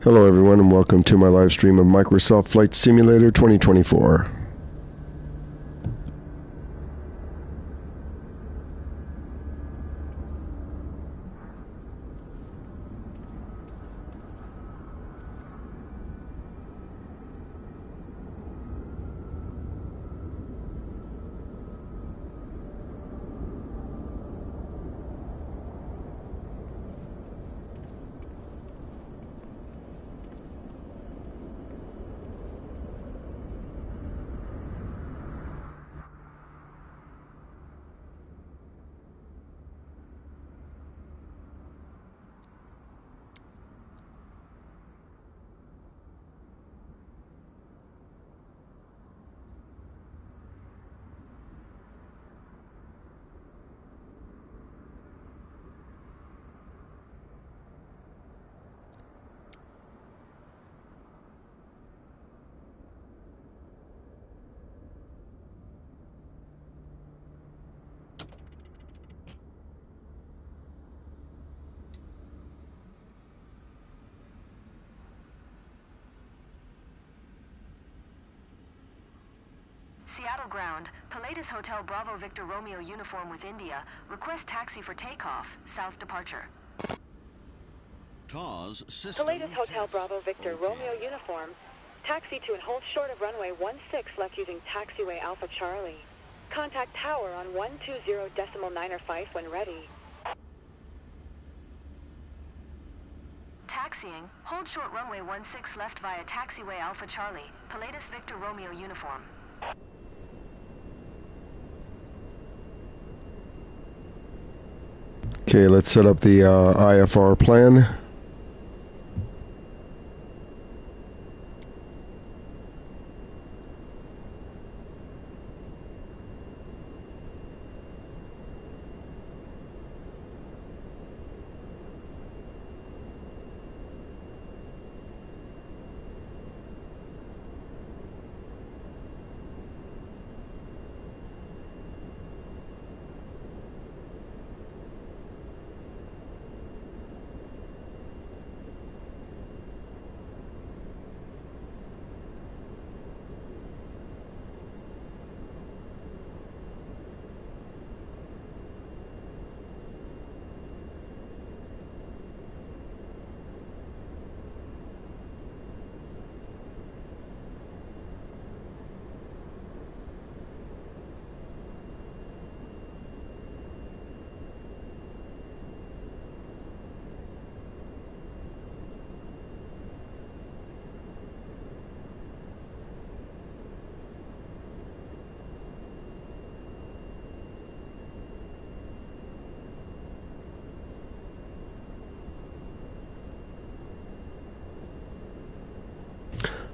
Hello everyone and welcome to my live stream of Microsoft Flight Simulator 2024. Seattle ground, Pilatus Hotel Bravo Victor Romeo uniform with India. Request taxi for takeoff, south departure. TAWS system. Pilatus Hotel Bravo Victor Romeo uniform. Taxi to and hold short of runway 16 left using taxiway Alpha Charlie. Contact tower on 120.9 when ready. Taxiing, hold short runway 16 left via taxiway Alpha Charlie, Pilatus Victor Romeo uniform. Okay, let's set up the IFR plan.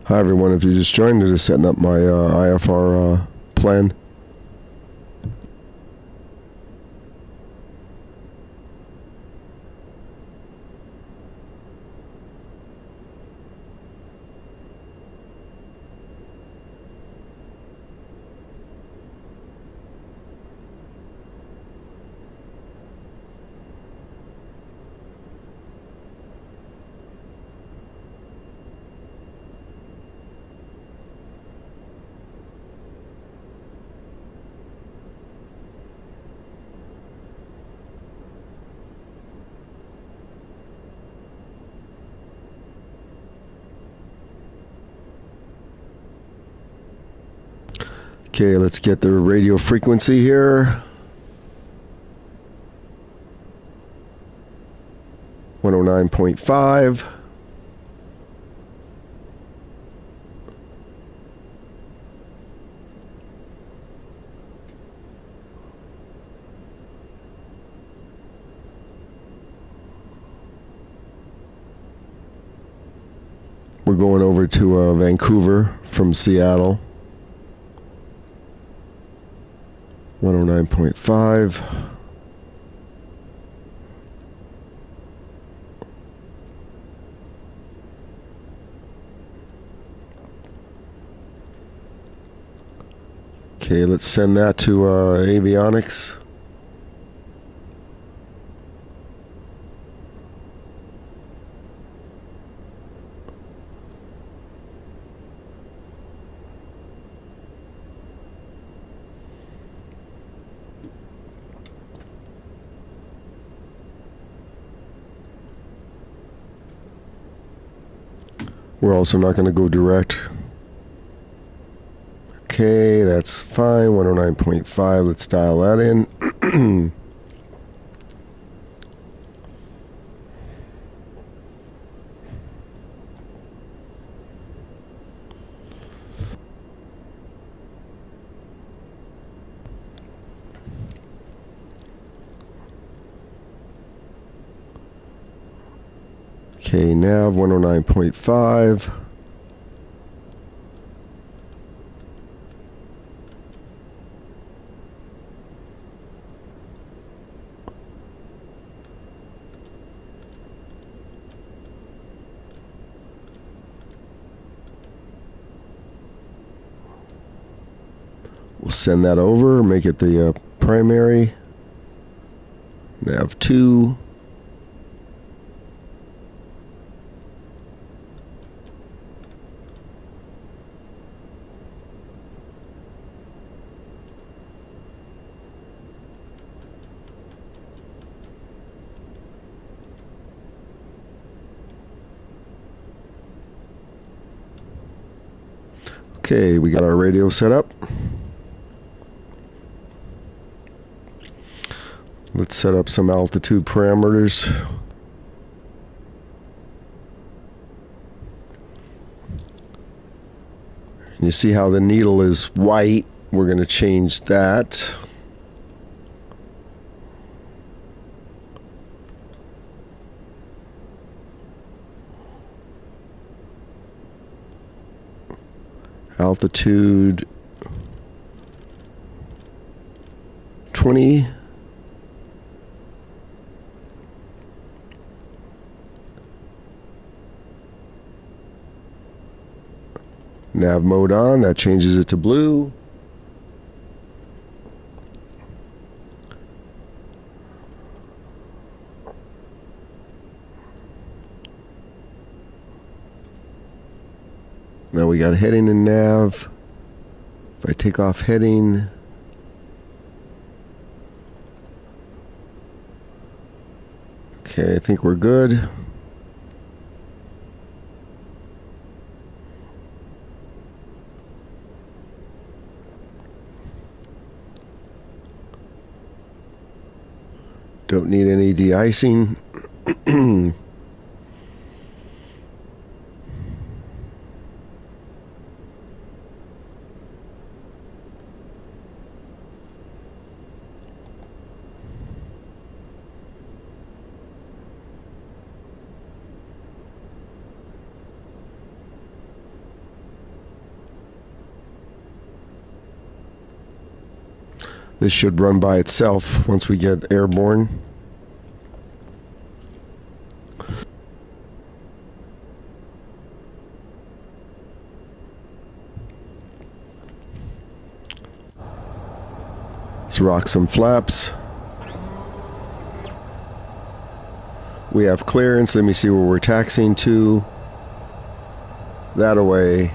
Hi everyone, if you just joined, I'm just setting up my IFR plan. Okay, let's get the radio frequency here. 109.5. We're going over to Vancouver from Seattle. 109.5. Okay, let's send that to avionics. We're also not going to go direct. Okay, that's fine. 109.5. Let's dial that in. Okay, nav 109.5. We'll send that over, make it the primary. Nav 2. Okay, we got our radio set up. Let's set up some altitude parameters. You see how the needle is white. We're going to change that. Altitude 20. Nav mode on, that changes it to blue. Now we got heading and nav. If I take off heading, okay, I think we're good. Don't need any de-icing. This should run by itself once we get airborne. Let's rock some flaps. We have clearance. Let me see where we're taxiing to. That away.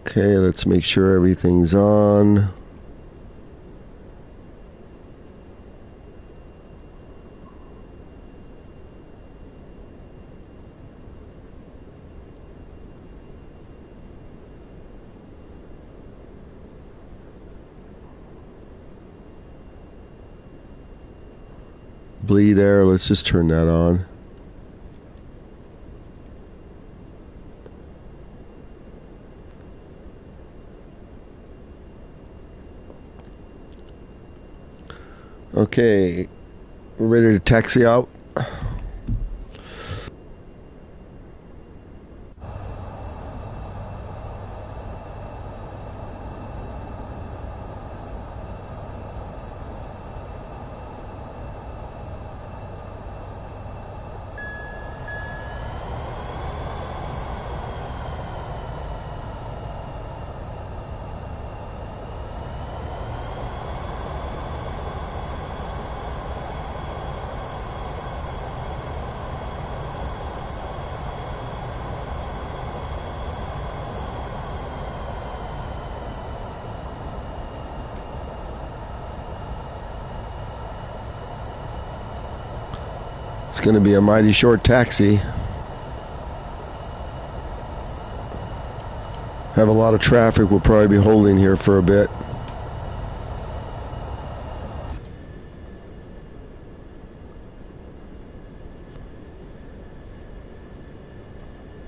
Okay, let's make sure everything's on. Bleed air, let's just turn that on. Okay, we're ready to taxi out. It's going to be a mighty short taxi. Have a lot of traffic. We'll probably be holding here for a bit.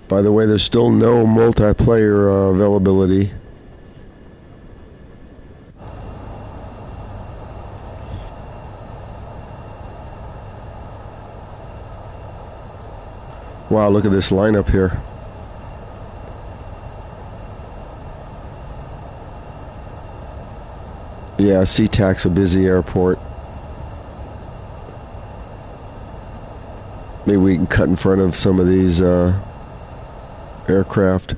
By the way, there's still no multiplayer availability. Wow, look at this lineup here. Yeah, SeaTac's a busy airport. Maybe we can cut in front of some of these aircraft.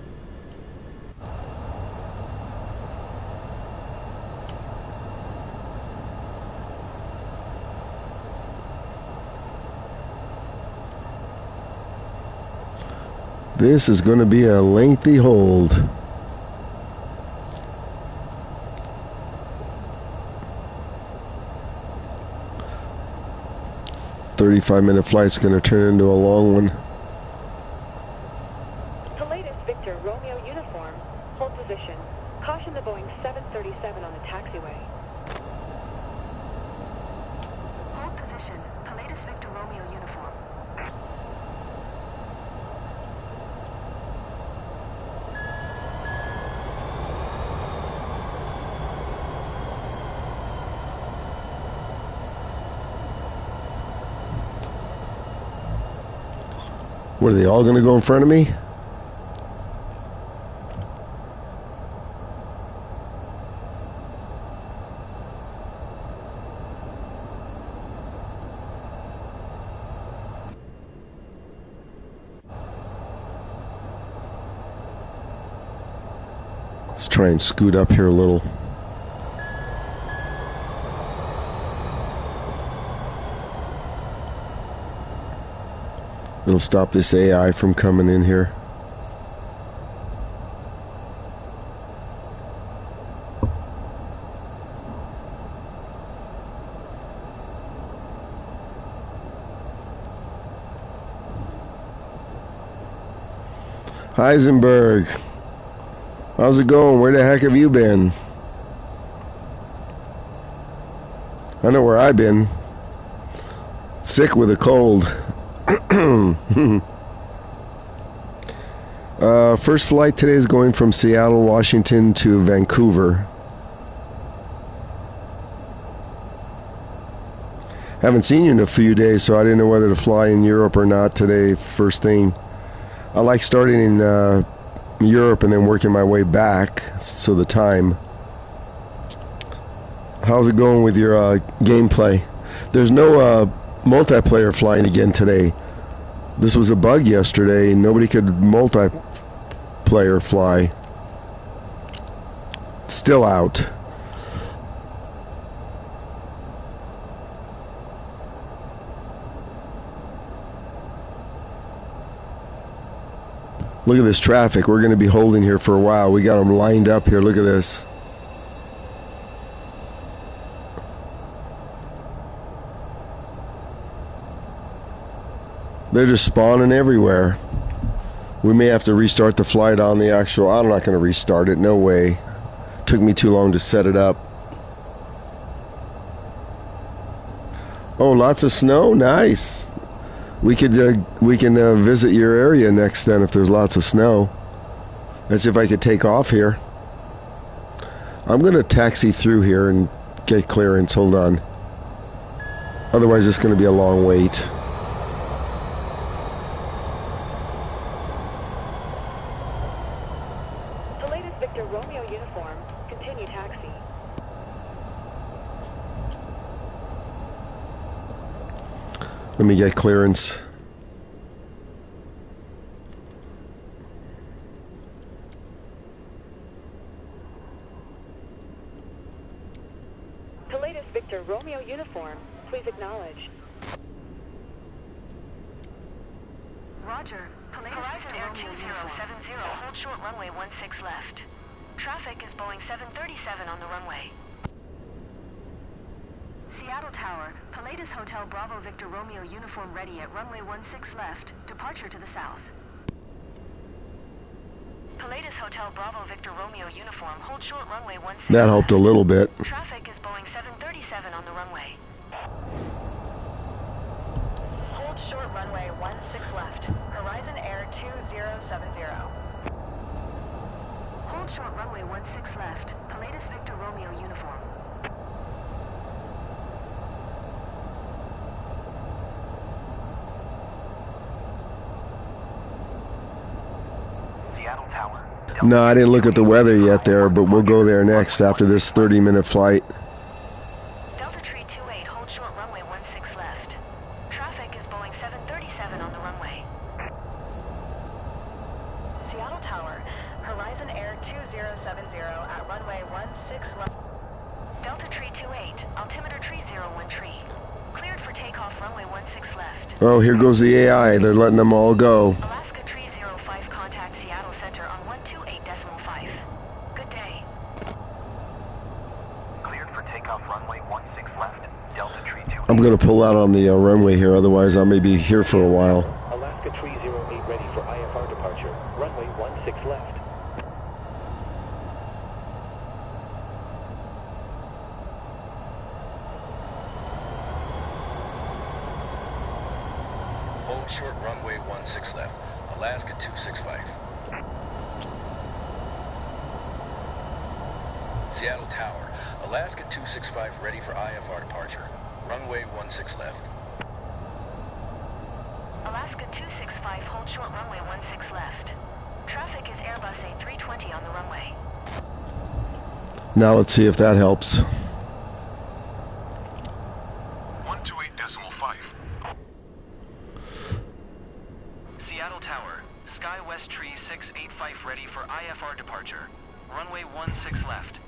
This is going to be a lengthy hold. "35-minute flight's going to turn into a long one." The latest Victor Romeo uniform. Hold position. Caution the Boeing 737 on the taxiway. Hold position. Pilatus Victor Romeo uniform. What, are they all going to go in front of me? Let's try and scoot up here a little. It'll stop this AI from coming in here. Heisenberg, how's it going? Where the heck have you been? I know where I've been. Sick with a cold. First flight today is going from Seattle, Washington to Vancouver. Haven't seen you in a few days, so I didn't know whether to fly in Europe or not today, first thing. I like starting in Europe and then working my way back, so the time. How's it going with your gameplay? There's no multiplayer flying again today. This was a bug yesterday. Nobody could multiplayer fly. Still out. Look at this traffic. We're going to be holding here for a while. We got them lined up here. Look at this. They're just spawning everywhere. We may have to restart the flight on the actual... I'm not going to restart it. No way. Took me too long to set it up. Oh, lots of snow? Nice. We can visit your area next then if there's lots of snow. Let's see if I could take off here. I'm going to taxi through here and get clearance. Hold on. Otherwise, it's going to be a long wait. Victor Romeo uniform. Continue taxi. Let me get clearance. Pilatus Victor Romeo uniform. Please acknowledge. Roger. Horizon Air 2070, hold short runway 16 left. Traffic is Boeing 737 on the runway. Seattle Tower, Palladius Hotel Bravo Victor Romeo uniform ready at runway 16 left, departure to the south. Palladius Hotel Bravo Victor Romeo uniform, hold short runway 16 That left. helped a little bit. Traffic is Boeing 737 on the runway. Hold short runway 16 left, Horizon Air 2070. Hold short runway 16 left, Palladius Victor Romeo uniform. Seattle Tower. No, I didn't look at the weather yet there, but we'll go there next after this 30-minute flight. Delta Tree 28, hold short runway 16 left. Traffic is Boeing 737 on the runway. Seattle Tower, Horizon Air 2070 at runway 16 left. Delta Tree 28, altimeter tree 01 tree. Cleared for takeoff runway 16 left. Oh, here goes the AI. They're letting them all go. Alaska Tree 05, contact Seattle Center on 128.5. Good day. Cleared for takeoff runway 16 left. Delta Tree 28. I'm going to pull out on the runway here, otherwise I may be here for a while. Alaska Tree 08 ready for IFR departure. Runway 16 left. Hold short runway 16 left. Alaska 265. Seattle Tower. Alaska 265 ready for IFR departure. Runway 16 left. Alaska 265, hold short runway 16 left. Traffic is Airbus A320 on the runway. Now let's see if that helps. 128.5. Seattle Tower. Sky West Tree 685 ready for IFR departure. Runway 16 left.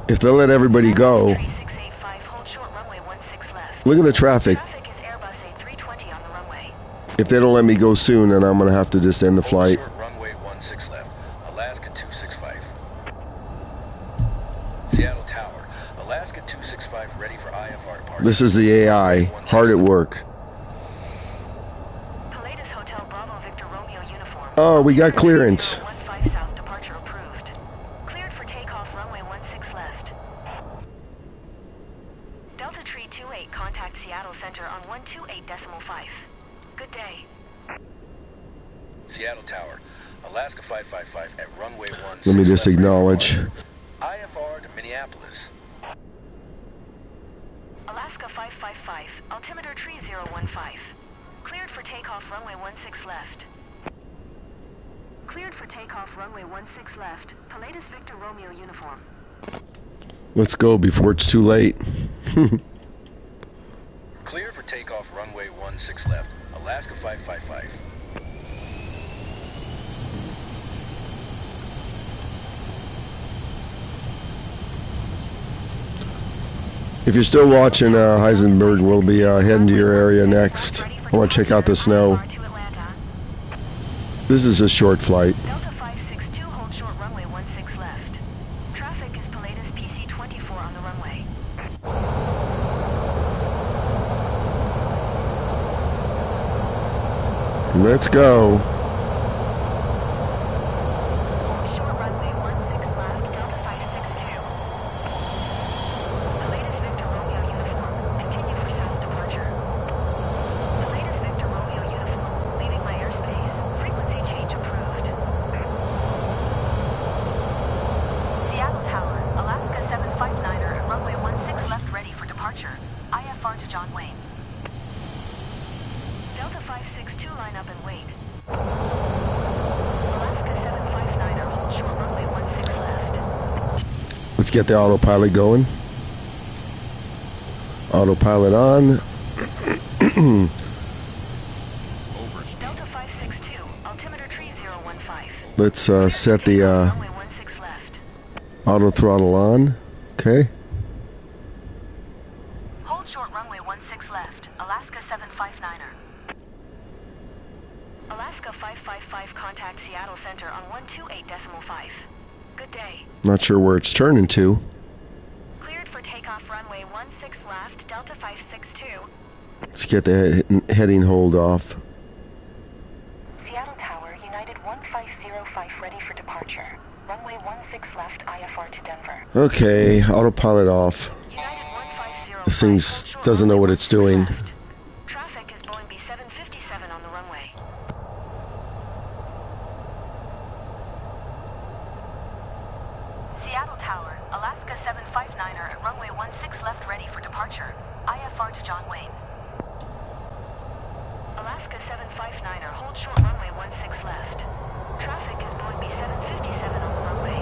If they let everybody go, Tree 685, hold short runway 16 left. look at the traffic. Traffic is Airbus A320 on the runway. If they don't let me go soon, then I'm going to have to just end the flight. Hold short runway 16 left. Alaska 265. Seattle Tower. Alaska 265 ready for IFR departure. This is the AI, hard at work. Palladius Hotel Bravo Victor Romeo uniform. Oh, we got clearance. 15 south departure approved. Cleared for takeoff runway 16 left. Delta Tree 28, contact Seattle Center on 128.5. Good day. Seattle Tower. Alaska 555 at runway 16 Let me just left, ready for acknowledge. departure. IFR to Minneapolis. Alaska 555, altimeter tree 015. Cleared for takeoff runway 16 left. Cleared for takeoff runway 16 left, Palladius Victor Romeo uniform. Let's go before it's too late. Clear for takeoff runway 16 left. Alaska 555. If you're still watching Heisenberg, we'll be heading to your area next. I want to check out the snow. To Atlanta. This is a short flight. Delta 562, hold short runway 16 left. Traffic is Palladius PC 24 on the runway. Let's go. Hold short runway 16 left, Delta 562. Palladius Victor Romeo uniform, continue for south departure. Palladius Victor Romeo uniform, leaving my airspace. Frequency change approved. Seattle Tower, Alaska 759er, runway 16 left ready for departure. IFR to John Wayne. Delta 562, line up and wait. Alaska 759er, hold short runway 16 left. Let's get the autopilot going. Autopilot on. Delta 562, altimeter tree 015. Let's set the Runway 16 left. auto throttle on. Okay. Hold short runway 16 left. Alaska 759er. Alaska 555, contact Seattle Center on 128.5. Good day. Not sure where it's turning to. Cleared for takeoff. takeoff runway 16 left, Delta 562. Let's get the heading hold off. Seattle Tower, United 1505 ready for departure. Runway 16 left, IFR to Denver. Okay, autopilot off. United 1505. This thing doesn't know what it's doing. Left. Traffic is Boeing B757 on the runway. Seattle Tower, Alaska 759er at runway 16 left ready for departure. IFR to John Wayne. Alaska 759er, hold short runway 16 left. Traffic is Boeing B757 on the runway.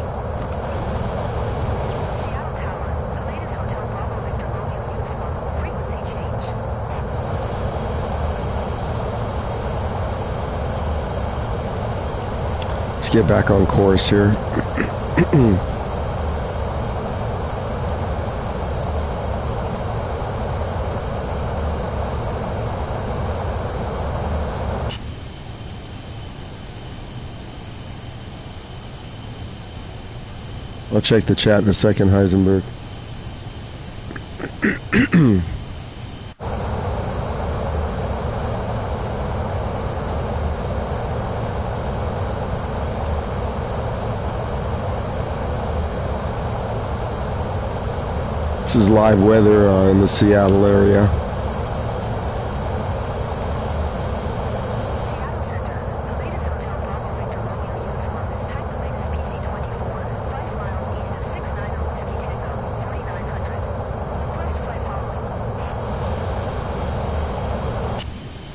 Seattle Tower, the latest Hotel Bravo Victor Romeo uniform, frequency change. Let's get back on course here. I'll check the chat in a second, Heisenberg. This is live weather in the Seattle area. Seattle Center, the latest Hotel Bravo Victor Romeo uniform is type the latest PC-24, 5 miles east of 69er Whiskey Tango, 4900. Request flight following.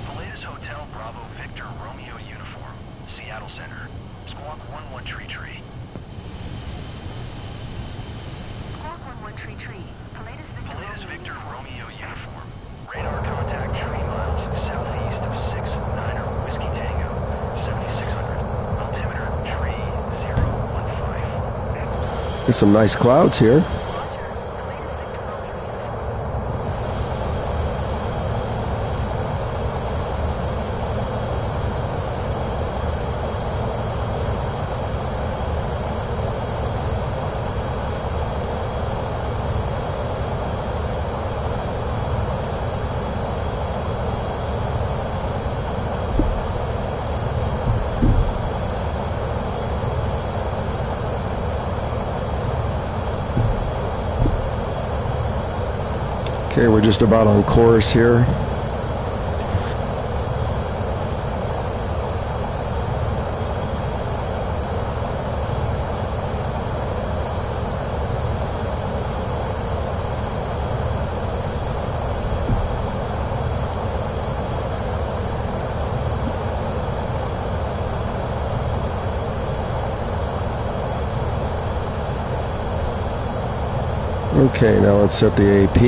The latest Hotel Bravo Victor Romeo uniform, Seattle Center. Squawk 11 Tree Tree. Squawk 11 Tree Tree, the latest Victor The latest Romeo Victor uniform. Romeo uniform. Radar contact 3 miles southeast of 69er Whiskey Tango, 7600. Altimeter 3015. There's some nice clouds here. Roger, the latest Victor Romeo uniform. Okay, we're just about on course here. Okay, now let's set the AP.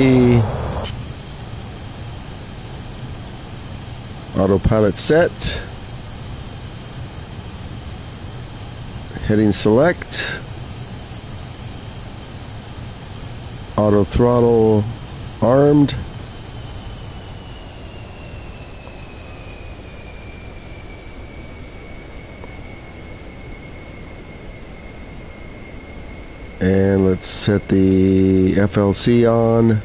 Autopilot set. Heading select. Auto throttle armed. And let's set the FLC on.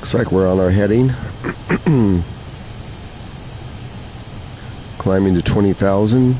Looks like we're on our heading. Climbing to 20,000.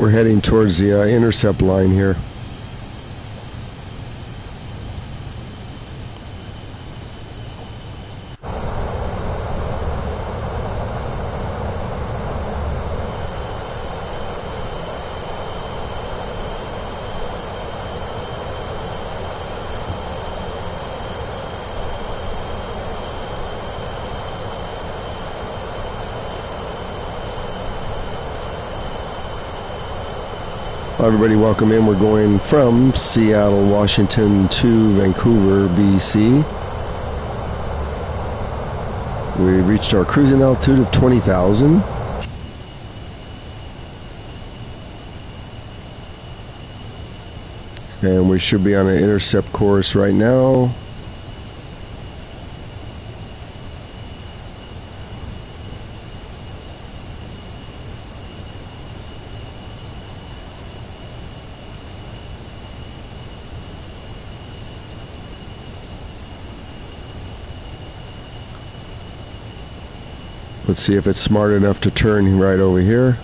We're heading towards the intercept line here. Everybody, welcome in. We're going from Seattle, Washington to Vancouver, BC. We reached our cruising altitude of 20,000. And we should be on an intercept course right now. Let's see if it's smart enough to turn right over here.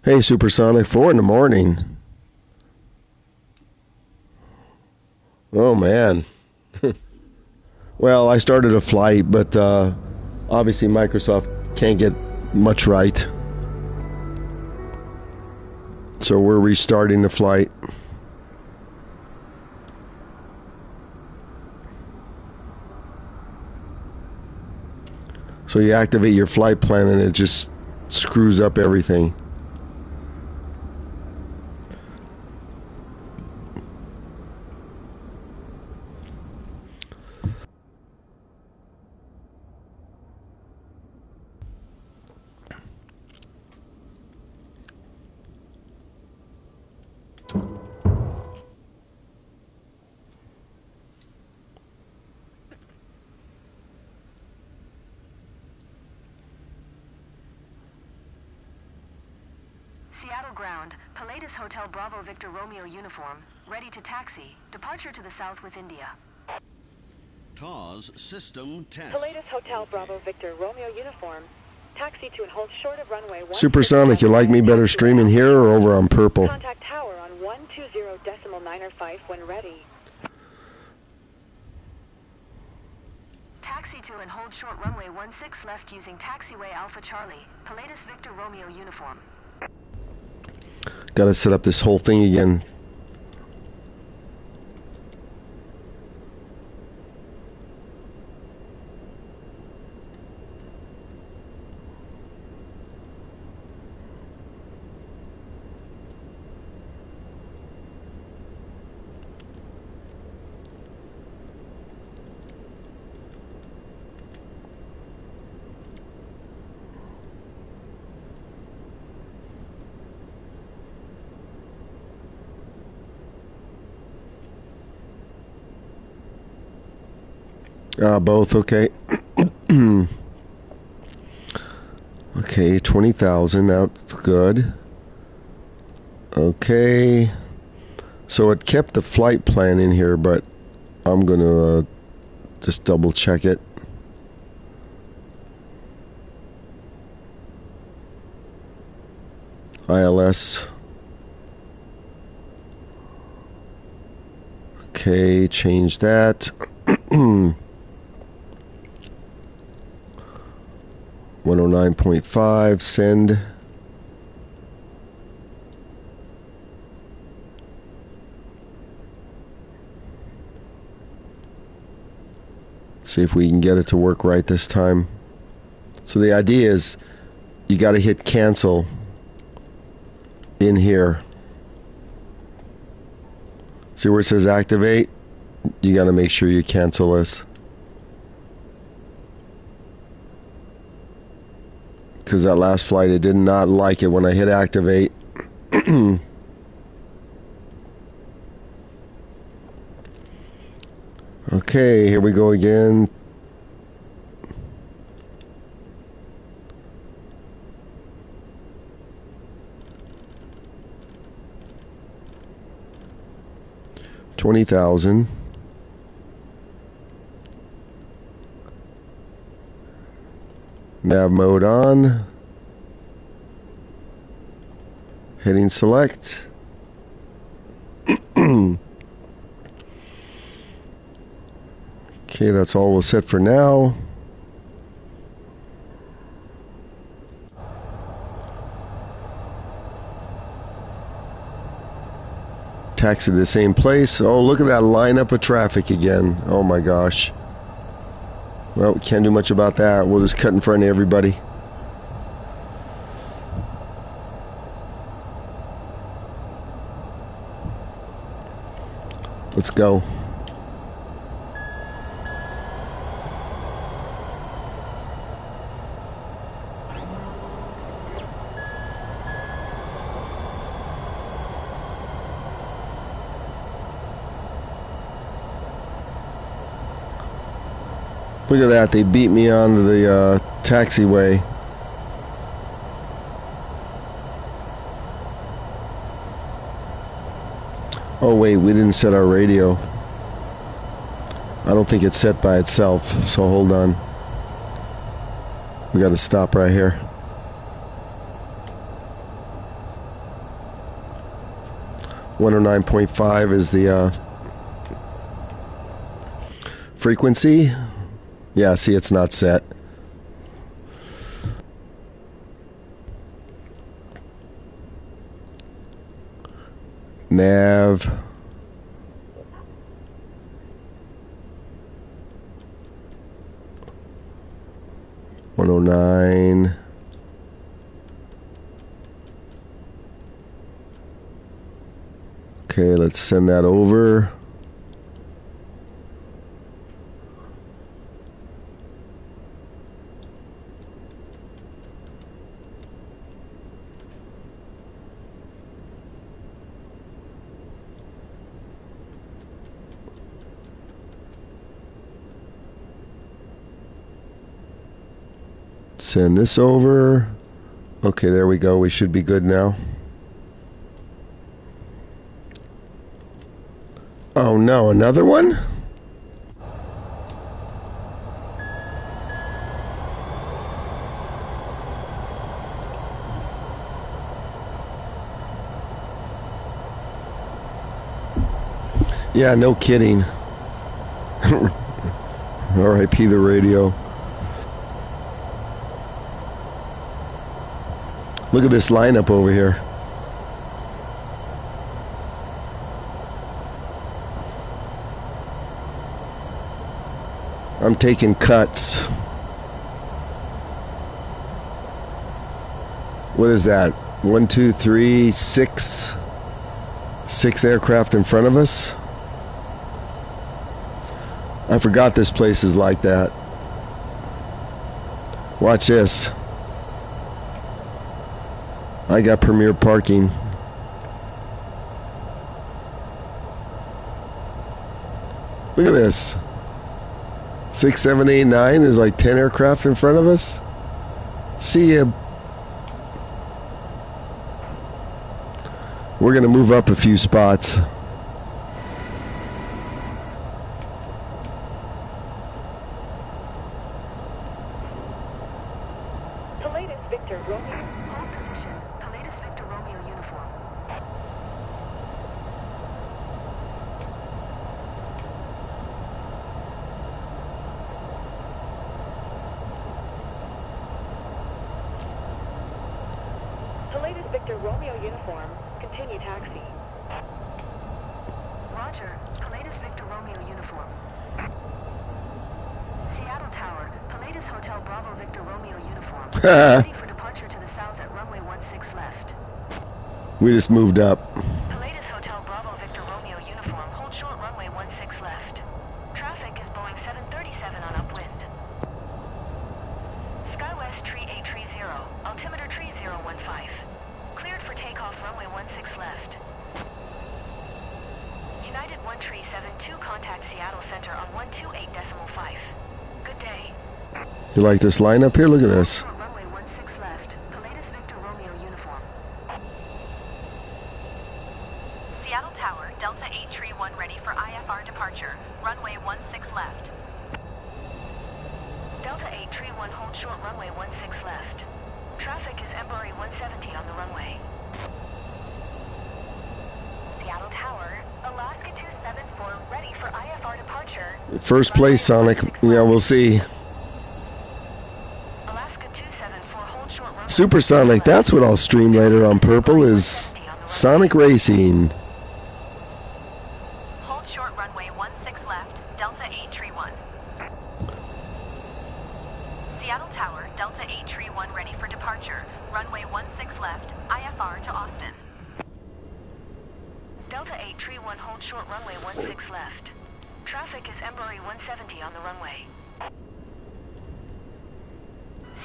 Hey, Supersonic, 4 in the morning. Oh, man. Well, I started a flight, but obviously Microsoft can't get much right. So we're restarting the flight. So you activate your flight plan and it just screws up everything. Seattle ground, Palladius Hotel Bravo Victor Romeo uniform, ready to taxi, departure to the south with India. TAWS system test. Palladius Hotel Bravo Victor Romeo uniform. Taxi to and hold short of runway 16. Supersonic, you like me better streaming here or over on Purple? Contact tower on 120.9 when ready. Taxi to and hold short runway 16 left using taxiway Alpha Charlie, Palladius Victor Romeo uniform. Gotta set up this whole thing again. Both, okay. Okay, 20,000, that's good. Okay. So it kept the flight plan in here, but I'm gonna just double check it. ILS. Okay, change that. 109.5, send. See if we can get it to work right this time. So the idea is you got to hit cancel in here. See where it says activate? You got to make sure you cancel this. Because that last flight, it did not like it when I hit activate. Okay, here we go again. $20,000. Nav mode on. Hitting select. Okay, that's all we'll set for now. Taxi to the same place. Oh, look at that lineup of traffic again. Oh my gosh. Well, we can't do much about that. We'll just cut in front of everybody. Let's go. Look at that, they beat me onto the taxiway. Oh wait, we didn't set our radio. I don't think it's set by itself, so hold on. We gotta stop right here. 109.5 is the frequency. Yeah, see, it's not set. Nav. $109. Okay, let's send that over. Send this over. Okay, there we go. We should be good now. Oh no, another one? Yeah, no kidding. R.I.P. the radio. Look at this lineup over here. I'm taking cuts. What is that? 1, 2, 3, 6. 6 aircraft in front of us. I forgot this place is like that. Watch this. I got premier parking. Look at this. 6, 7, 8, 9. There's like 10 aircraft in front of us. See ya. We're going to move up a few spots. Pilatus Victor Romeo. Hold position. Pilatus Victor Romeo uniform. Pilatus Victor Romeo uniform. Continue taxi. Roger. Pilatus Victor Romeo uniform. Seattle Tower. Pilatus Hotel Bravo Victor Romeo uniform. Ready for departure to the south at runway 16 left. We just moved up. Pilatus Hotel Bravo Victor Romeo uniform. Hold short runway 16 left. Traffic is Boeing 737 on upwind. SkyWest tree 830. Altimeter tree 015. Cleared for takeoff runway 16 left. United 1372 contact Seattle Center on 128.5. Good day. You like this lineup here? Look at this. Short runway 16 left. Pilatus Victor Romeo uniform. Seattle Tower, Delta 831 ready for IFR departure. Runway 16 left. Delta 831 hold short runway 16 left. Traffic is Embraer 170 on the runway. Seattle Tower, Alaska 274 ready for IFR departure. First place, Sonic. Yeah, we'll see. Alaska 274 hold short runway. Supersonic, that's what I'll stream later on Purple, is Sonic Racing. Hold short runway 16 left, Delta 831. Seattle Tower, Delta 831 ready for departure. Runway 16 left, IFR to Austin. Delta 831 hold short runway 16 left. Traffic is Embraer 170 on the runway.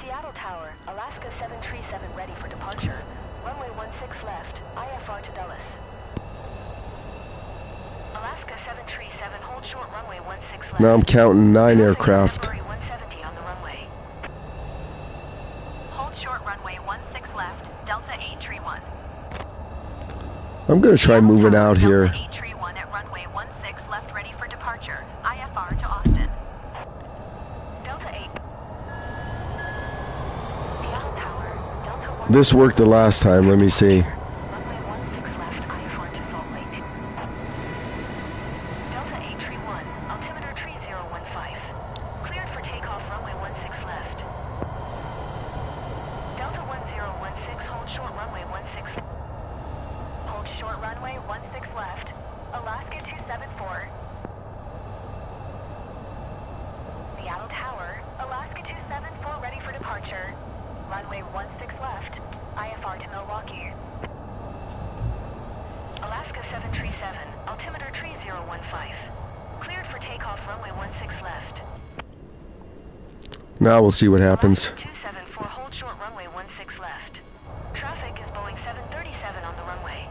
Seattle Tower, Alaska 737 ready for departure. Runway 16 left, IFR to Dulles. Alaska 737 hold short runway 16 left. Now I'm counting 9 aircraft. Embraer 170 on the runway. Hold short runway 16 left, Delta 831. I'm going to try moving out here. Delta 831 at runway 16 left ready for departure. IFR to Austin. Delta 8. Seattle Tower, Delta 1. This worked the last time. Let me see. Runway 16 left, IFR to Salt Lake. runway 16 left. Alaska 274. Seattle Tower, Alaska 274 ready for departure. Runway 16 left. IFR to Milwaukee. Alaska 737, altimeter 3015. Cleared for takeoff runway 16 left. Now we'll see what happens. Alaska 274, hold short runway 16 left. Traffic is Boeing 737 on the runway.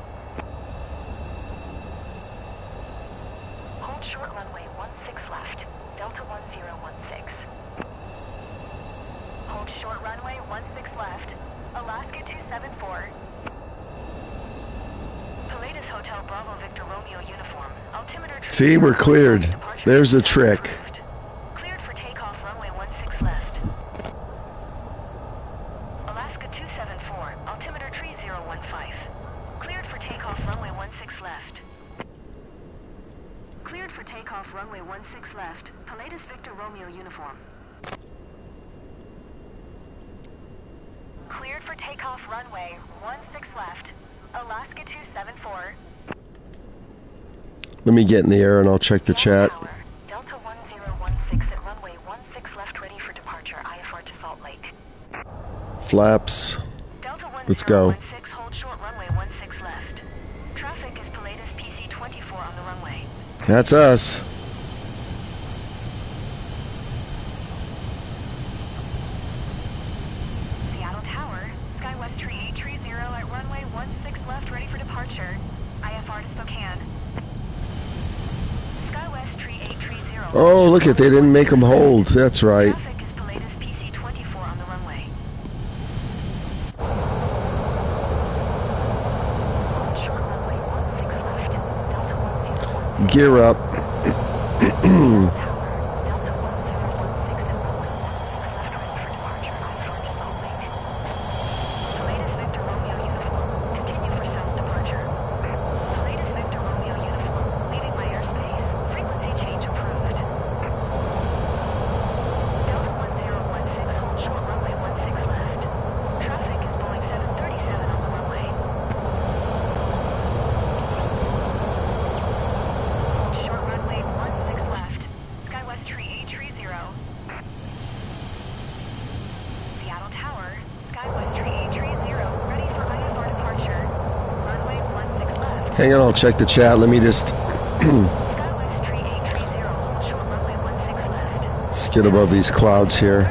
Hold short runway 16 left. Delta 1016. Hold short runway 16 left. Alaska 274. Palladius Hotel Bravo Victor Romeo uniform. Altimeter. See, we're cleared. There's the trick. Cleared for takeoff runway 16 left. Alaska 274. Altimeter 3015. Cleared for takeoff runway 16 left. Cleared for takeoff runway 16 left. Palladius Victor Romeo uniform. Cleared for takeoff runway 16 left. Alaska 274. Let me get in the air and I'll check the chat. Tower, Delta 1016 at runway 16 left ready for departure. IFR to Salt Lake. Flaps. Delta 1016, Let's go. hold short runway 16 left. Traffic is Palladius PC-24 on the runway. That's us. Seattle Tower, SkyWest Tree 830 at runway 16 left ready for departure. IFR to Spokane. SkyWest Tree 830. Oh, look it. They didn't make them hold. That's right. Traffic is Palladius PC-24 on the runway. Short runway 16 left. Delta 1016. Gear up. Hang on, I'll check the chat. Let me just get above these clouds here.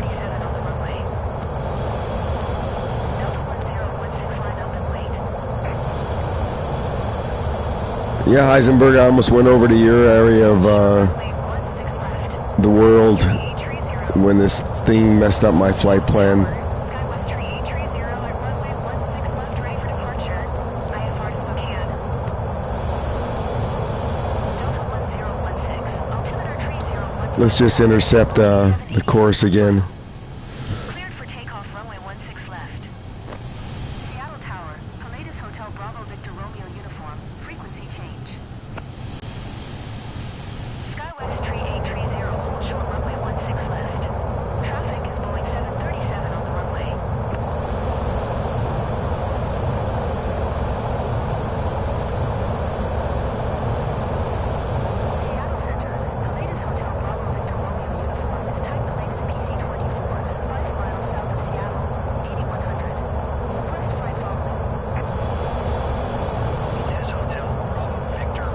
Yeah, Heisenberg, I almost went over to your area of the world when this thing messed up my flight plan. Let's just intercept the course again. Cleared for takeoff runway 16 left. Seattle Tower, Palladius Hotel Bravo Victor Romeo uniform. Frequency change. SkyWest Tree 830, hold short runway 16 left. Traffic is Boeing 737 on the runway. Seattle Center, Palladius Hotel Bravo Victor Romeo uniform is type Palladius PC-24, 5 miles south of Seattle, 8100. Request flight following. Palladius Hotel Bravo Victor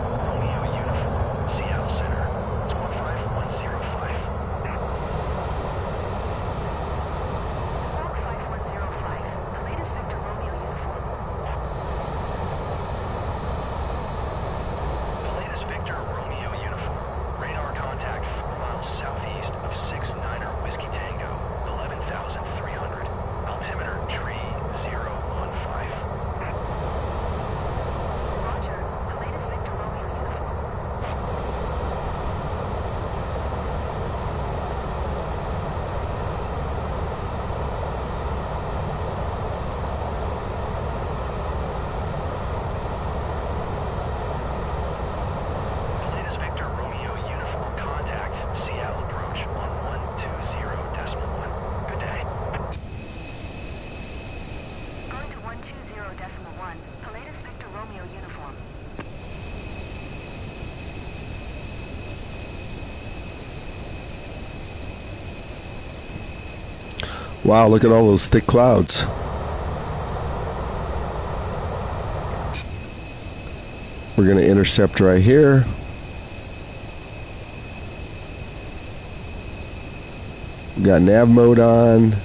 Wow, look at all those thick clouds. We're going to intercept right here. We got nav mode on.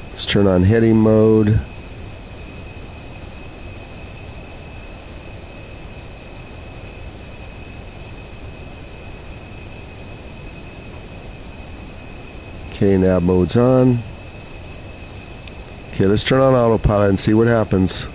Let's turn on heading mode. Okay, nav mode's on. Okay, let's turn on autopilot and see what happens.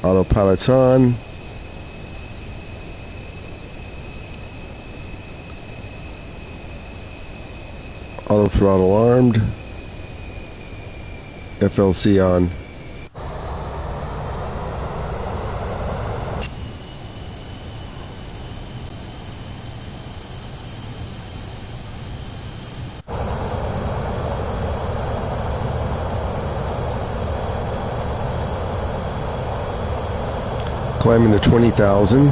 Autopilot's on. Auto throttle armed. FLC on. Climbing to 20,000.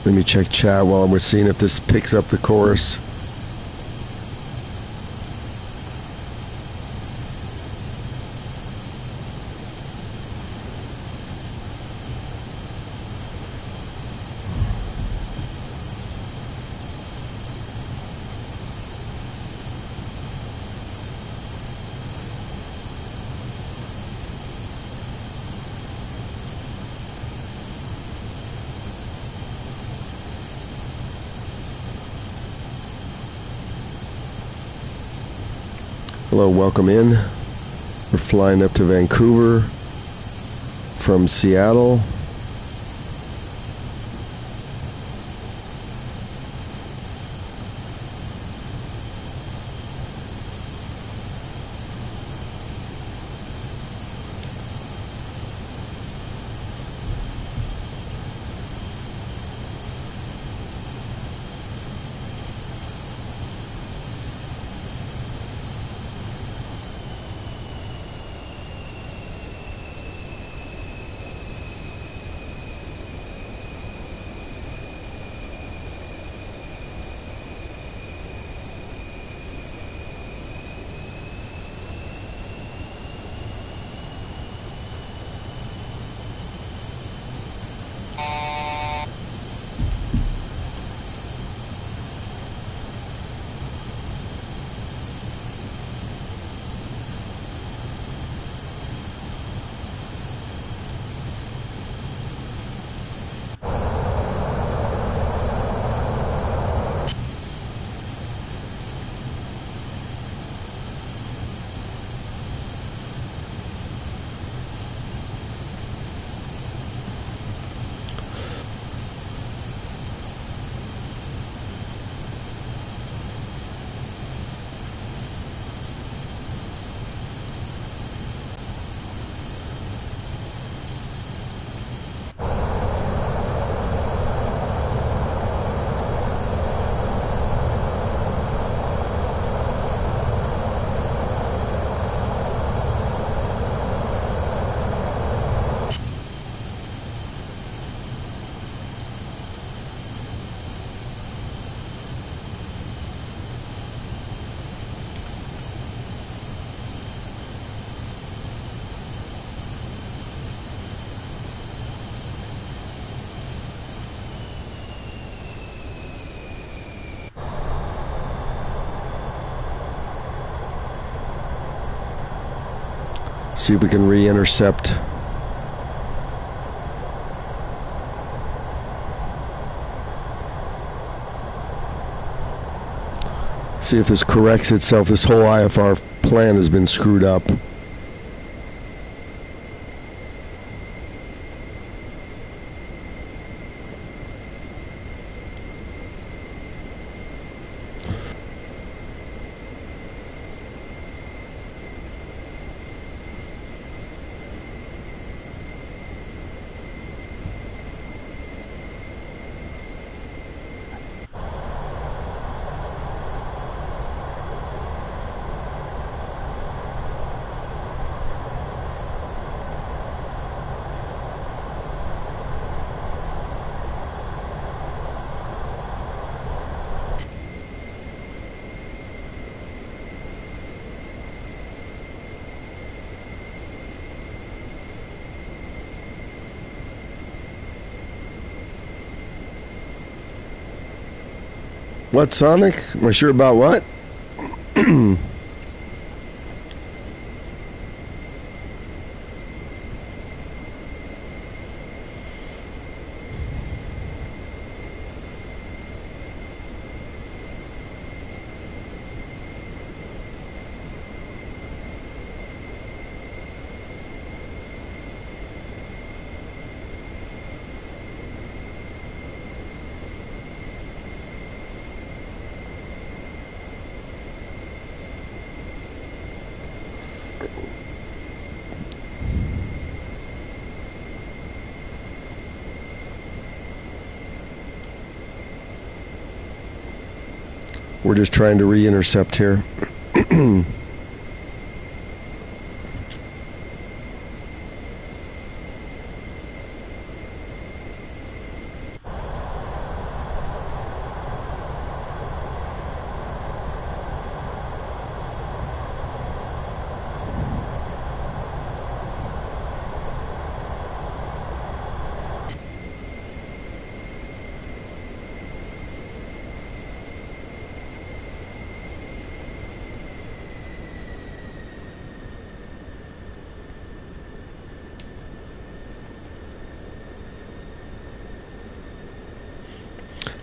Let me check chat while we're seeing if this picks up the chorus. Hello, welcome in. We're flying up to Vancouver from Seattle. See if we can re-intercept. See if this corrects itself. This whole IFR plan has been screwed up. What, Sonic? Am I sure about what? We're just trying to re-intercept here.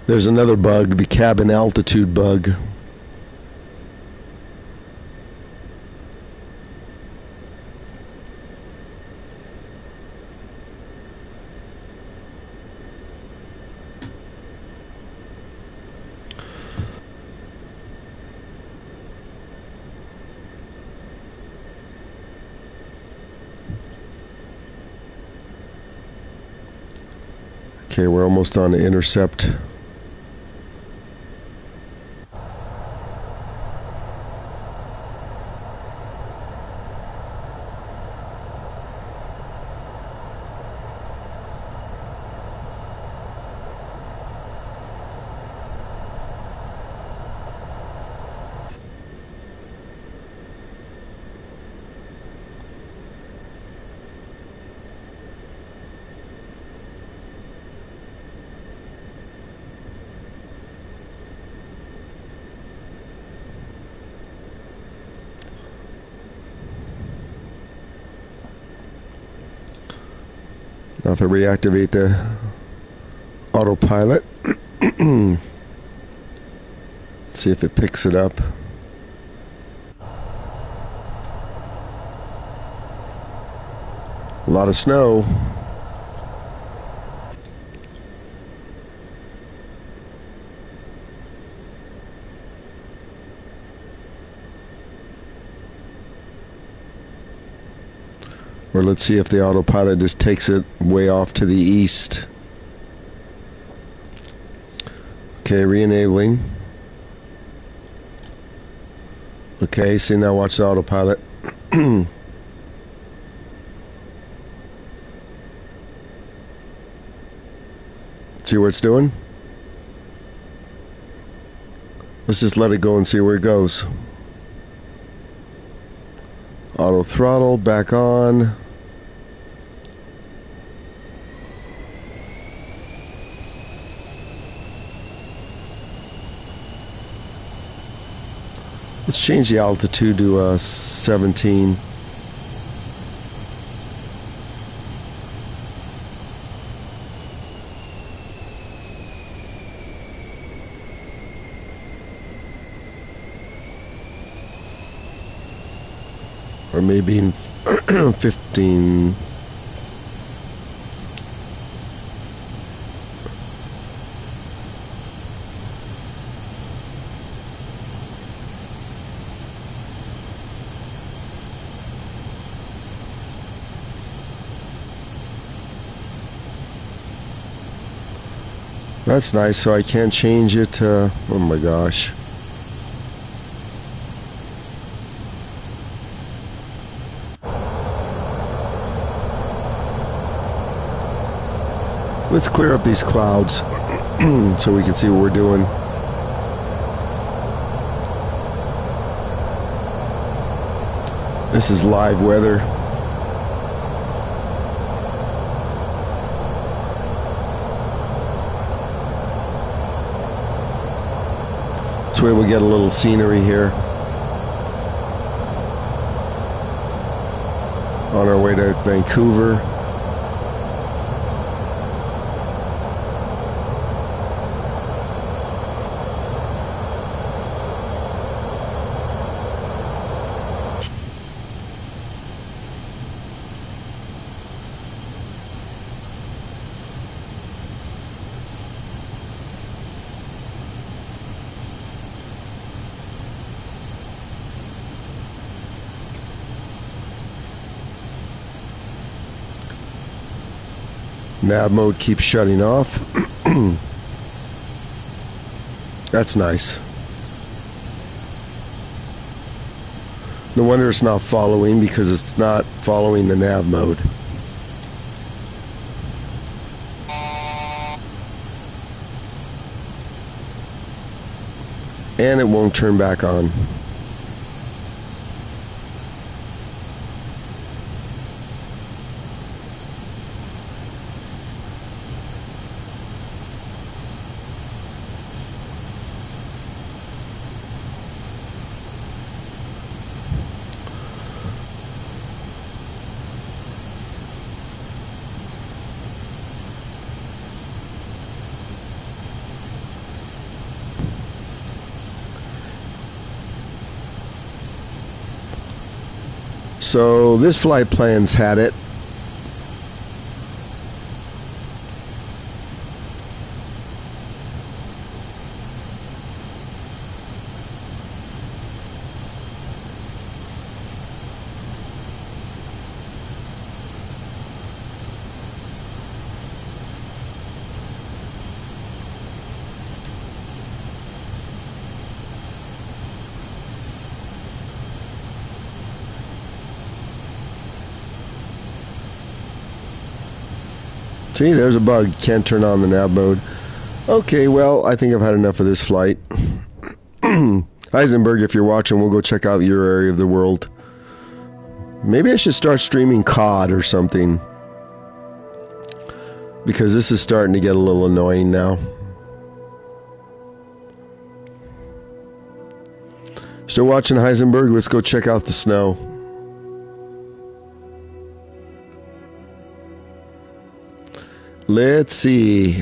There's another bug, the cabin altitude bug. Okay, we're almost on to intercept. Now if I reactivate the autopilot, see if it picks it up. A lot of snow. Or let's see if the autopilot just takes it way off to the east. Okay, re-enabling. Okay, see, now watch the autopilot. See what it's doing? Let's just let it go and see where it goes. Auto throttle, back on. Let's change the altitude to 17. Or maybe in 15. That's nice, so I can't change it to... Oh my gosh. Let's clear up these clouds so we can see what we're doing. This is live weather. This way we get a little scenery here. On our way to Vancouver. Nav mode keeps shutting off. That's nice. No wonder it's not following, because it's not following the nav mode. And it won't turn back on. So this flight plan's had it. See, there's a bug. Can't turn on the nav mode. Okay, well, I think I've had enough of this flight. Heisenberg, if you're watching, we'll go check out your area of the world. Maybe I should start streaming COD or something. Because this is starting to get a little annoying now. Still watching Heisenberg? Let's go check out the snow. Let's see.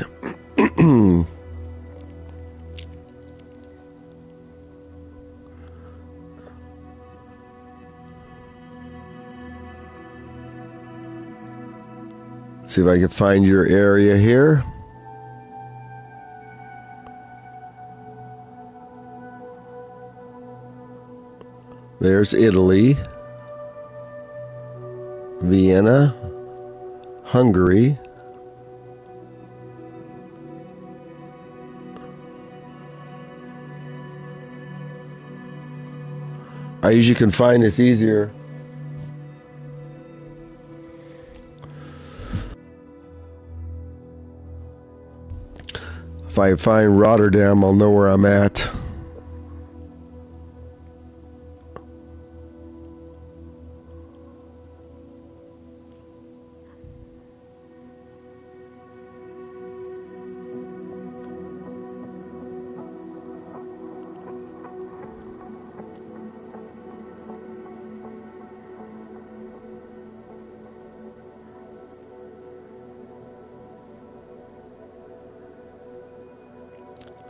See if I can find your area here. There's Italy, Vienna, Hungary. I usually can find this easier. If I find Rotterdam, I'll know where I'm at.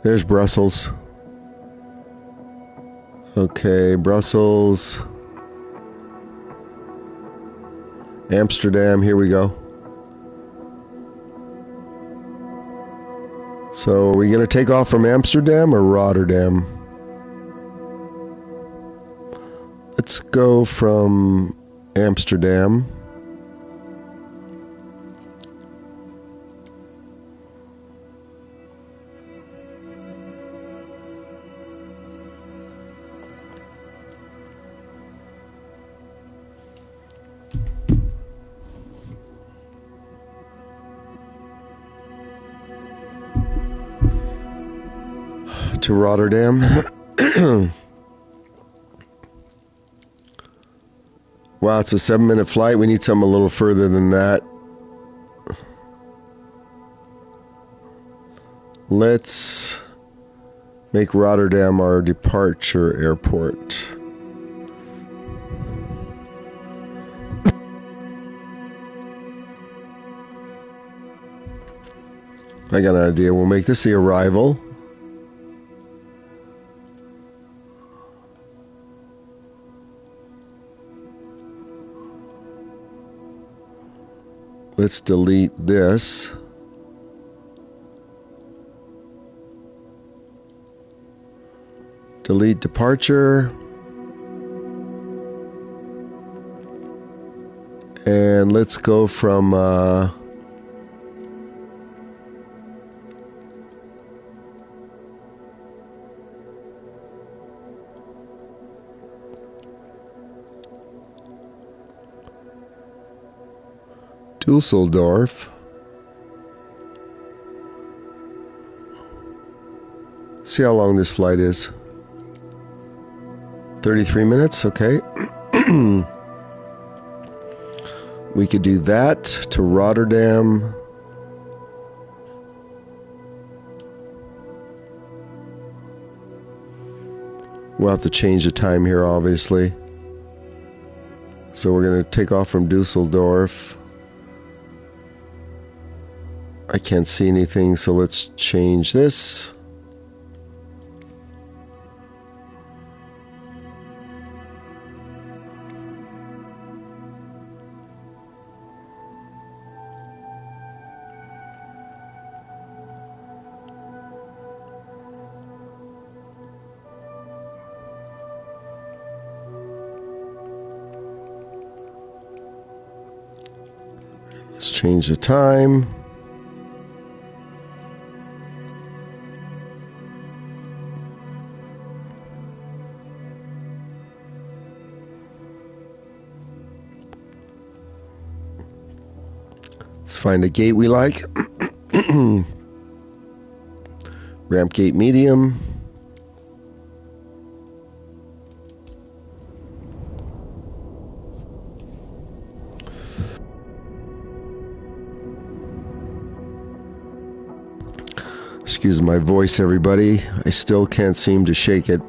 There's Brussels. Okay, Brussels. Amsterdam, here we go. So, are we going to take off from Amsterdam or Rotterdam? Let's go from Amsterdam. To Rotterdam. Wow, it's a 7-minute flight. We need something a little further than that. Let's make Rotterdam our departure airport. I got an idea. We'll make this the arrival. Let's delete this. Delete departure. And let's go from Dusseldorf. See how long this flight is. 33 minutes, okay. We could do that to Rotterdam. We'll have to change the time here, obviously. So we're going to take off from Dusseldorf. I can't see anything, so let's change this. Let's change the time. Let's find a gate we like. Ramp gate medium. Excuse my voice, everybody. I still can't seem to shake it.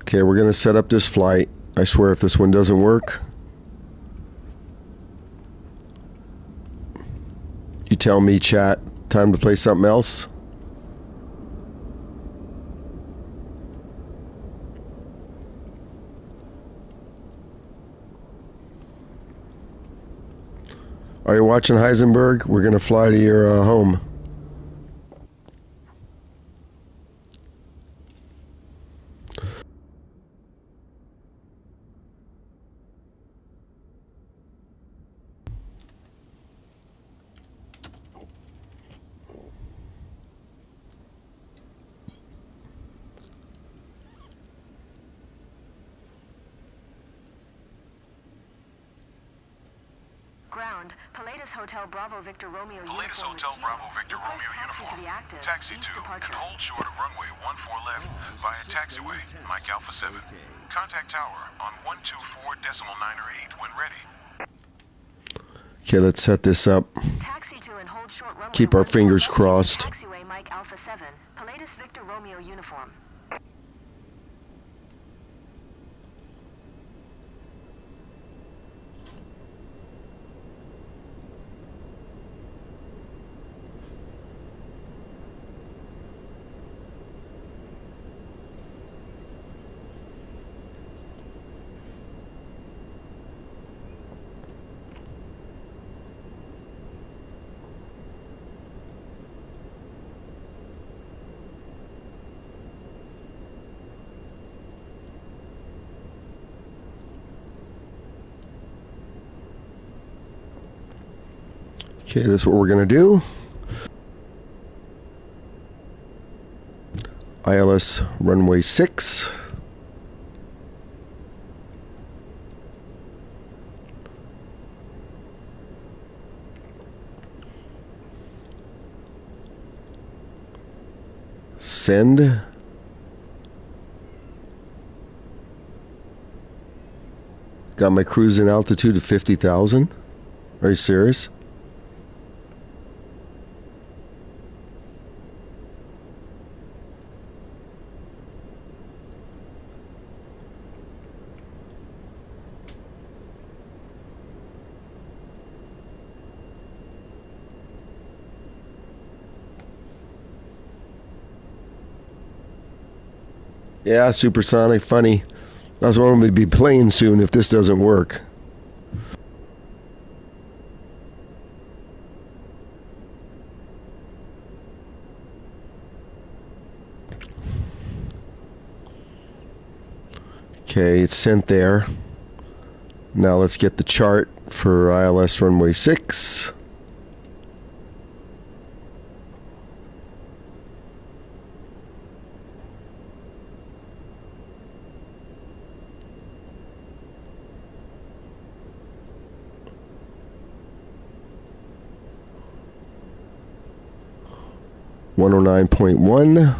Okay, we're going to set up this flight. I swear if this one doesn't work, you tell me, chat. Time to play something else. Are you watching Heisenberg? We're going to fly to your home. Ground, Palladius Hotel Bravo Victor Romeo Palladius uniform. Hotel Bravo Victor Request Romeo taxi uniform. to be active. Taxi East 2 departure. and hold short of runway 14 left via taxiway, Mike Alpha 7. Contact tower on 124.9 or 8 when ready. Okay, let's set this up. Taxi to and hold hold short runway Keep our 14 fingers left crossed. using taxiway Mike Alpha 7, Pilatus Victor Romeo uniform. Okay, that's what we're going to do. ILS runway 6. Send. Got my cruising altitude of 50,000. Are you serious? Yeah, supersonic, funny. That's what I'm going to be playing soon if this doesn't work. Okay, it's sent there. Now let's get the chart for ILS runway 6. .1.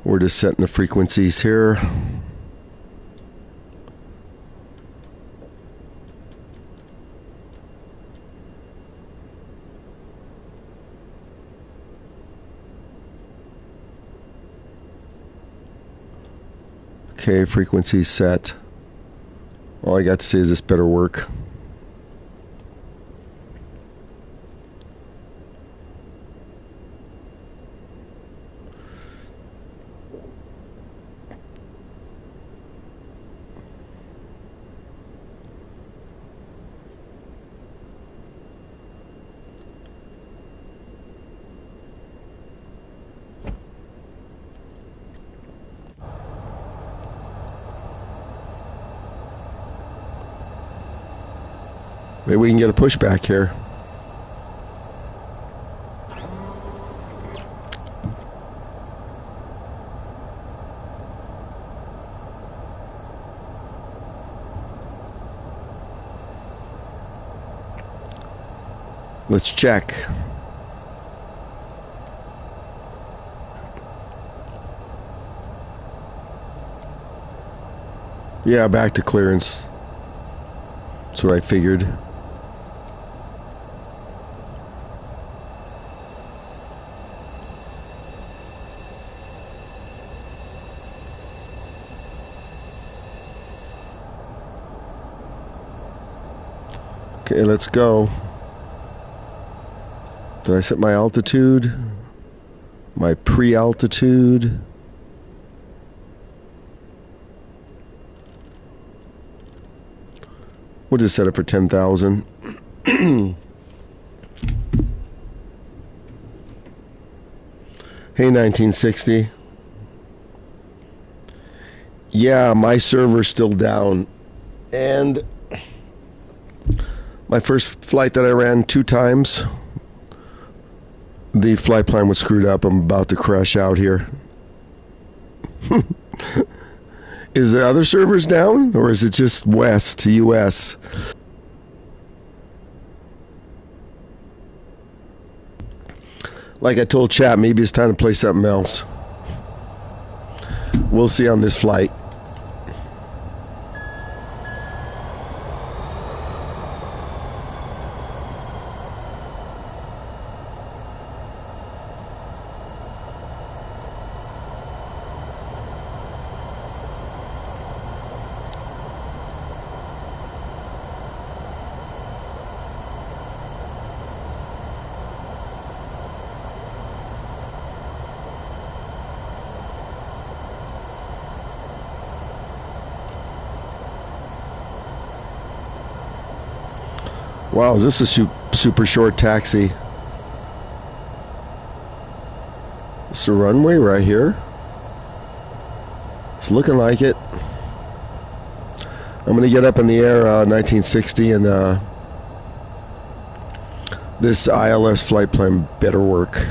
'We're just setting the frequencies here. Okay, frequency set. All I got to say is this better work. Maybe we can get a pushback here. Let's check. Yeah, back to clearance. That's what I figured. Okay, let's go. Did I set my altitude? My pre-altitude? We'll just set it for 10,000. Hey, 1960. Yeah, my server's still down. And my first flight that I ran 2 times, the flight plan was screwed up. I'm about to crash out here. Is the other servers down, or is it just west to US? Like I told chat, maybe it's time to play something else. We'll see on this flight. Wow, is this a super short taxi? It's a runway right here. It's looking like it. I'm gonna get up in the air 1960 and this ILS flight plan better work.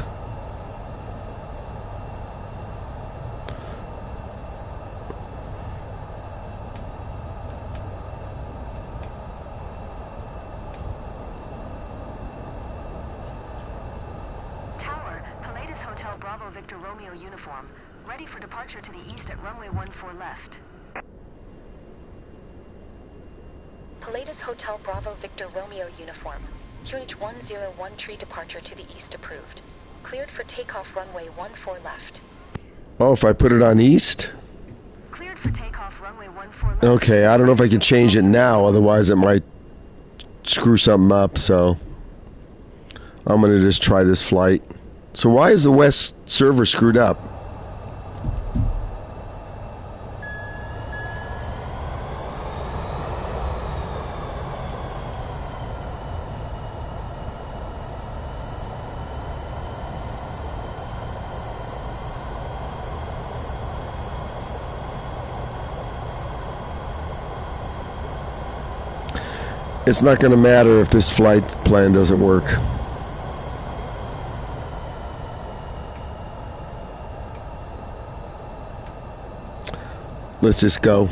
Ready for departure to the east at runway 14 left. Pilatus Hotel Bravo Victor Romeo uniform. QH101 departure to the east approved. Cleared for takeoff runway 14 left. Oh, if I put it on east? Cleared for takeoff runway 14 left. Okay, I don't know if I can change it now, otherwise it might screw something up, so I'm gonna just try this flight. So why is the west server screwed up? It's not going to matter if this flight plan doesn't work. Let's just go.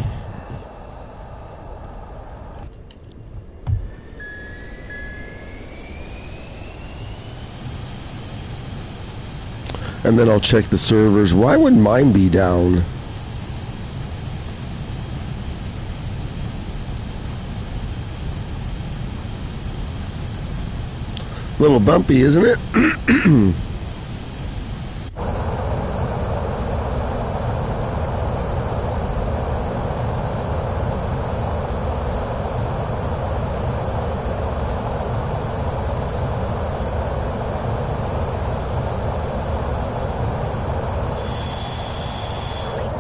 And then I'll check the servers. Why would mine be down? Little bumpy, isn't it?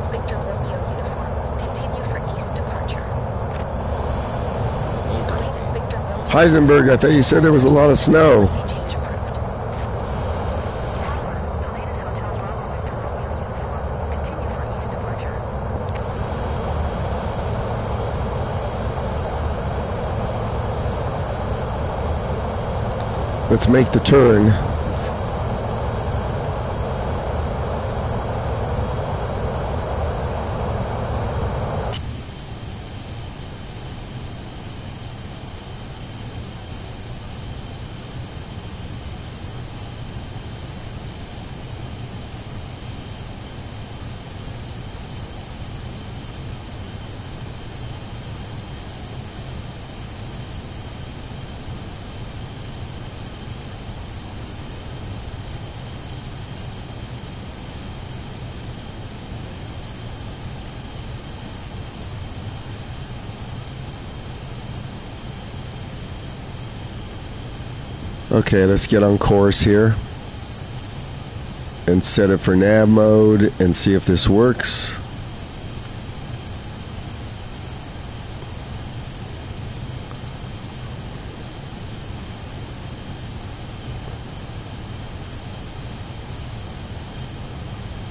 Victor Romeo uniform. Continue for east departure. Victor Romeo. Heisenberg, I thought you said there was a lot of snow. Change approved. Pilatus Hotel Bravo Victor Romeo uniform. Continue for east departure. Let's make the turn. Okay, let's get on course here and set it for nav mode and see if this works.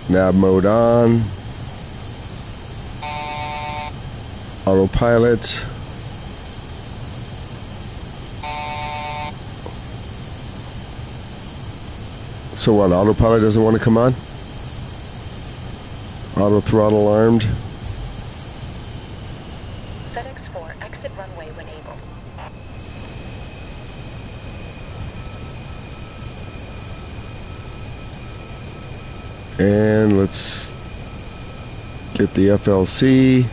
Nav mode on. Autopilot. So what, autopilot doesn't want to come on? Auto throttle armed. FedEx 4, exit runway when able. And let's get the FLC.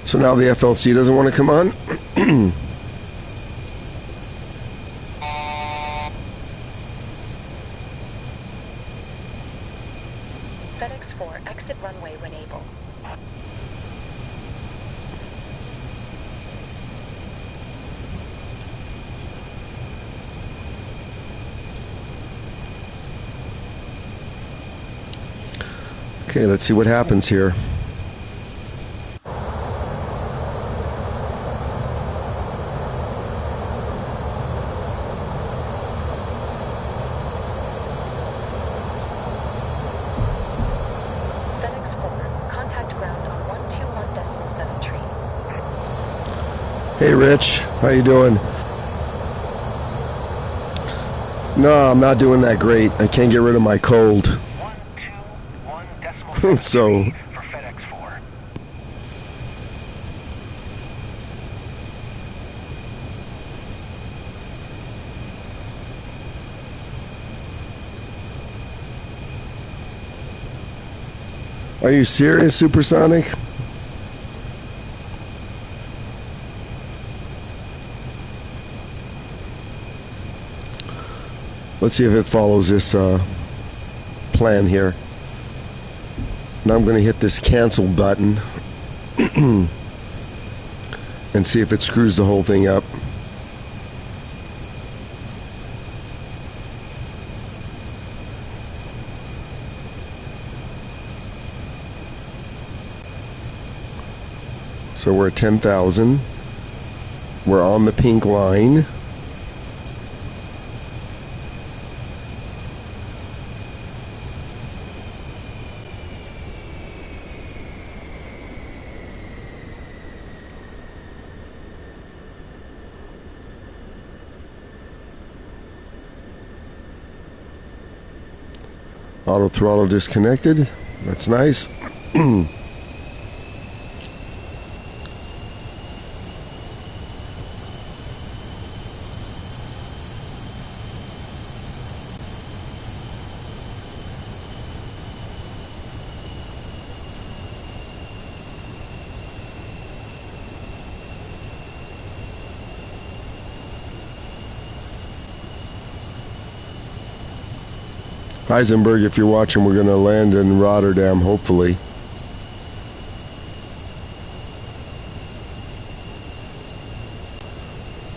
So now the FLC doesn't want to come on. FedEx 4, exit runway when able. Okay, let's see what happens here. FedEx 4, contact ground on 121.73. Hey Rich, how you doing? No, I'm not doing that great. I can't get rid of my cold. 121.73 So for FedEx 4. are you serious, Supersonic? Let's see if it follows this plan here. Now I'm going to hit this cancel button and see if it screws the whole thing up. So we're at 10,000. We're on the pink line. Auto throttle disconnected. That's nice. Heisenberg, if you're watching, we're going to land in Rotterdam, hopefully.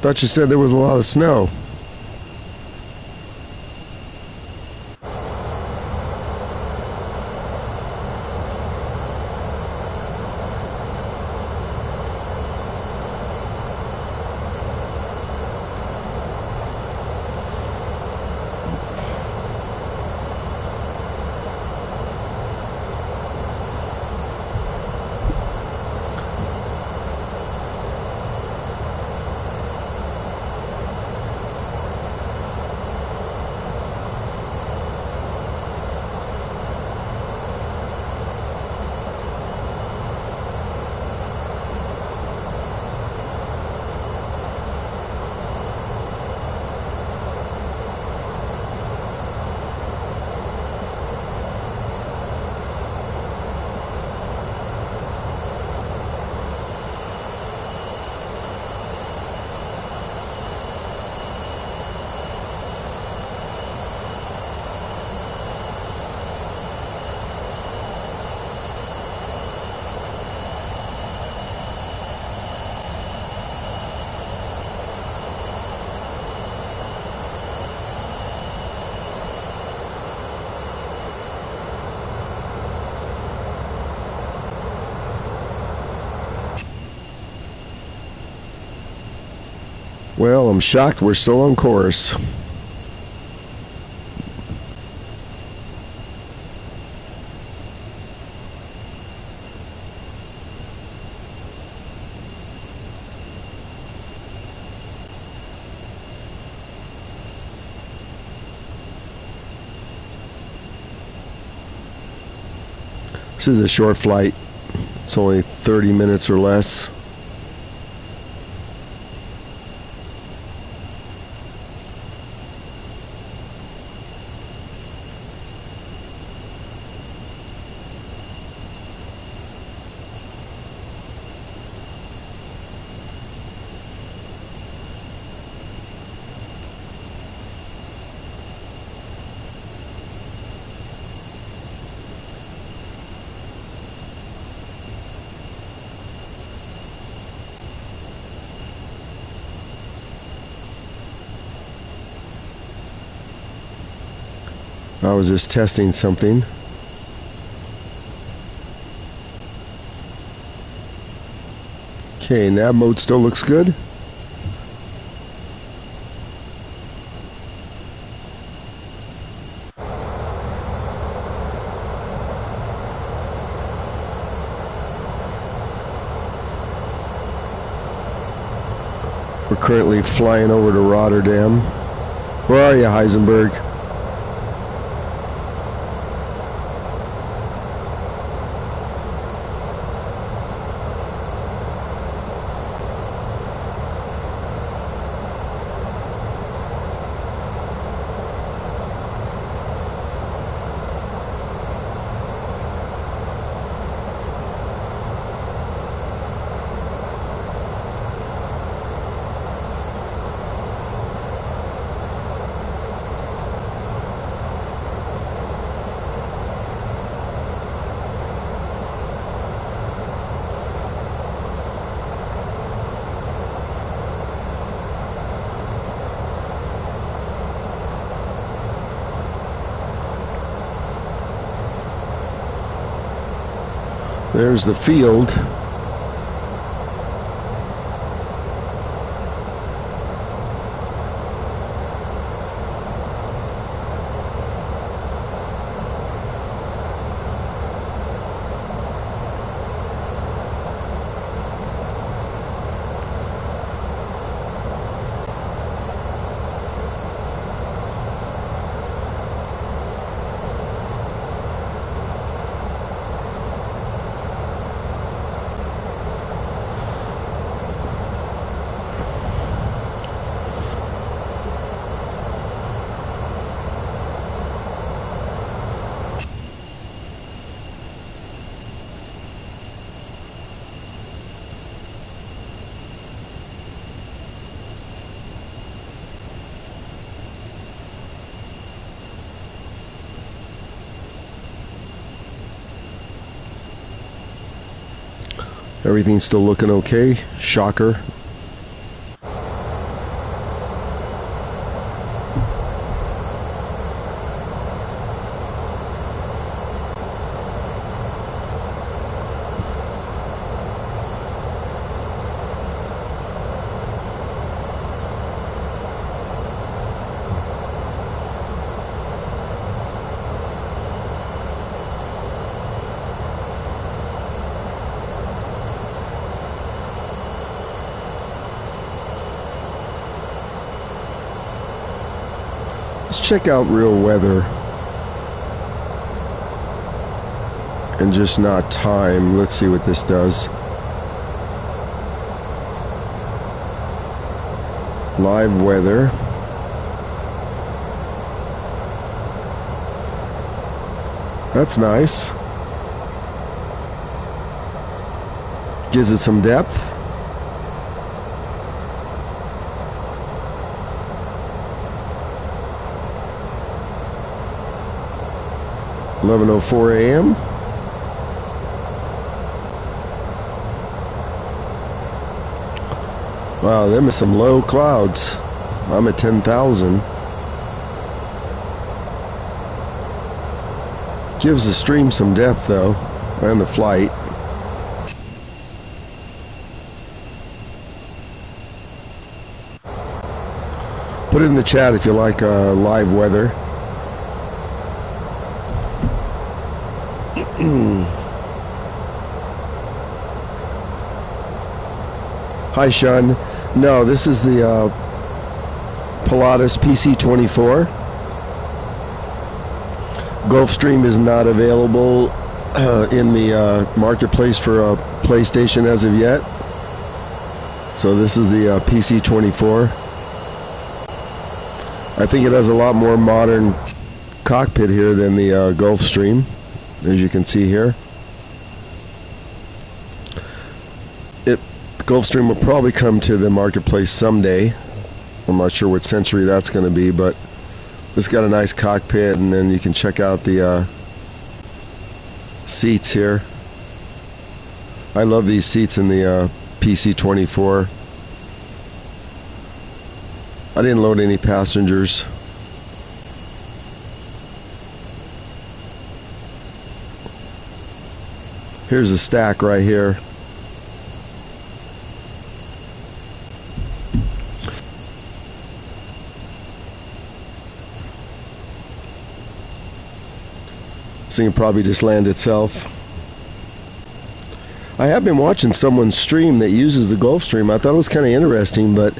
Thought you said there was a lot of snow. Well, I'm shocked we're still on course. This is a short flight. It's only 30 minutes or less. I was just testing something. Okay, nav mode still looks good. We're currently flying over to Rotterdam. Where are you, Heisenberg? There's the field. Everything's still looking okay. Shocker. Let's check out real weather and just not time. Let's see what this does. Live weather. That's nice. Gives it some depth. (11:04 a.m.) Wow, them are some low clouds. I'm at 10,000. Gives the stream some depth though, and the flight. Put it in the chat if you like live weather. Hi, Sean. No, this is the Pilatus PC24. Gulfstream is not available in the marketplace for a PlayStation as of yet. So this is the PC24. I think it has a lot more modern cockpit here than the Gulfstream, as you can see here. Gulfstream will probably come to the marketplace someday. I'm not sure what century that's going to be, but it's got a nice cockpit, and then you can check out the seats here. I love these seats in the PC24. I didn't load any passengers. Here's a stack right here. This thing will probably just land itself. I have been watching someone's stream that uses the Gulfstream. I thought it was kind of interesting, but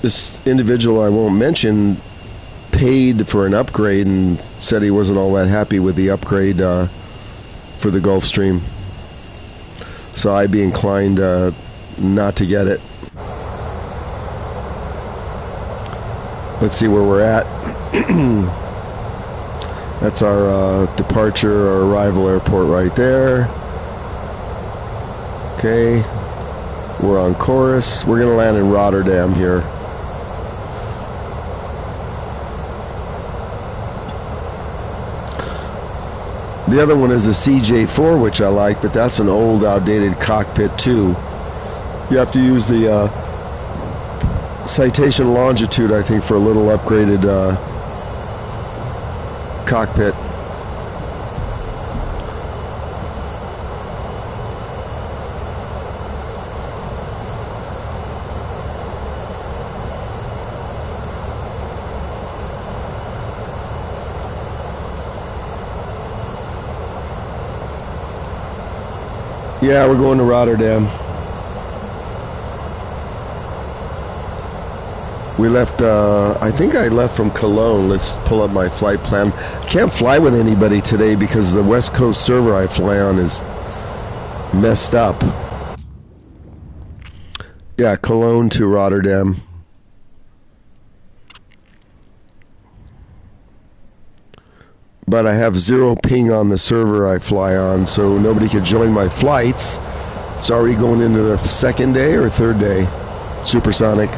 this individual I won't mention paid for an upgrade and said he wasn't all that happy with the upgrade for the Gulfstream. So I'd be inclined not to get it. Let's see where we're at. That's our departure or arrival airport right there. Okay, we're on course. We're going to land in Rotterdam here. The other one is a CJ4, which I like, but that's an old, outdated cockpit too. You have to use the citation longitude, I think, for a little upgraded cockpit. Yeah, we're going to Rotterdam. We left, I think I left from Cologne. Let's pull up my flight plan. I can't fly with anybody today because the West Coast server I fly on is messed up. Yeah, Cologne to Rotterdam. But I have zero ping on the server I fly on, so nobody could join my flights. It's already going into the second day or third day. Supersonic.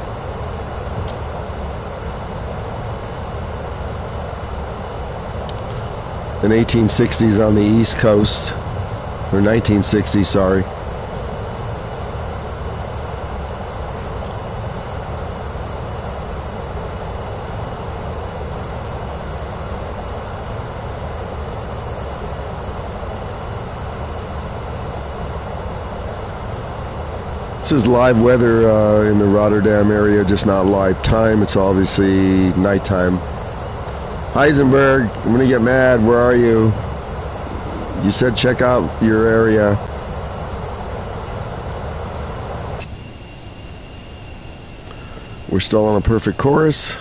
In 1860s on the East Coast, or 1960s, sorry. This is live weather in the Rotterdam area, just not live time. It's obviously nighttime. Heisenberg, I'm gonna get mad. Where are you? You said check out your area. We're still on a perfect course.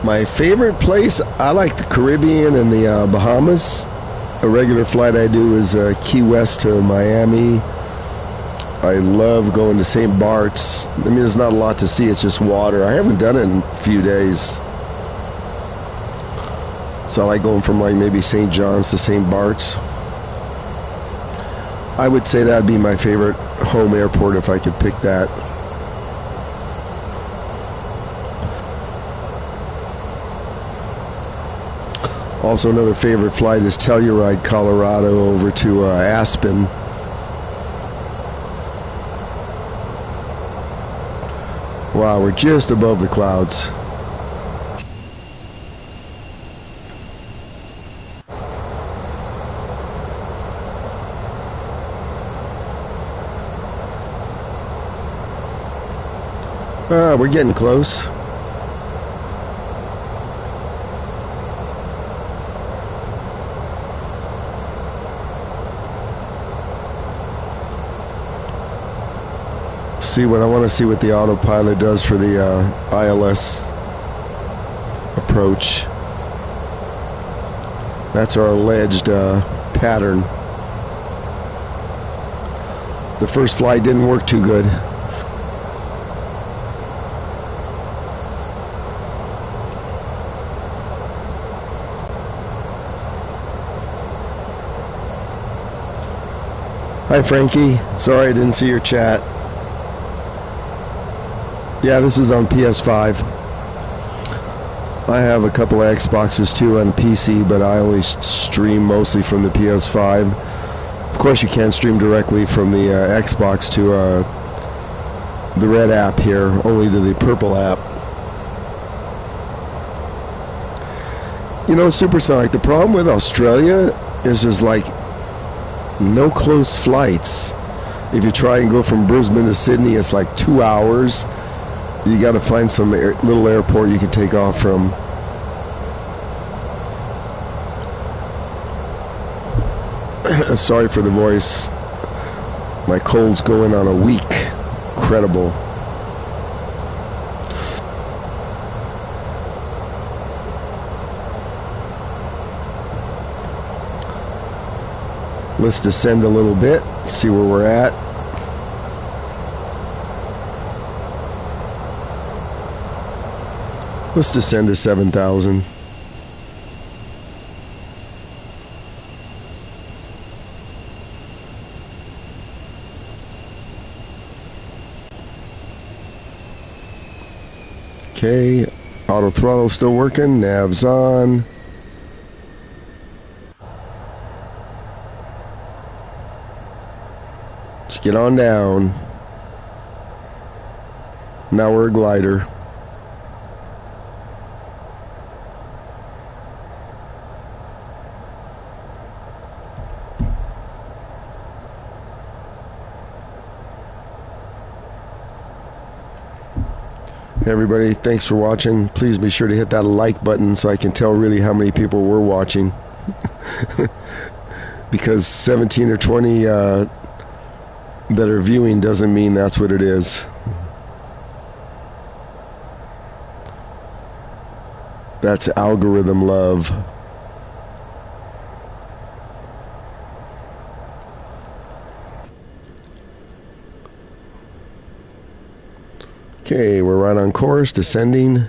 My favorite place, I like the Caribbean and the Bahamas. A regular flight I do is Key West to Miami. I love going to St. Bart's. I mean, there's not a lot to see, it's just water. I haven't done it in a few days. So I like going from like maybe St. John's to St. Bart's. I would say that'd be my favorite home airport if I could pick that. Also, another favorite flight is Telluride, Colorado, over to Aspen. Wow, we're just above the clouds. We're getting close. I want to see what the autopilot does for the ILS approach. That's our alleged pattern. The first flight didn't work too good. Hi Frankie, sorry I didn't see your chat. Yeah, this is on PS5. I have a couple of Xboxes too on the PC, but I only stream mostly from the PS5. Of course, you can stream directly from the Xbox to the red app here, only to the purple app. You know, Supersonic, the problem with Australia is there's like no close flights. If you try and go from Brisbane to Sydney, it's like 2 hours. You got to find some little airport you can take off from. Sorry for the voice. My cold's going on a week. Incredible. Let's descend a little bit, see where we're at. Let's descend to 7,000. Okay, auto throttle still working, nav's on. Let's get on down. Now we're a glider. Hey everybody, thanks for watching. Please be sure to hit that like button so I can tell really how many people were watching. Because 17 or 20 that are viewing doesn't mean that's what it is. That's algorithm love. Okay, we're right on course, descending.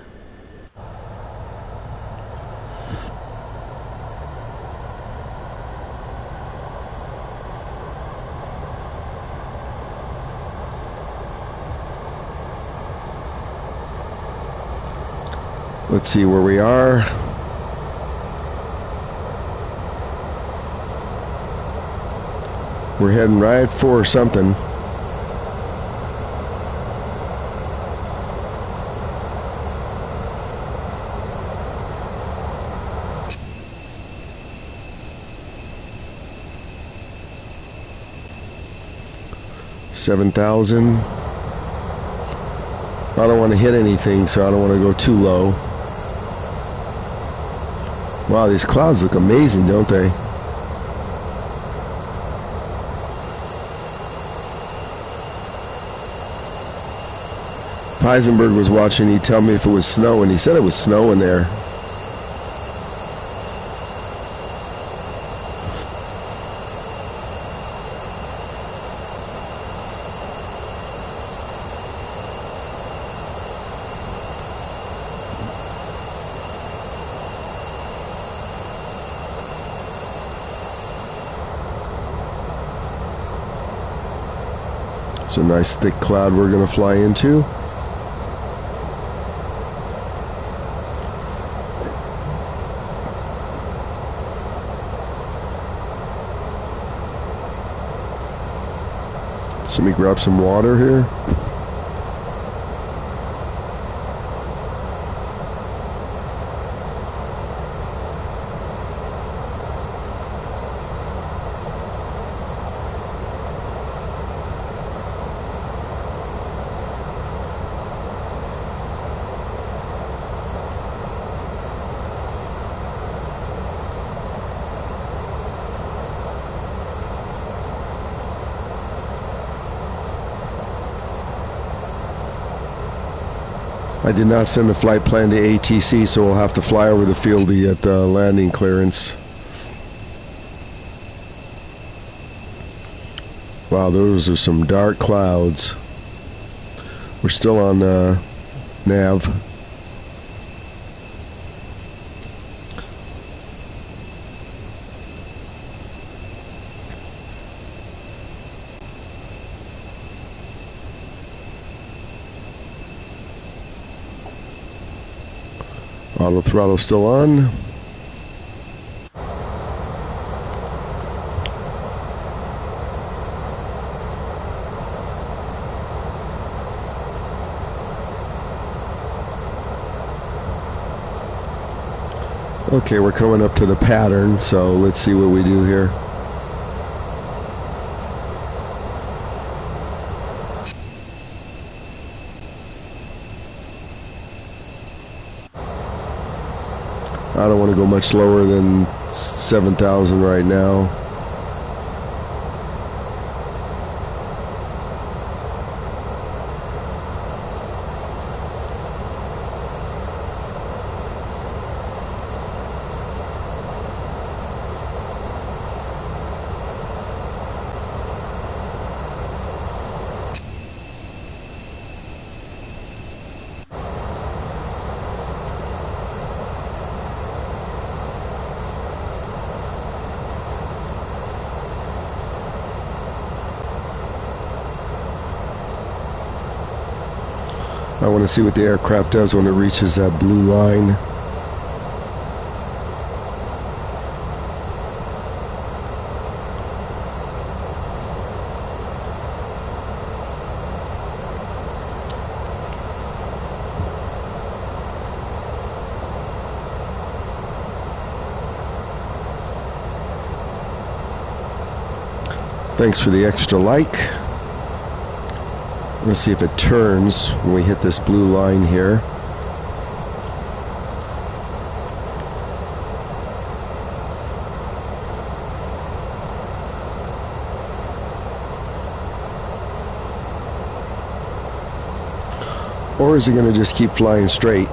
Let's see where we are. We're heading right for something. $7,000. I don't want to hit anything, so I don't want to go too low. Wow, these clouds look amazing, don't they? If Heisenberg was watching, he'd tell me if it was snow, and he said it was snow in there. It's a nice thick cloud we're going to fly into. So let me grab some water here. I did not send the flight plan to ATC, so we'll have to fly over the field to get landing clearance. Wow, those are some dark clouds. We're still on nav. Auto throttle still on. Okay, we're coming up to the pattern, so let's see what we do here. I don't want to go much lower than 7,000 right now. I want to see what the aircraft does when it reaches that blue line. Thanks for the extra like. Let's see if it turns when we hit this blue line here. Or is it going to just keep flying straight?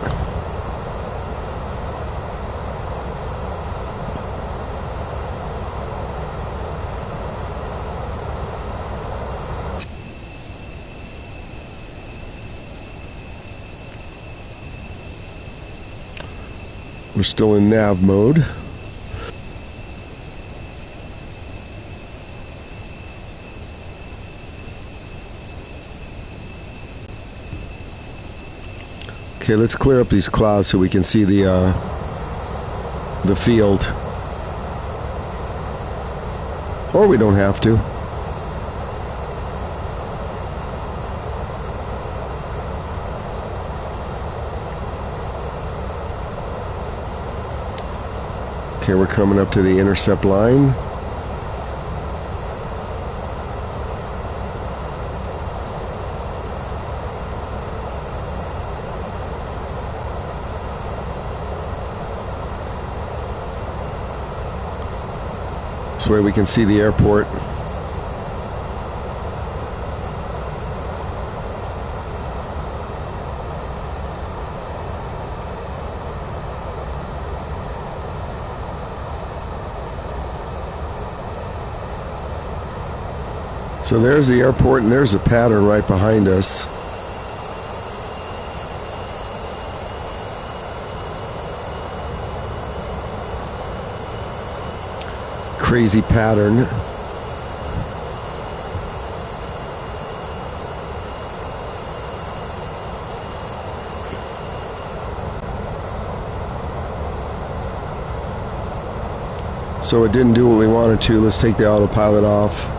We're still in nav mode. Okay, let's clear up these clouds so we can see the field. Or we don't have to. Okay, we're coming up to the intercept line. This way we can see the airport. So there's the airport, and there's a pattern right behind us. Crazy pattern. So it didn't do what we wanted to. Let's take the autopilot off,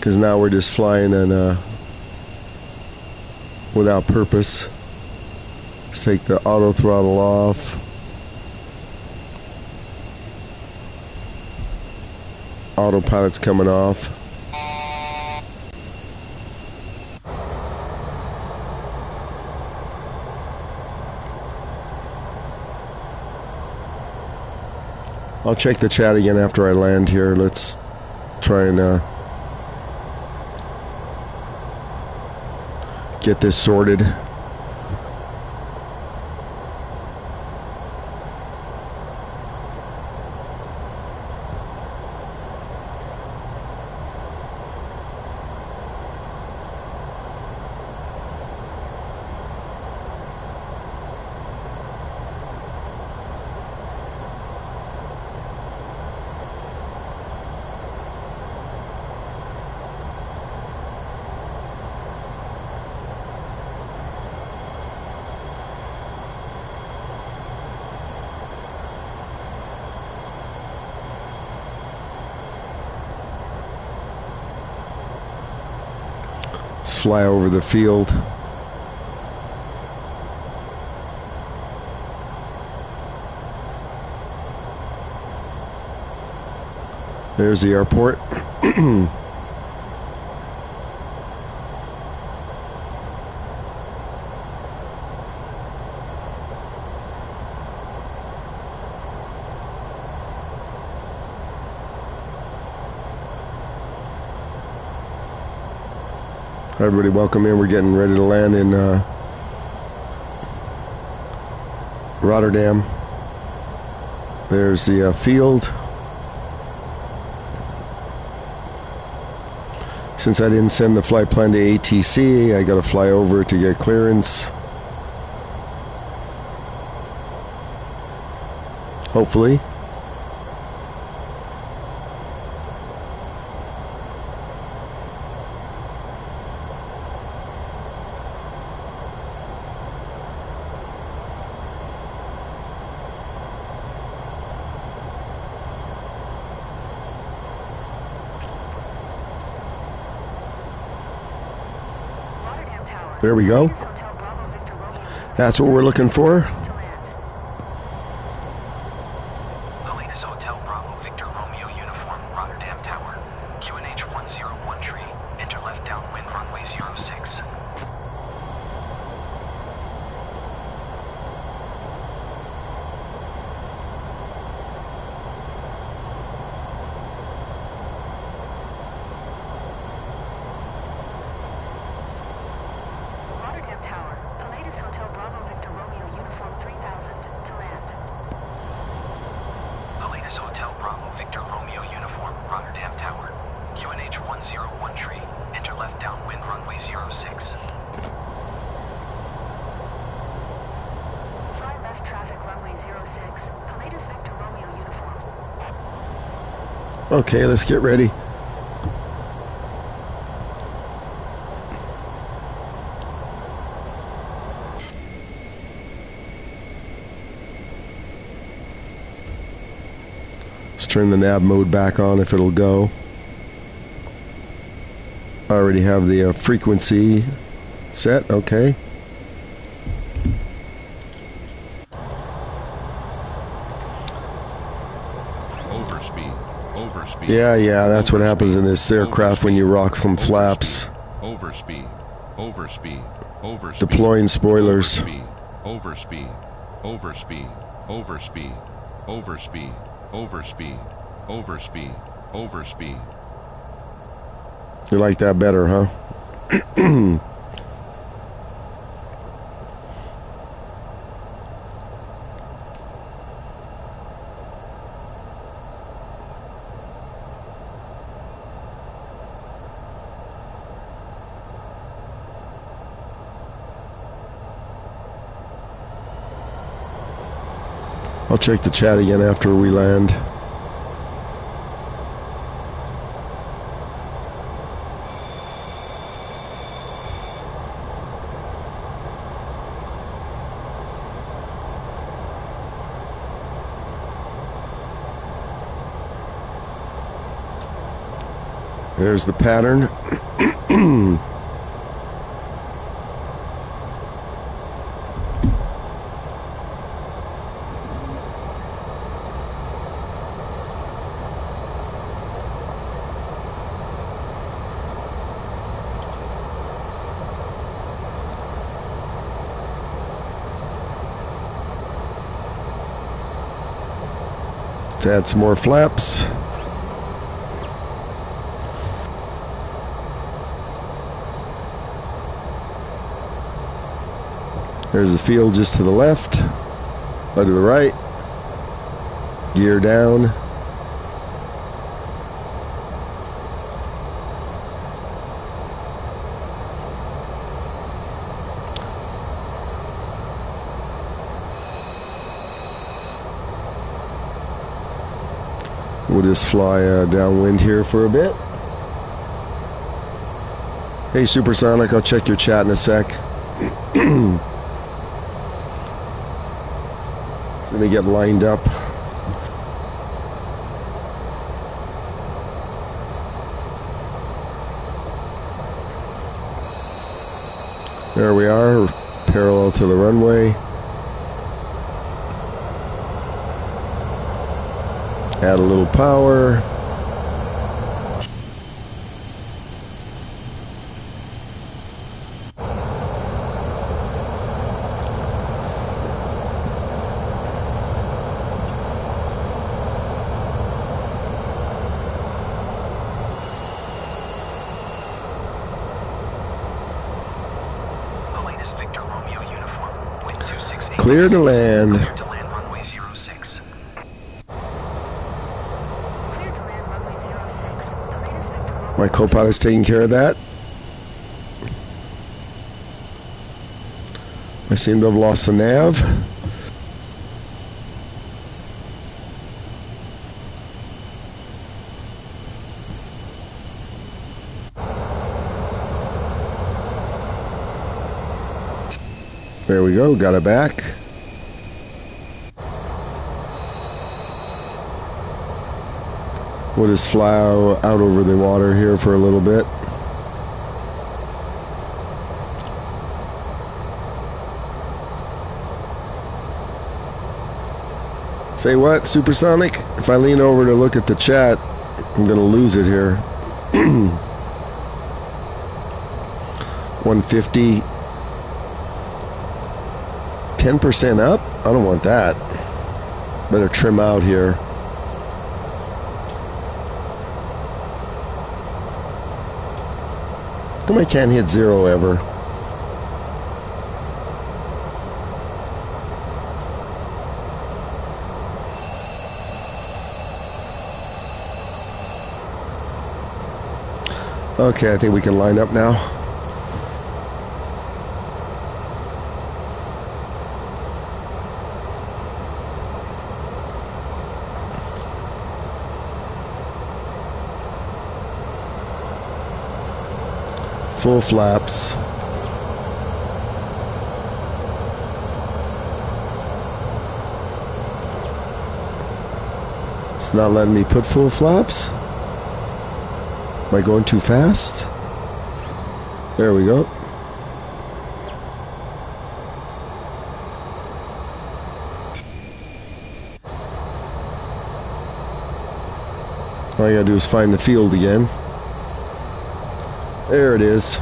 Because now we're just flying and without purpose. Let's take the auto throttle off. Autopilot's coming off. I'll check the chat again after I land here. Let's try and get this sorted. Let's fly over the field. There's the airport. Everybody welcome in. We're getting ready to land in Rotterdam. There's the field. Since I didn't send the flight plan to ATC, I got to fly over to get clearance. Hopefully. There we go. That's what we're looking for. Latest Hotel Bravo Victor Romeo uniform, Rotterdam Tower. QNH 101 tree. Enter left downwind runway 06. Rotterdam Tower, Palladius Hotel Bravo Victor Romeo Uniform 3000, to land. Latest Hotel Bravo Victor Romeo uniform, Rotterdam Tower. QNH 101 tree. Enter left downwind runway 06. Fly left traffic runway 06, Palladius Victor Romeo Uniform. Okay, let's get ready. Let's turn the nav mode back on if it'll go. I already have the frequency set. Okay. Overspeed. Yeah, that's what happens in this aircraft when you rock some flaps. Overspeed. Deploying spoilers. Overspeed. You like that better, huh? I'll check the chat again after we land. There's the pattern. Let's add some more flaps. There's the field just to the left, or to the right. Gear down. We'll just fly downwind here for a bit. Hey, Supersonic, I'll check your chat in a sec. So let me get lined up. There we are, parallel to the runway. Add a little power. Clear to land. Clear to land runway 06. Clear to land runway 06. The latest Victor Romeo. My co-pilot's taking care of that. I seem to have lost the nav. There we go, got it back. We'll just fly out over the water here for a little bit. Say what, Supersonic? If I lean over to look at the chat, I'm gonna lose it here. 150. 10% up? I don't want that. Better trim out here. How come I can't hit zero ever? Okay, I think we can line up now. Full flaps. It's not letting me put full flaps. Am I going too fast? There we go. All I gotta do is find the field again. There it is.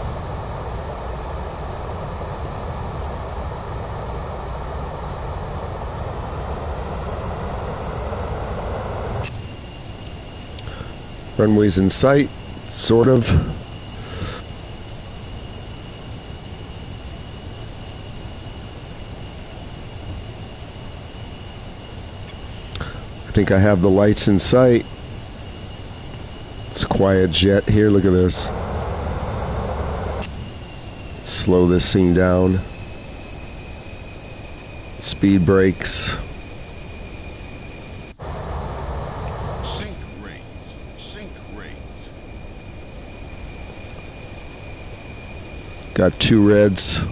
Runway's in sight, sort of. I think I have the lights in sight. It's a quiet jet here, look at this. Slow this thing down. Speed brakes. Sync rate. Sync rate. Got two reds.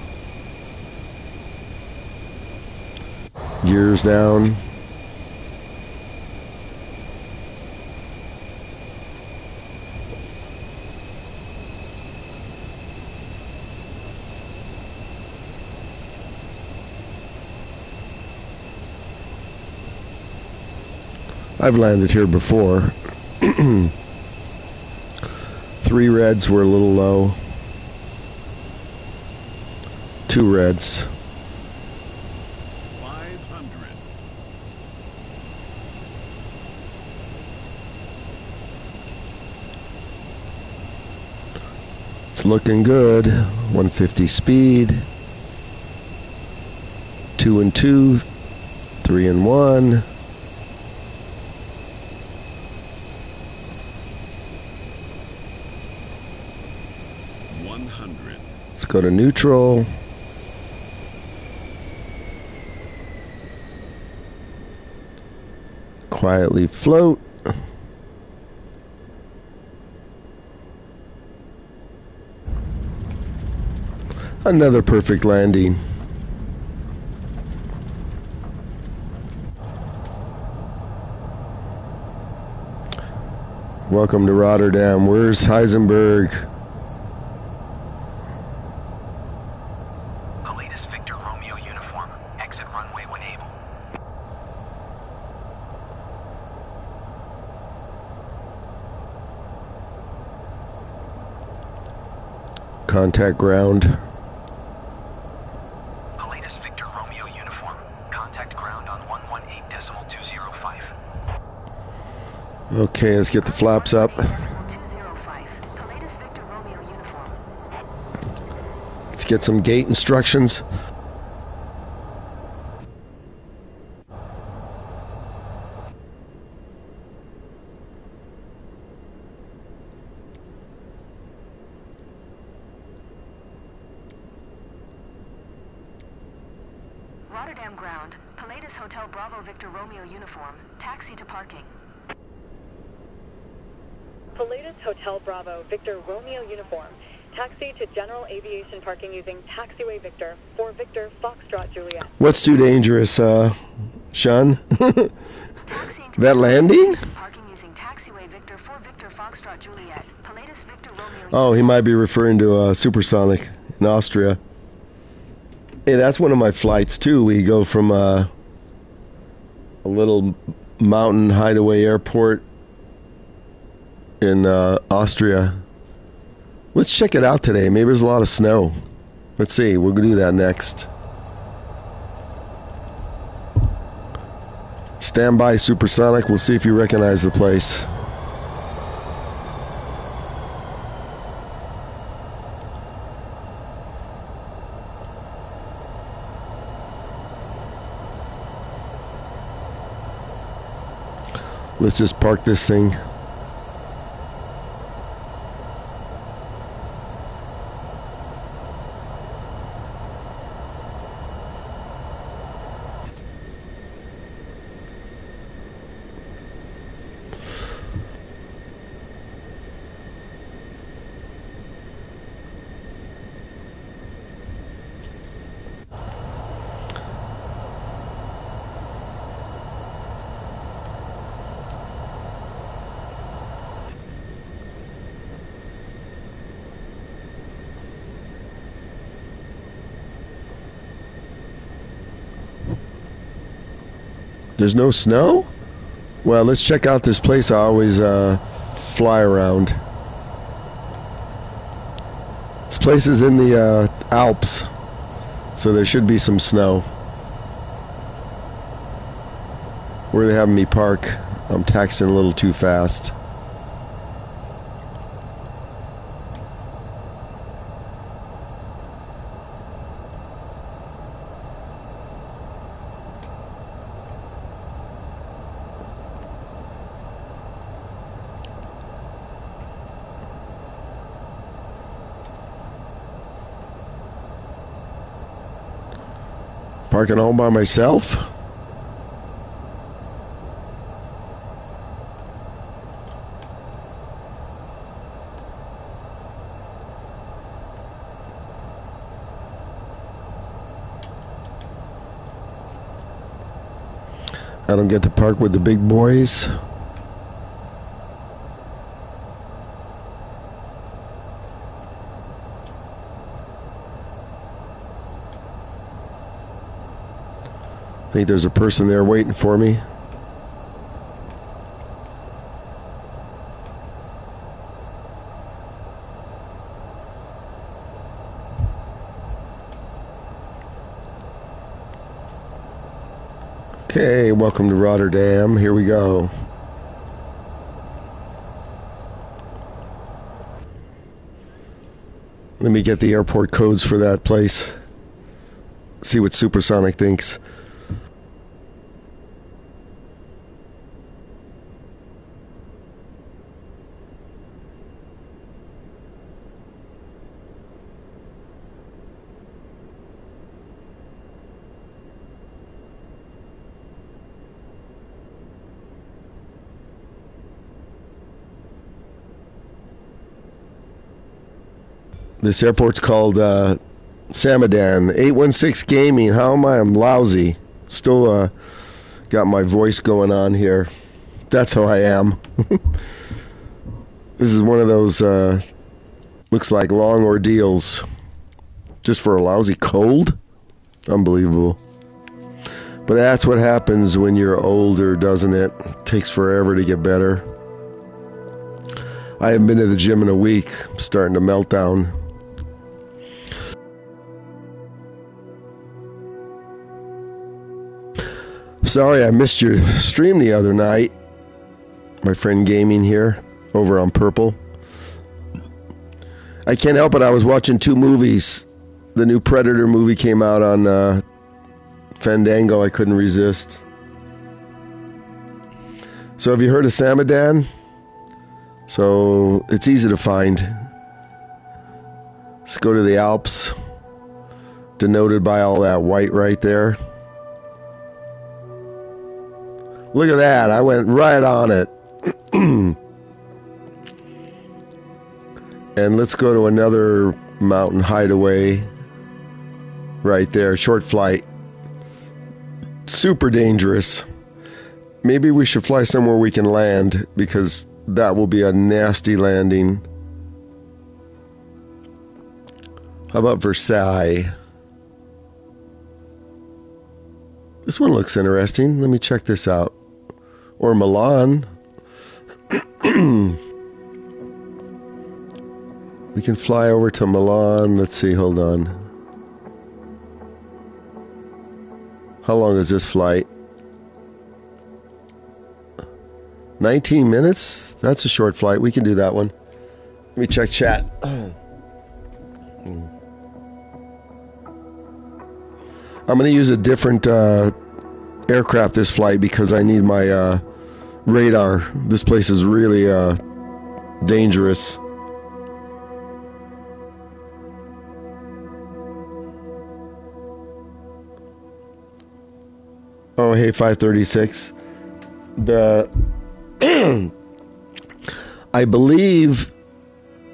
Gears down. I've landed here before. 3 reds were a little low. 2 reds. 500. It's looking good. 150 speed. 2 and 2. 3 and 1. Let's go to neutral. Quietly float. Another perfect landing. Welcome to Rotterdam. Where's Heisenberg? Latest Victor Romeo uniform. Exit runway when able. Contact ground. Latest Victor Romeo uniform. Contact ground on 118.205. Okay, let's get the flaps up. 205. Pilatus Victor Romeo uniform. Let's get some gate instructions. Rotterdam ground. Pilatus Hotel Bravo Victor Romeo uniform. Taxi to parking. Pilatus Hotel Bravo, Victor Romeo uniform. Taxi to general aviation parking using taxiway Victor for Victor Foxtrot Juliet. What's too dangerous, Sean? Taxiing to That landing? parking using taxiway Victor for Victor Foxtrot Juliet. Pilatus Victor Romeo. Oh, he might be referring to Supersonic in Austria. Hey, that's one of my flights too. We go from a little mountain hideaway airport in Austria. Let's check it out today. Maybe there's a lot of snow. Let's see. We'll do that next. Stand by, Supersonic. We'll see if you recognize the place. Let's just park this thing. There's no snow? Well, let's check out this place I always fly around. This place is in the Alps, so there should be some snow. Where are they having me park? I'm taxiing a little too fast. Parking all by myself? I don't get to park with the big boys. I think there's a person there waiting for me. Okay, welcome to Rotterdam. Here we go. Let me get the airport codes for that place. See what Supersonic thinks. This airport's called Samadan. 816 Gaming. How am I? I'm lousy. Still got my voice going on here. That's how I am. This is one of those looks like long ordeals just for a lousy cold. Unbelievable. But that's what happens when you're older, doesn't it? It takes forever to get better. I haven't been to the gym in a week. I'm starting to melt down. Sorry I missed your stream the other night. My friend Gaming here, over on Purple. I can't help it, I was watching two movies. The new Predator movie came out on Fandango. I couldn't resist. So have you heard of Samadan? So it's easy to find. Let's go to the Alps, denoted by all that white right there. Look at that, I went right on it. And let's go to another mountain hideaway right there, short flight. Super dangerous. Maybe we should fly somewhere we can land, because that will be a nasty landing. How about Versailles? This one looks interesting. Let me check this out. Or Milan. We can fly over to Milan. Let's see, hold on. How long is this flight? 19 minutes? That's a short flight. We can do that one. Let me check chat. I'm going to use a different aircraft this flight because I need my radar. This place is really dangerous. Oh, hey, 536. I believe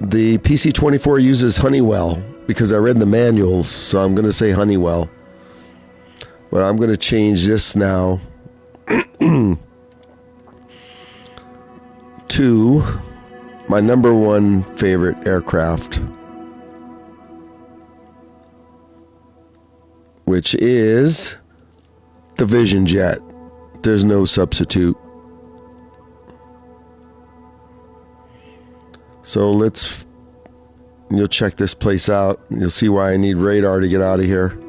the PC-24 uses Honeywell because I read the manuals, so I'm going to say Honeywell. But I'm going to change this now to my number one favorite aircraft, which is the Vision Jet. There's no substitute. So you'll check this place out. You'll see why I need radar to get out of here.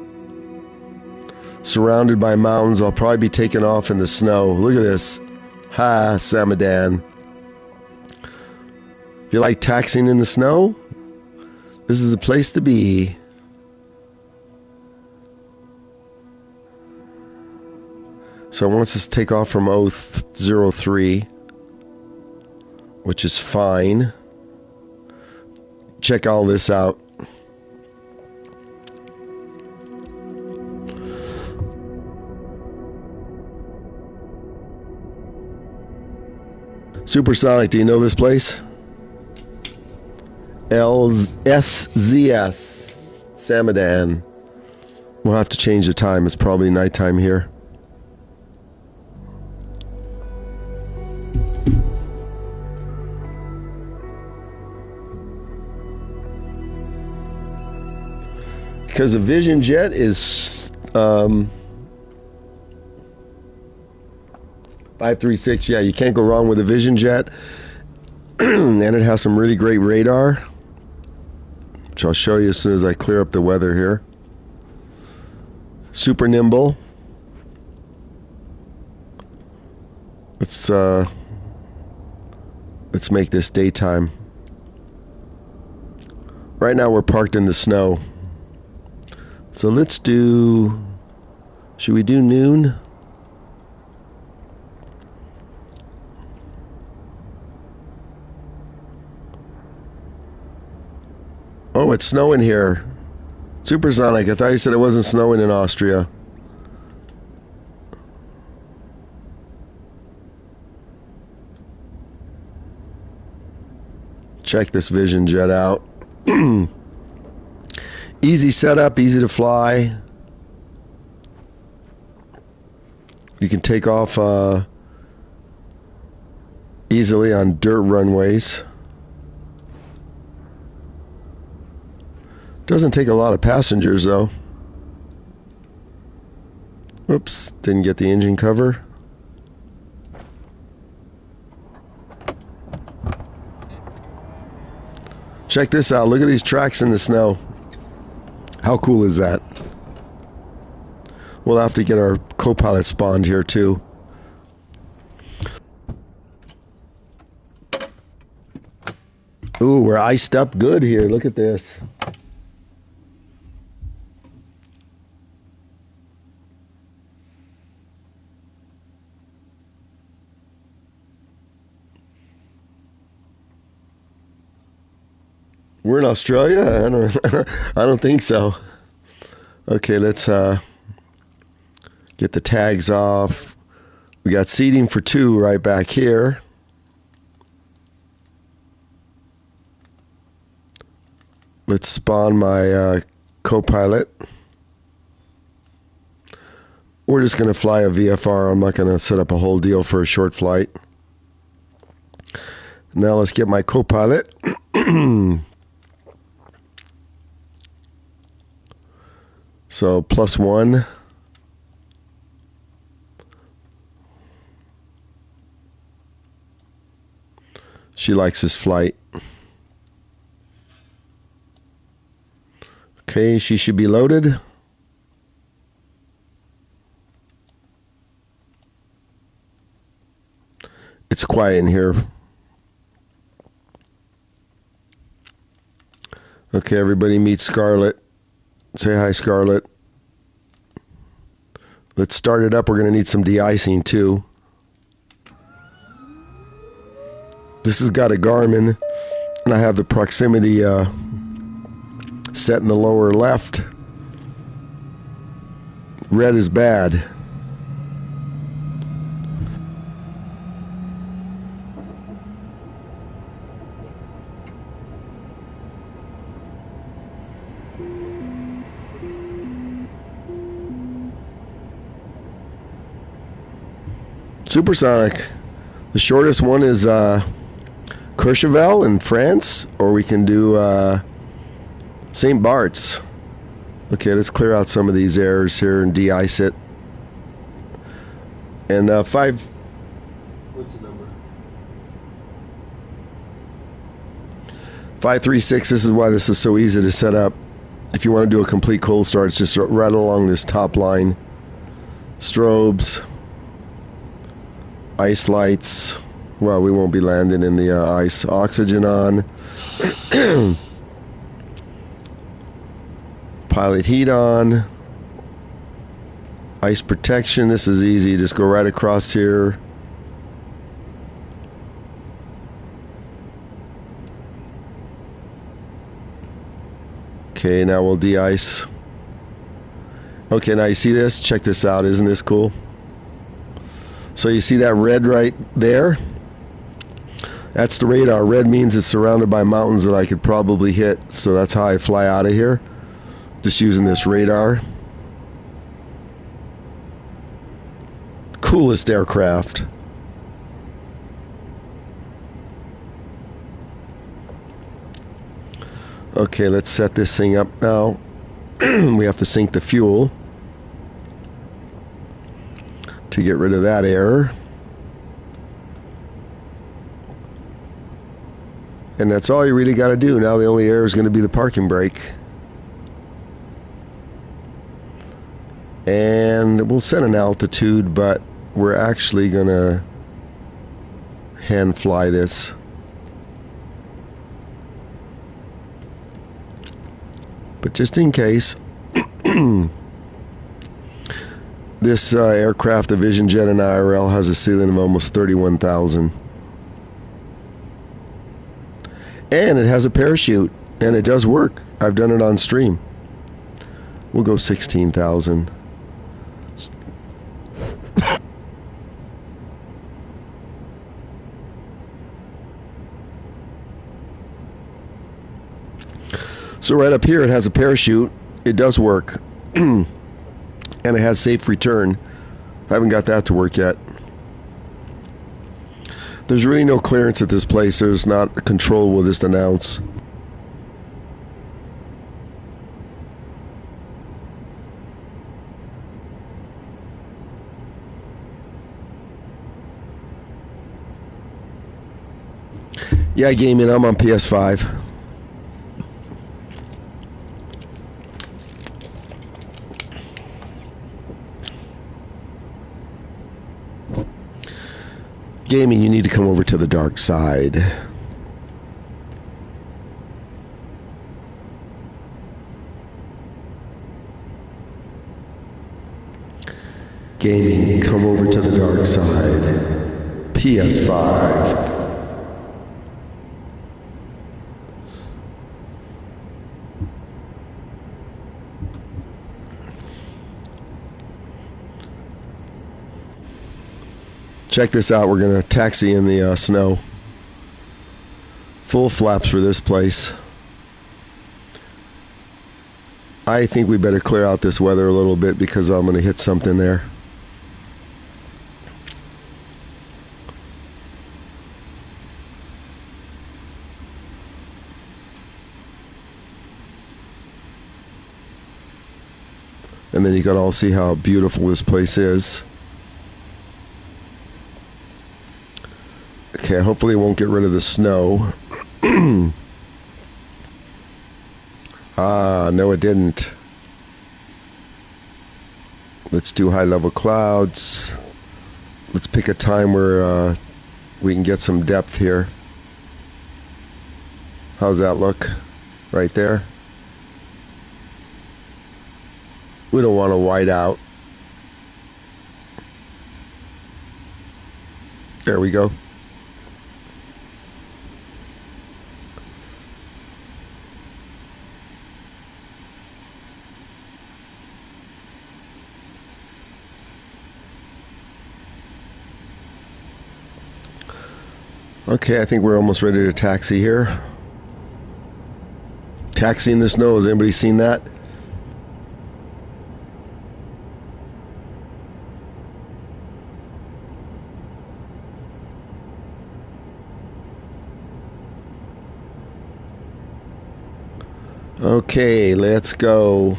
Surrounded by mountains, I'll probably be taking off in the snow. Look at this. Ha, Samadan. If you like taxiing in the snow, this is the place to be. So it wants us to take off from 003, which is fine. Check all this out. Supersonic, do you know this place? SZS, Samadan. We'll have to change the time. It's probably nighttime here. Because the Vision Jet is 536. Yeah, you can't go wrong with a Vision Jet. And it has some really great radar, which I'll show you as soon as I clear up the weather here. Super nimble. let's make this daytime. Right now we're parked in the snow. So let's do, should we do noon? Oh, it's snowing here. Supersonic, I thought you said it wasn't snowing in Austria. Check this Vision Jet out. Easy setup, easy to fly. You can take off easily on dirt runways. Doesn't take a lot of passengers though. Whoops, didn't get the engine cover. Check this out, look at these tracks in the snow. How cool is that? We'll have to get our co-pilot spawned here too. Ooh, we're iced up good here, look at this. We're in Australia? I don't think so. Okay, let's get the tags off. We got seating for two right back here. Let's spawn my co-pilot. We're just going to fly a VFR. I'm not going to set up a whole deal for a short flight. Now let's get my co-pilot. So +1. She likes this flight. Okay, she should be loaded. It's quiet in here. Okay, everybody meet Scarlett. Say hi, Scarlett. Let's start it up. We're going to need some de-icing too. This has got a Garmin, and I have the proximity set in the lower left. Red is bad. Supersonic. The shortest one is Courchevel in France, or we can do St. Bart's. Okay, let's clear out some of these errors here and de-ice it. And what's the number? 536, this is why this is so easy to set up. If you want to do a complete cold start, it's just right along this top line. Strobes. Ice lights. Well, we won't be landing in the ice. Oxygen on. Pilot heat on. Ice protection. This is easy. Just go right across here. Okay, now we'll de-ice. Okay, now you see this? Check this out. Isn't this cool? So you see that red right there? That's the radar. Red means it's surrounded by mountains that I could probably hit. So that's how I fly out of here. Just using this radar. Coolest aircraft. Okay, let's set this thing up now. We have to sink the fuel to get rid of that error. And that's all you really got to do. Now the only error is going to be the parking brake. And we'll set an altitude, but we're actually going to hand fly this. But just in case, this aircraft, the Vision Jet in IRL, has a ceiling of almost 31,000. And it has a parachute, and it does work. I've done it on stream. We'll go 16,000. So right up here, it has a parachute. It does work. And it has safe return. I haven't got that to work yet. There's really no clearance at this place. There's not a control we'll just announce. Yeah, gaming, I'm on PS5. Gaming, you need to come over to the dark side. Gaming, come over to the dark side. PS5. Check this out. We're going to taxi in the snow. Full flaps for this place. I think we better clear out this weather a little bit because I'm going to hit something there. And then you can all see how beautiful this place is. Okay, hopefully it won't get rid of the snow. No it didn't. Let's do high level clouds. Let's pick a time where we can get some depth here. How's that look? Right there. We don't want to white out. There we go. Okay, I think we're almost ready to taxi here. Taxi in the snow, has anybody seen that? Okay, let's go.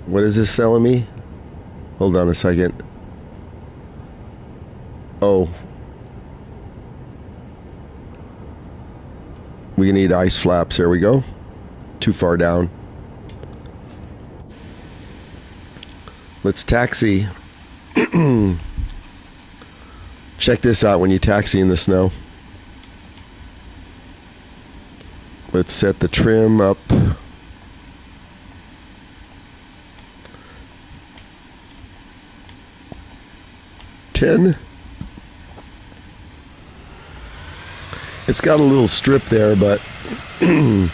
What is this selling me? Hold on a second. Oh. We need ice flaps. There we go. Too far down. Let's taxi. Check this out when you taxi in the snow. Let's set the trim up. Ten. It's got a little strip there, but we're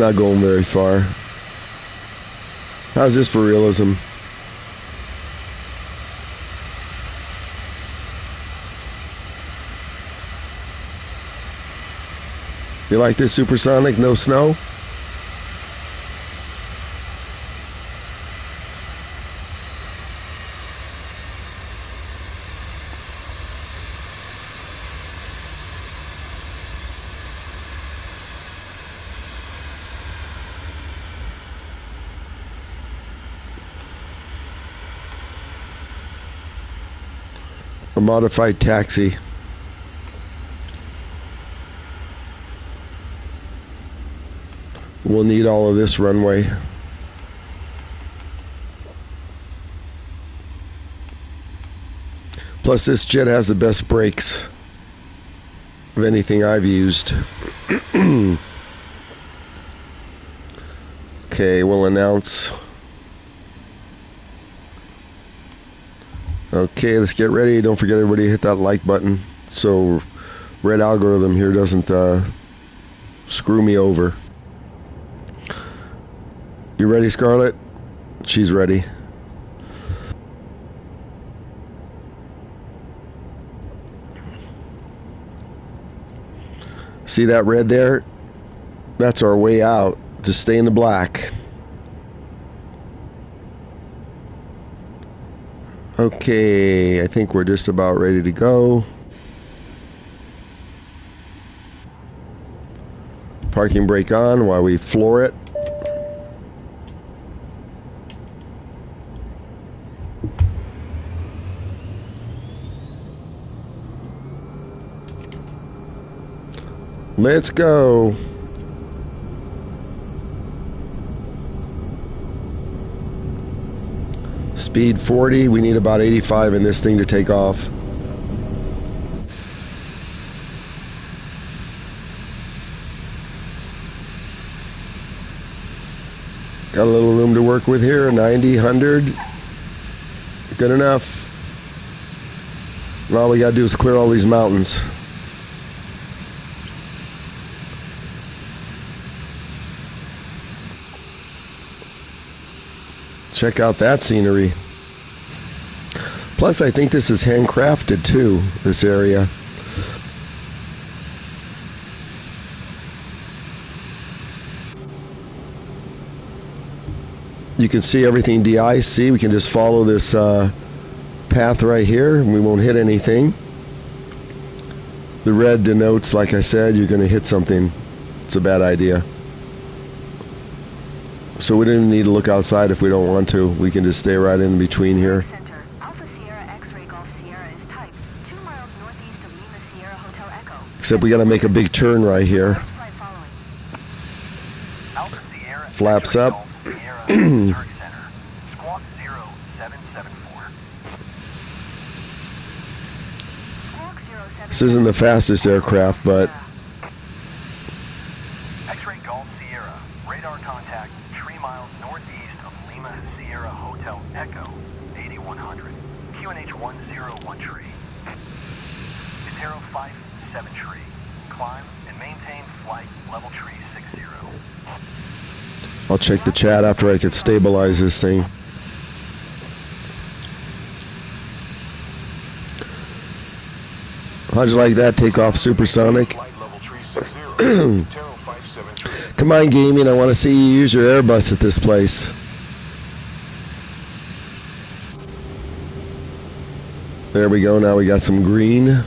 not going very far. How's this for realism? You like this supersonic, no snow? A modified taxi. We'll need all of this runway. Plus, this jet has the best brakes of anything I've used. Okay, we'll announce. Okay, let's get ready. Don't forget, everybody, to hit that like button so Red Algorithm here doesn't screw me over. You ready, Scarlett? She's ready. See that red there? That's our way out. Just stay in the black. Okay, I think we're just about ready to go. Parking brake on while we floor it. Let's go. Speed 40. We need about 85 in this thing to take off. Got a little room to work with here. 90, 100. Good enough. And all we gotta do is clear all these mountains. Check out that scenery. Plus, I think this is handcrafted too, this area. You can see everything de-ice. We can just follow this path right here and we won't hit anything. The red denotes, like I said, you're going to hit something. It's a bad idea. So we don't even need to look outside if we don't want to. We can just stay right in between here. Center, Alpha Sierra X-Ray Golf Sierra is type 2 miles northeast of Lima Sierra Hotel Echo. Except we got to make a big turn right here. First flight following. Alpha Sierra Flaps X-ray up. Golf Sierra Zurich Center. Squawk 0774. Squawk 07. This isn't the fastest aircraft, but X-ray Golf Sierra. Radar contact 3 miles northeast of Lima Sierra Hotel Echo 8100. QNH 101 tree. Zero 57 tree. Climb and maintain flight level tree 60. I'll check the chat after I can stabilize this thing. How'd you like that takeoff, supersonic? Flight level 360, Terrell 573. Come on, gaming. I want to see you use your Airbus at this place. There we go. Now we got some green.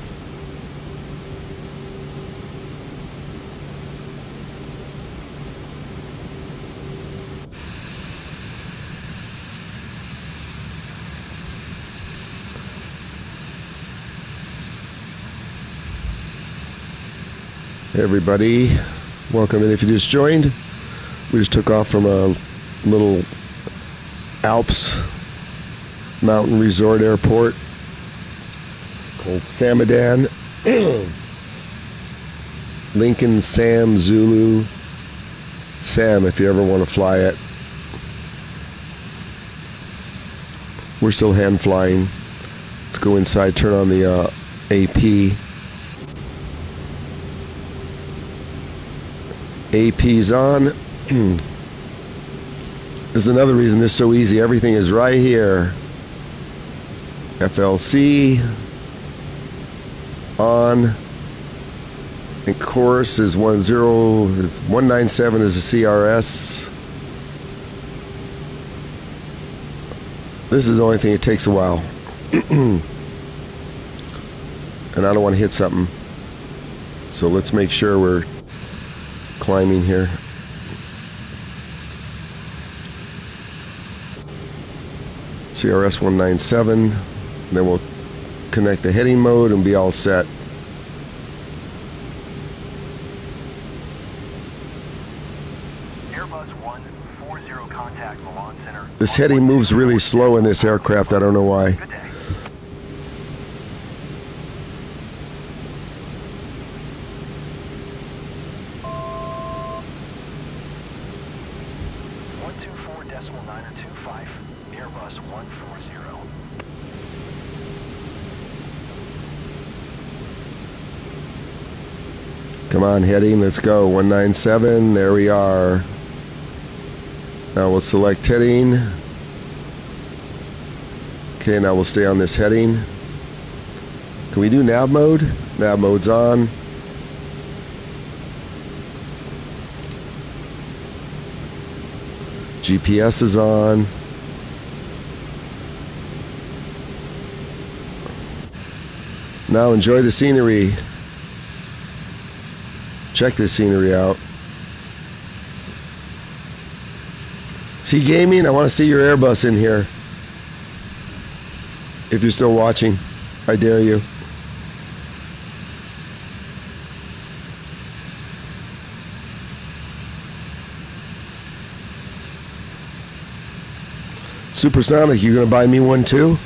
Hey everybody, welcome in if you just joined. We just took off from a little Alps mountain resort airport called Samadan. Lincoln Sam Zulu Sam if you ever want to fly it. We're still hand flying. Let's go inside, turn on the AP. AP's on. There's another reason this is so easy. Everything is right here. FLC on. And course is 197 is the CRS. This is the only thing that takes a while. And I don't want to hit something. So let's make sure we're climbing here. CRS 197. Then we'll connect the heading mode and be all set. Airbus 140 contact Milan Center. This heading moves really slow in this aircraft. I don't know why. Good day. PS5, Airbus 140. Come on, heading. Let's go. 197. There we are. Now we'll select heading. Okay, now we'll stay on this heading. Can we do nav mode? Nav mode's on. GPS is on. Now enjoy the scenery. Check this scenery out. See gaming? I want to see your Airbus in here. If you're still watching, I dare you. Supersonic, you gonna buy me one too?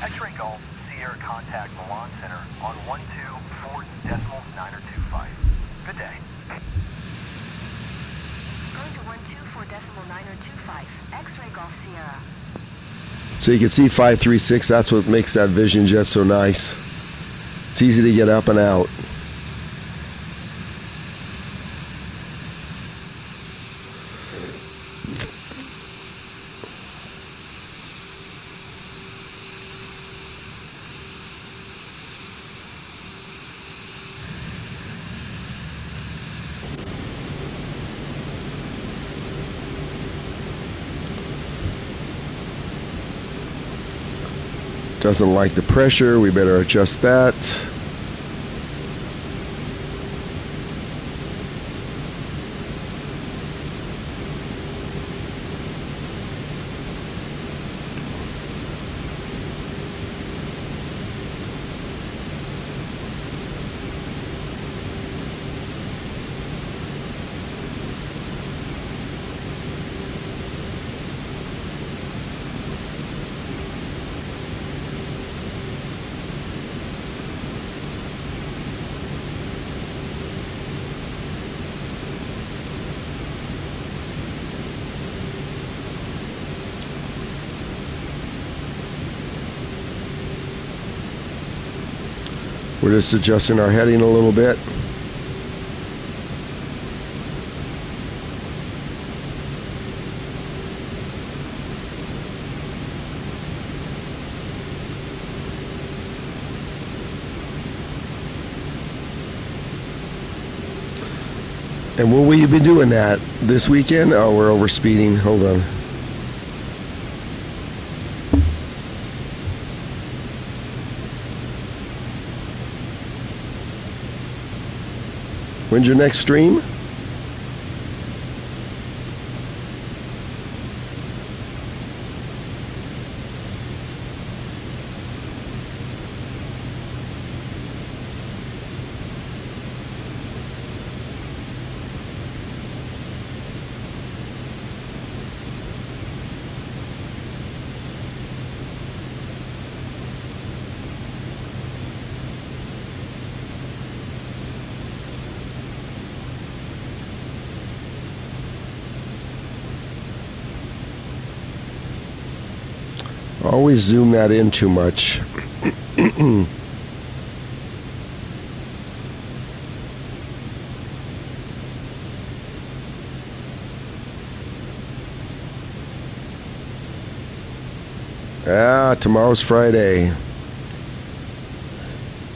X-Ray Golf, Sierra contact Milan Center on 124.925. Good day. Going to 124.925. X-ray Golf Sierra. So you can see 536, that's what makes that Vision Jet so nice. It's easy to get up and out. Doesn't like the pressure, we better adjust that. We're just adjusting our heading a little bit. And when will you be doing that? This weekend? Oh, we're over speeding. Hold on. When's your next stream? Always zoom that in too much. Ah, tomorrow's Friday.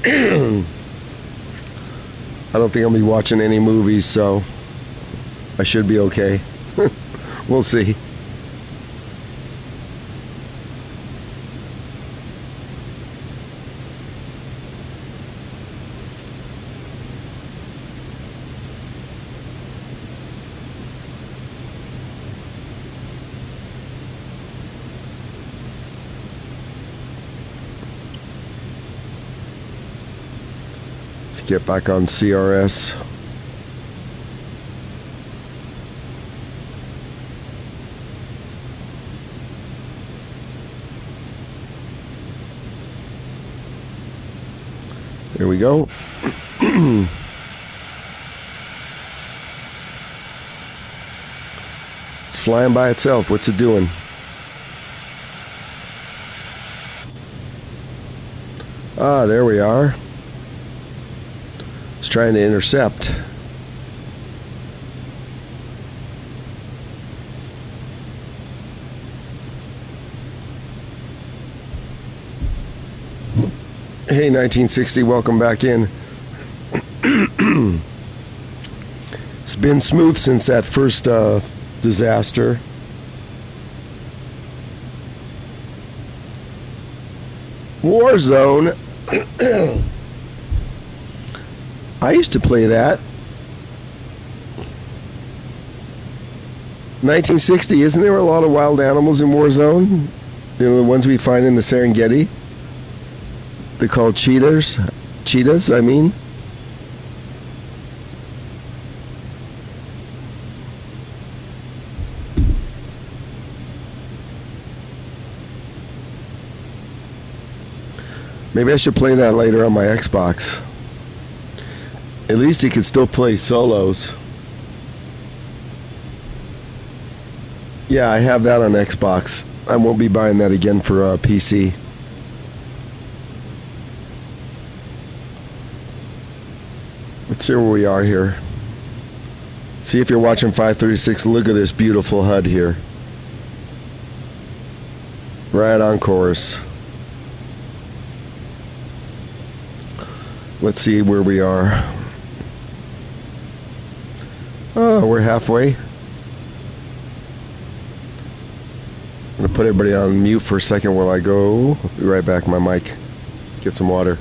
I don't think I'll be watching any movies, so I should be okay. We'll see. Let's get back on CRS. There we go. Let's flying by itself. What's it doing? Ah, there we are. It's trying to intercept. Hey, 1960, welcome back in. It's been smooth since that first disaster. Warzone. I used to play that. 1960, isn't there a lot of wild animals in Warzone? You know, the ones we find in the Serengeti? They're called cheetahs. Cheetahs, I mean. Maybe I should play that later on my Xbox. At least you can still play solos. Yeah, I have that on Xbox. I won't be buying that again for PC. Let's see where we are here. See if you're watching 536. Look at this beautiful HUD here. Right on course. Let's see where we are. Oh, we're halfway. I'm going to put everybody on mute for a second while I go. I'll be right back, my mic. Get some water.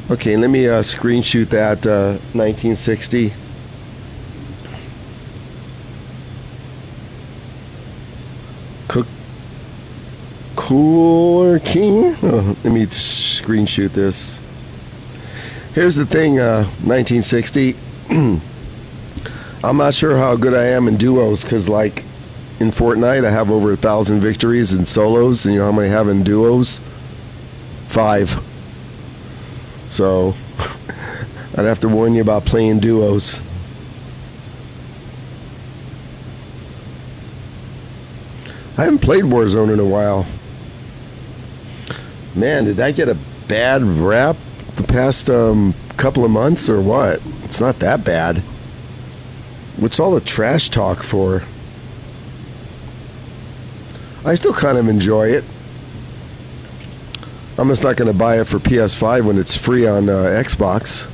Okay, let me screen shoot that 1960. Cooler King? Oh, let me screen shoot this. Here's the thing, 1960. I'm not sure how good I am in duos, because like in Fortnite I have over 1,000 victories in solos, and you know how many I have in duos? 5. So, I'd have to warn you about playing duos. I haven't played Warzone in a while. Man, did I get a bad rap the past couple of months or what? It's not that bad. What's all the trash talk for? I still kind of enjoy it. I'm just not going to buy it for PS5 when it's free on Xbox.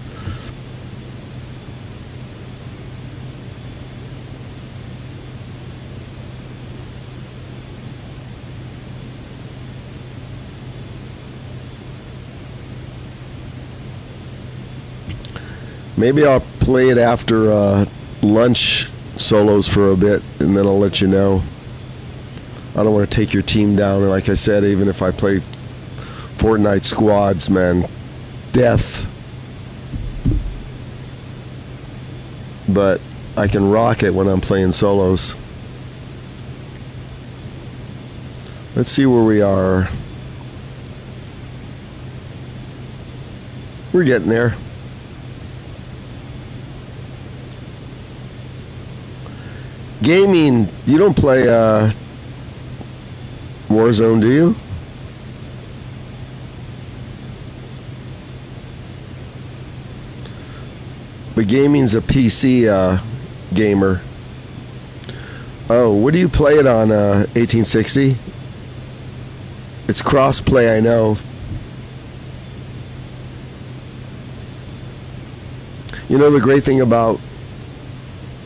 Maybe I'll play it after lunch solos for a bit, and then I'll let you know. I don't want to take your team down, and like I said, even if I play Fortnite squads, man, death. But I can rock it when I'm playing solos. Let's see where we are. We're getting there. Gaming, you don't play Warzone, do you? But gaming's a PC gamer. Oh, what do you play it on 1860? It's cross-play, I know. You know, the great thing about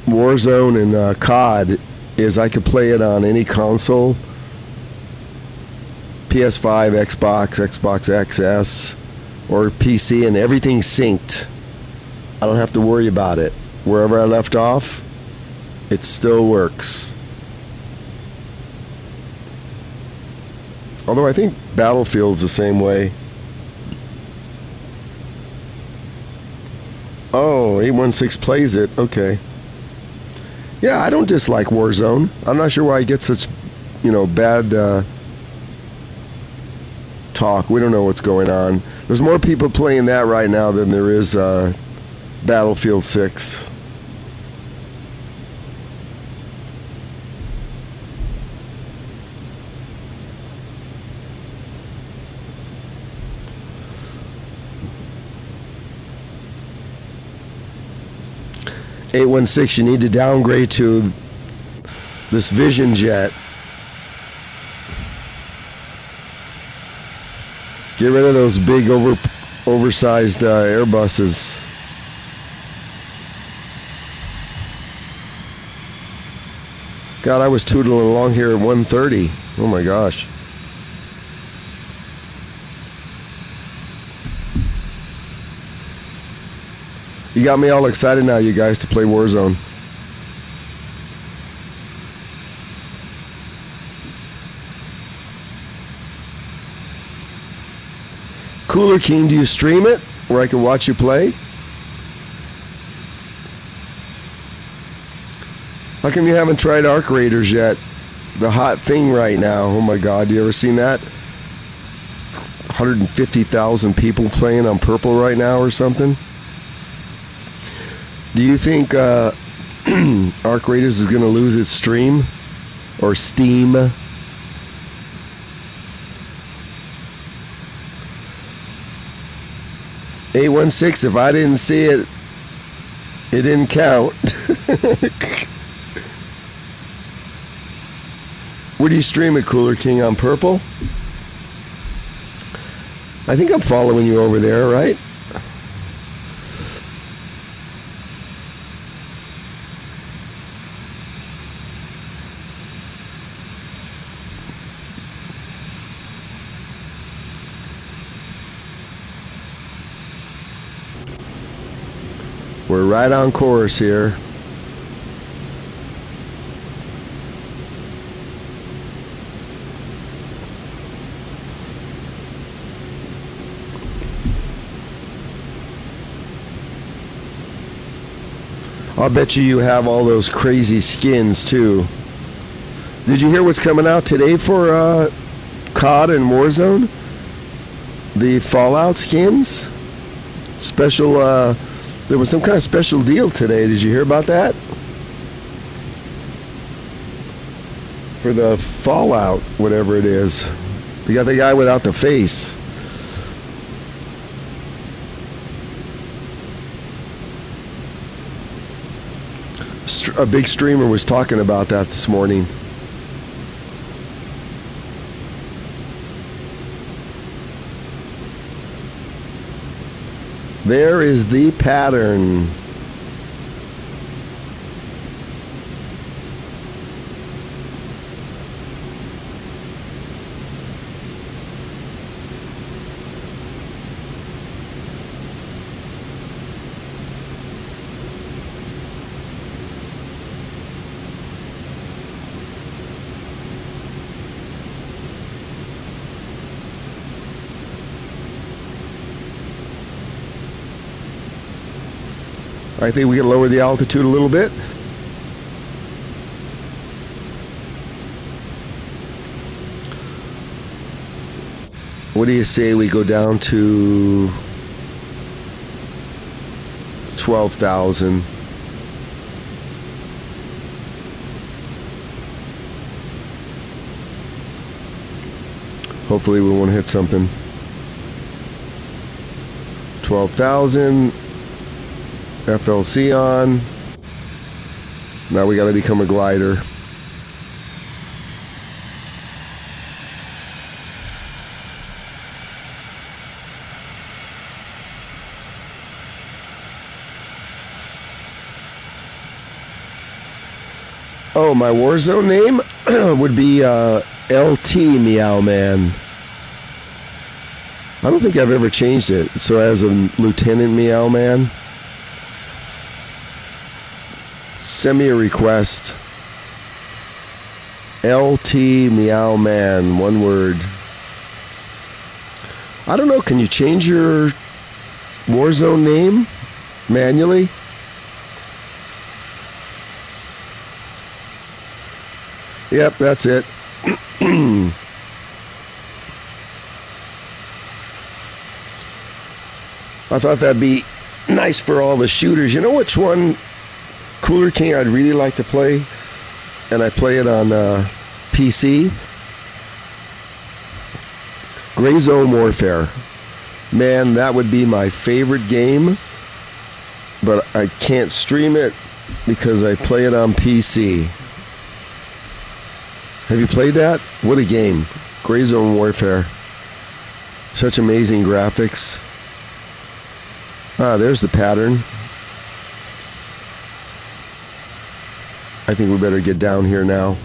Warzone and COD is I could play it on any console. PS5, Xbox, Xbox XS, or PC, and everything's synced. I don't have to worry about it. Wherever I left off, it still works. Although I think Battlefield's the same way. Oh, 816 plays it. Okay. Yeah, I don't dislike Warzone. I'm not sure why I get such, bad talk. We don't know what's going on. There's more people playing that right now than there is Battlefield 6. $816, you need to downgrade to this Vision Jet. Get rid of those big oversized Airbuses. God, I was tootling along here at 130. Oh my gosh. You got me all excited now, you guys, to play Warzone. Cooler King, do you stream it where I can watch you play? How come you haven't tried Arc Raiders yet? The hot thing right now. Oh my God, you ever seen that? 150,000 people playing on Purple right now or something? Do you think Arc Raiders is going to lose its stream or Steam? $816, if I didn't see it, it didn't count. Where do you stream it, Cooler King? On Purple? I think I'm following you over there, right? We're right on course here. I'll bet you have all those crazy skins too. Did you hear what's coming out today for COD and Warzone? The Fallout skins? Special, there was some kind of special deal today. Did you hear about that? For the Fallout, whatever it is. You got the guy without the face. A big streamer was talking about that this morning. There is the pattern. I think we can lower the altitude a little bit. What do you say we go down to 12,000. Hopefully we won't hit something. 12,000. FLC on. Now we got to become a glider. Oh, my Warzone name would be LT Meow Man. I don't think I've ever changed it. So as a Lieutenant Meow Man, send me a request. LT Meow Man, one word. I don't know, can you change your Warzone name manually? Yep, that's it. I thought that'd be nice for all the shooters. You know which one, Cooler King, I'd really like to play? And I play it on PC? Gray Zone Warfare. Man, that would be my favorite game. But I can't stream it because I play it on PC. Have you played that? What a game. Gray Zone Warfare. Such amazing graphics. Ah, there's the pattern. I think we better get down here now.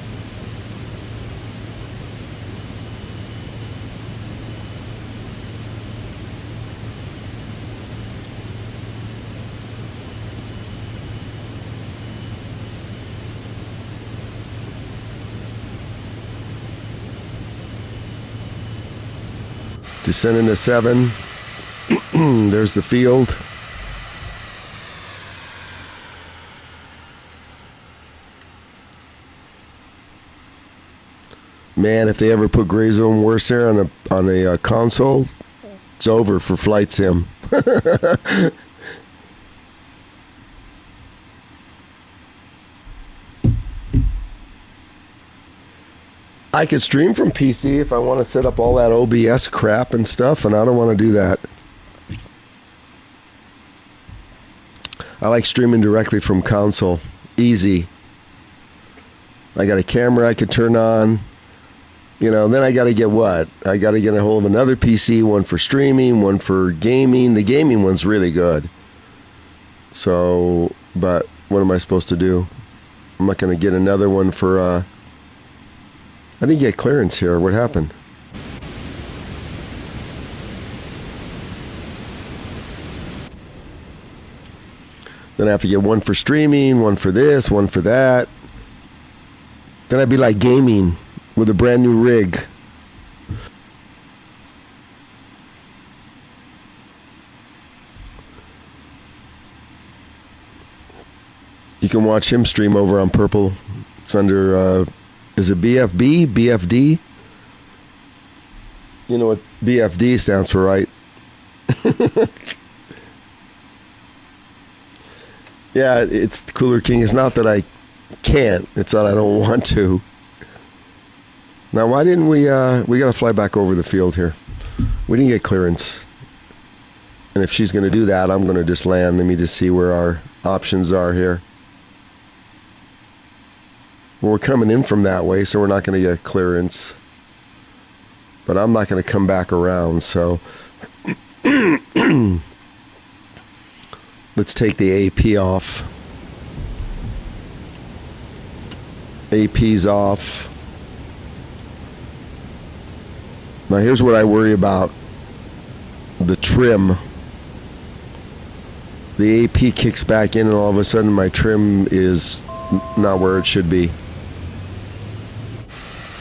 Descending to 7. There's the field. Man, if they ever put Gray Zone Warfare on a console, it's over for Flight Sim. I could stream from PC if I want to set up all that OBS crap and stuff, and I don't want to do that. I like streaming directly from console. Easy. I got a camera I could turn on. You know, then I got to get what? I got to get a hold of another PC, one for streaming, one for gaming. The gaming one's really good. So, but what am I supposed to do? I'm not going to get another one for... I didn't get clearance here. What happened? Then I have to get one for streaming, one for this, one for that. Then I'd be like gaming with a brand new rig. You can watch him stream over on Purple. It's under... is it BFB? BFD? You know what BFD stands for, right? Yeah, it's Cooler King. It's not that I can't. It's that I don't want to. Now, why didn't we got to fly back over the field here. We didn't get clearance. And if she's going to do that, I'm going to just land. Let me just see where our options are here. Well, we're coming in from that way, so we're not going to get clearance. But I'm not going to come back around, so... Let's take the AP off. AP's off. Now here's what I worry about. The trim. The AP kicks back in and all of a sudden my trim is not where it should be.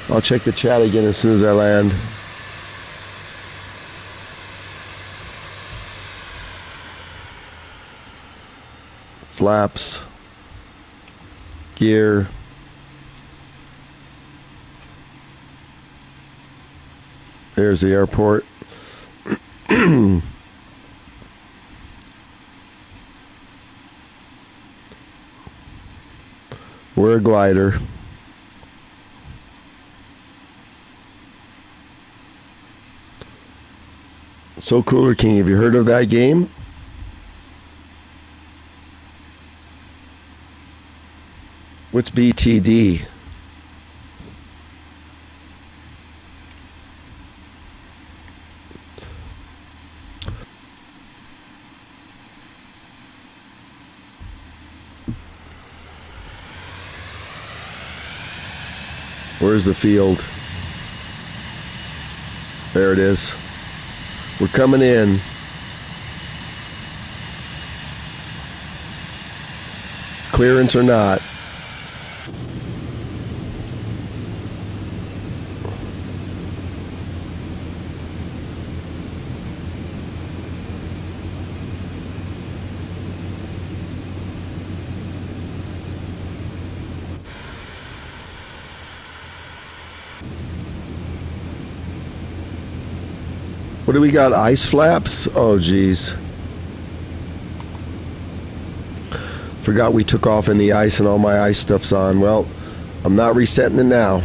I'll check the chat again as soon as I land. Flaps. Gear. There's the airport. We're a glider. So Cooler King, have you heard of that game? What's BTD? Where's the field? There it is. We're coming in. Clearance or not. What do we got? Ice flaps? Oh, geez. Forgot we took off in the ice and all my ice stuff's on. Well, I'm not resetting it now.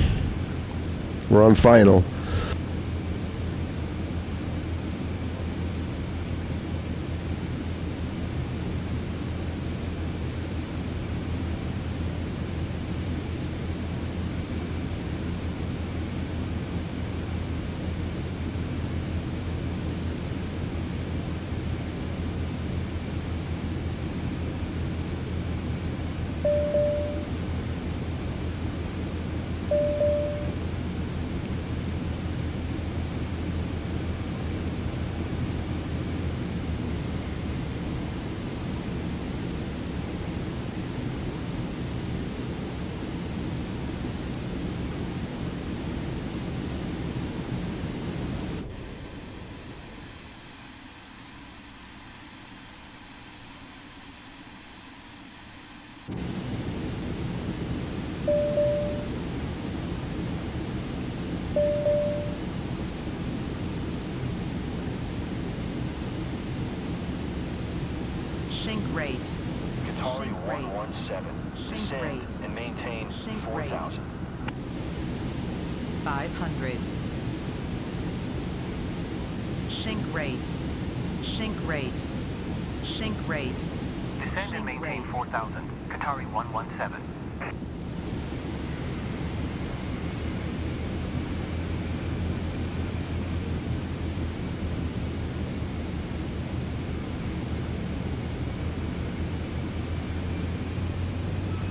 We're on final. Sink rate. Qatari Sink rate. 117. Sink Descend rate. and maintain Sink 4,000. 500. Sink rate. Sink rate. Sink rate. Descend Sink and maintain rate. 4,000. Qatari 117.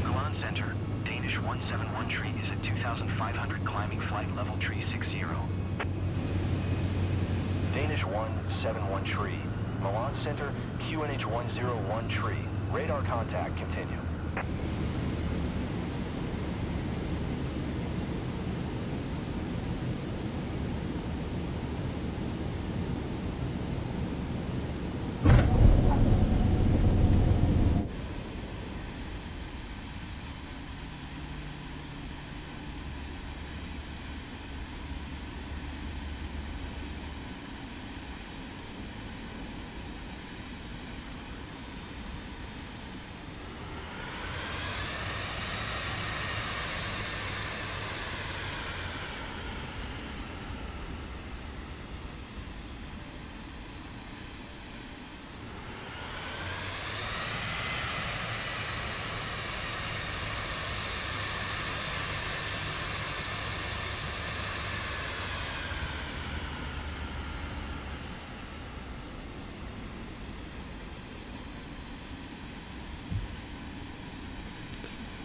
Milan Center, Danish 171 tree is at 2,500 climbing flight level tree 60. Danish 171 tree. Milan Center, QNH 101 tree. Radar contact, continue.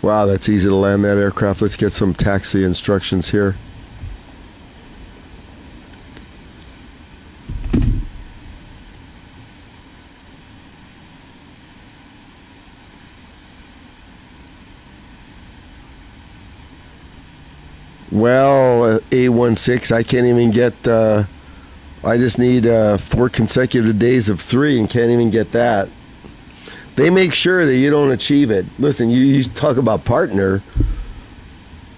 Wow, that's easy to land that aircraft. Let's get some taxi instructions here. Well, A16, I can't even get, I just need 4 consecutive days of 3 and can't even get that. They make sure that you don't achieve it. Listen, you talk about partner.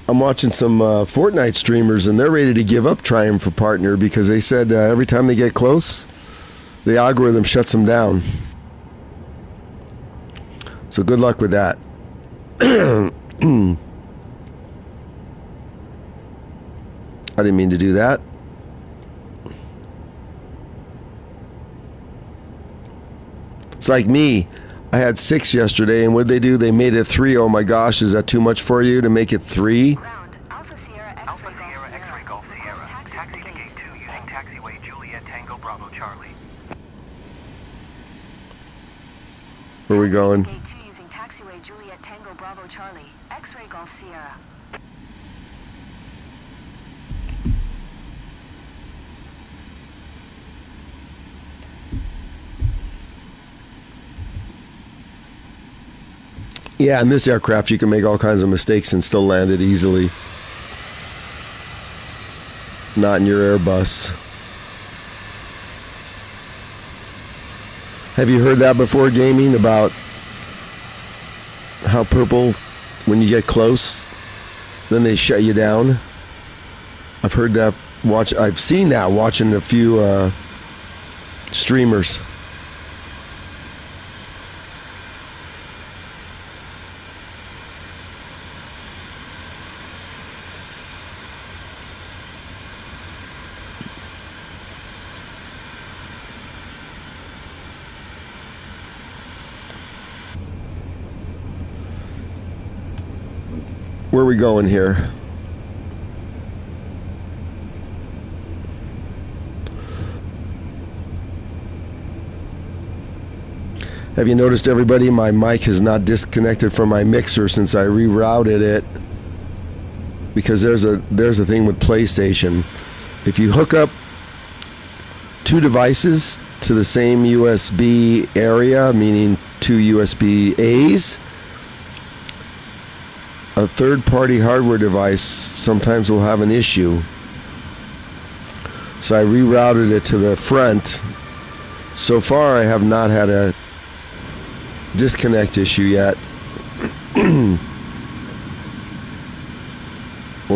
I'm watching some Fortnite streamers, and they're ready to give up trying for partner because they said every time they get close, the algorithm shuts them down. So good luck with that. I didn't mean to do that. It's like me. I had 6 yesterday, and what did they do? They made it 3. Oh my gosh, is that too much for you to make it 3? Ground, Alpha Sierra Alpha X-ray Golf Sierra X-ray Golf Sierra. Sierra. Request Taxi taxi to to gate gate 2 using taxiway Juliet Tango Bravo Charlie. Where are we going? Gate 2 using taxiway Juliet Tango Bravo Charlie. X-ray Golf Sierra. Yeah, in this aircraft you can make all kinds of mistakes and still land it easily. Not in your Airbus. Have you heard that before, gaming, about how purple, when you get close, then they shut you down? I've heard that. I've seen that watching a few streamers. Where are we going here? Have you noticed, everybody, my mic has not disconnected from my mixer since I rerouted it? Because there's a thing with PlayStation. If you hook up 2 devices to the same USB area, meaning 2 USB A's, a third-party hardware device sometimes will have an issue. So I rerouted it to the front. So far, I have not had a disconnect issue yet. We'll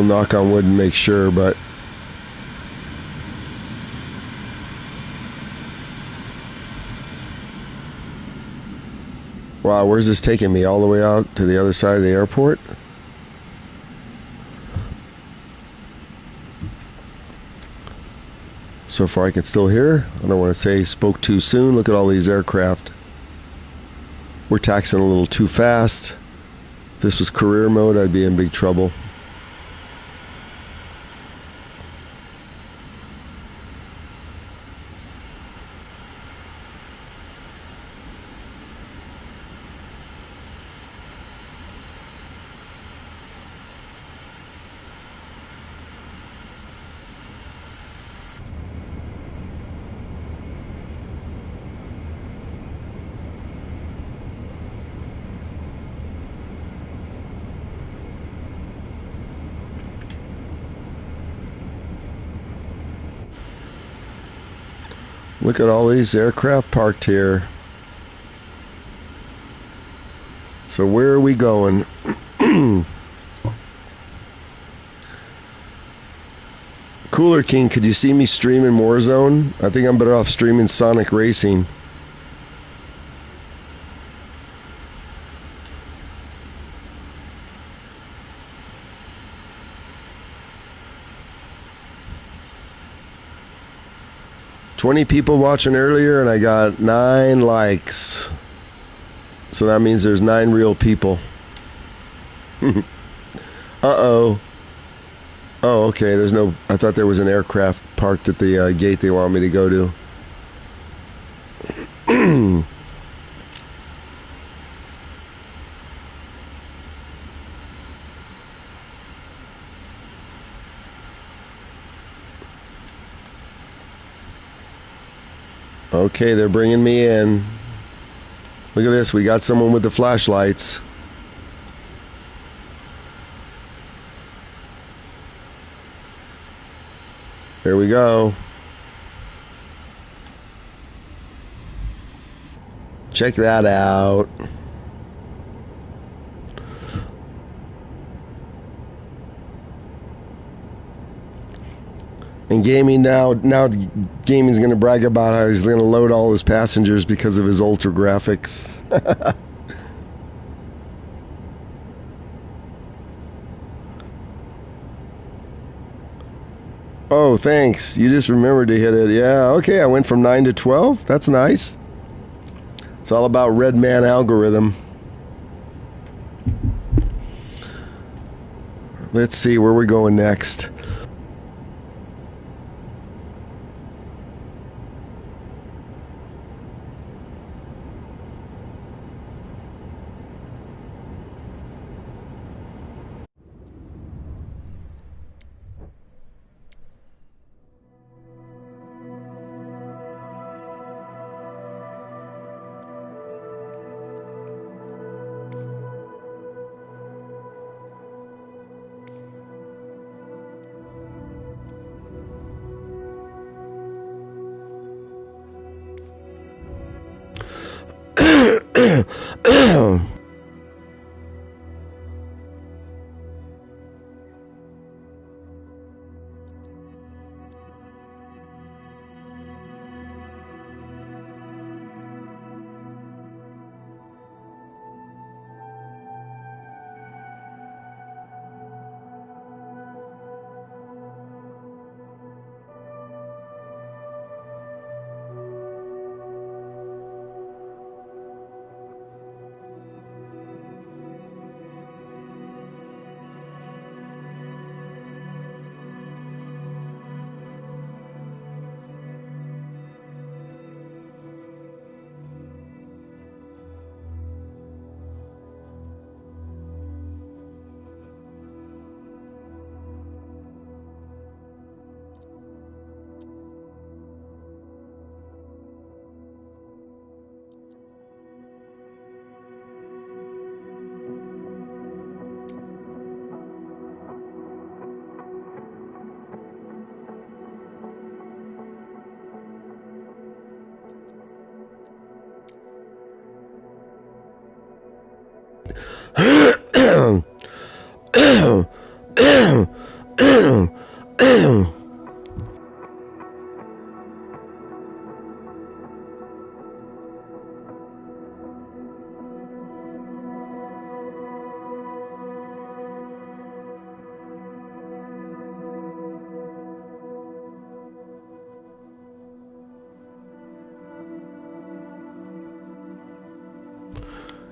knock on wood and make sure, but wow, where's this taking me? All the way out to the other side of the airport? So far I can still hear. I don't want to say spoke too soon. Look at all these aircraft. We're taxiing a little too fast. If this was career mode, I'd be in big trouble. Look at all these aircraft parked here. So where are we going? Cooler King, could you see me streaming Warzone? I think I'm better off streaming Sonic Racing. "20 people watching earlier and I got 9 likes. So that means there's 9 real people." Uh-oh. Oh, okay, there's no... I thought there was an aircraft parked at the gate they want me to go to. Okay, they're bringing me in. Look at this, we got someone with the flashlights. Here we go. Check that out. And gaming now gaming's going to brag about how he's going to load all his passengers because of his ultra graphics. Oh, thanks. You just remembered to hit it. Yeah, okay. I went from 9 to 12. That's nice. It's all about red man algorithm. Let's see where we're going next.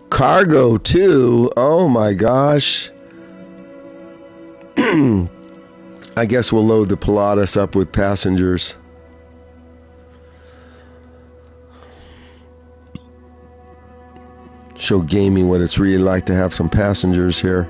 Cargo too. Oh my gosh. I guess we'll load the Pilatus up with passengers. Show gaming what it's really like to have some passengers here.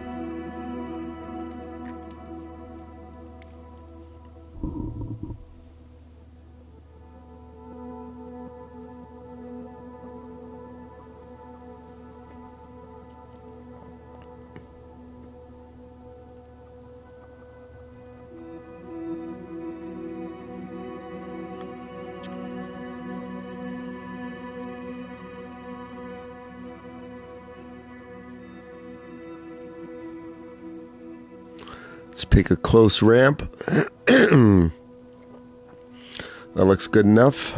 Let's pick a close ramp. That looks good enough.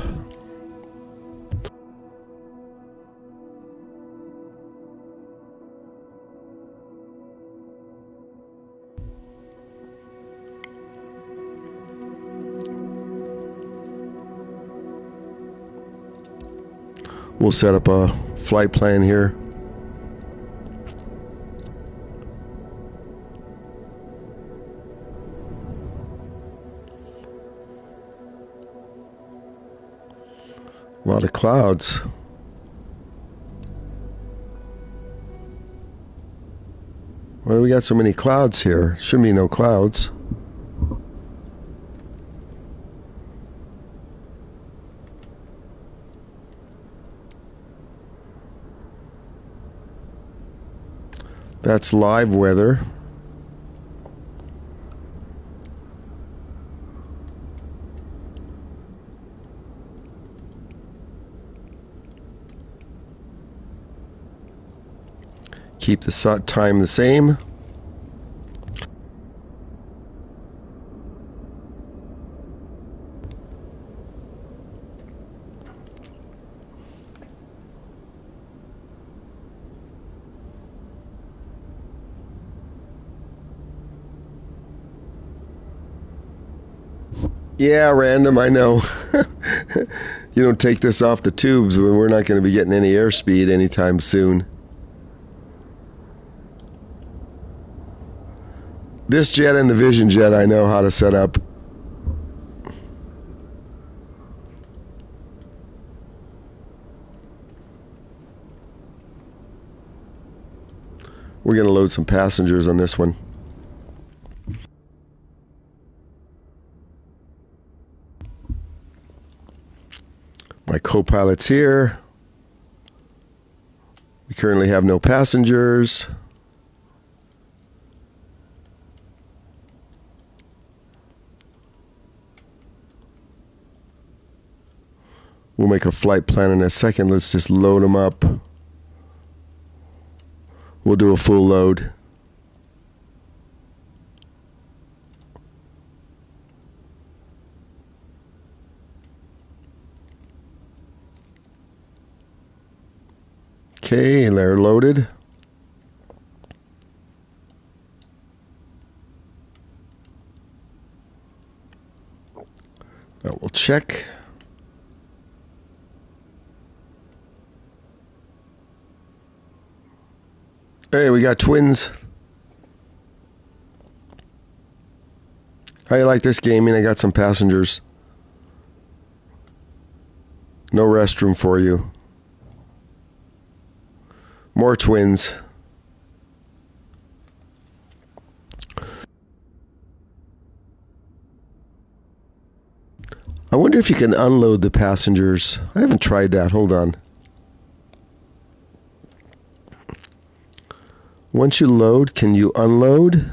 We'll set up a flight plan here. A lot of clouds. Why do we got so many clouds here? Shouldn't be no clouds. That's live weather. Keep the time the same. Yeah, random, I know. You don't take this off the tubes when we're not going to be getting any airspeed anytime soon. This jet and the Vision jet I know how to set up. We're going to load some passengers on this one. My co-pilot's here. We currently have no passengers. We'll make a flight plan in a second. Let's just load them up. We'll do a full load. Okay, they're loaded. Now we'll check. Hey, we got twins. How you like this gaming? I got some passengers. No restroom for you. More twins. I wonder if you can unload the passengers. I haven't tried that. Hold on. Once you load, can you unload?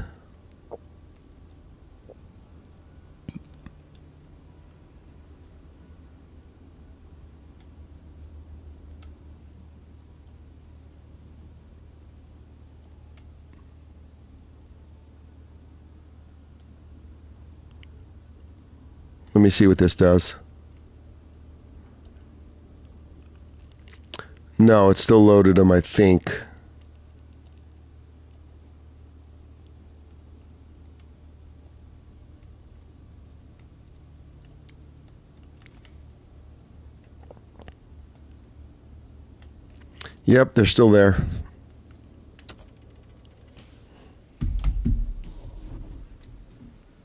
Let me see what this does. No, it's still loaded them, I think. Yep, they're still there.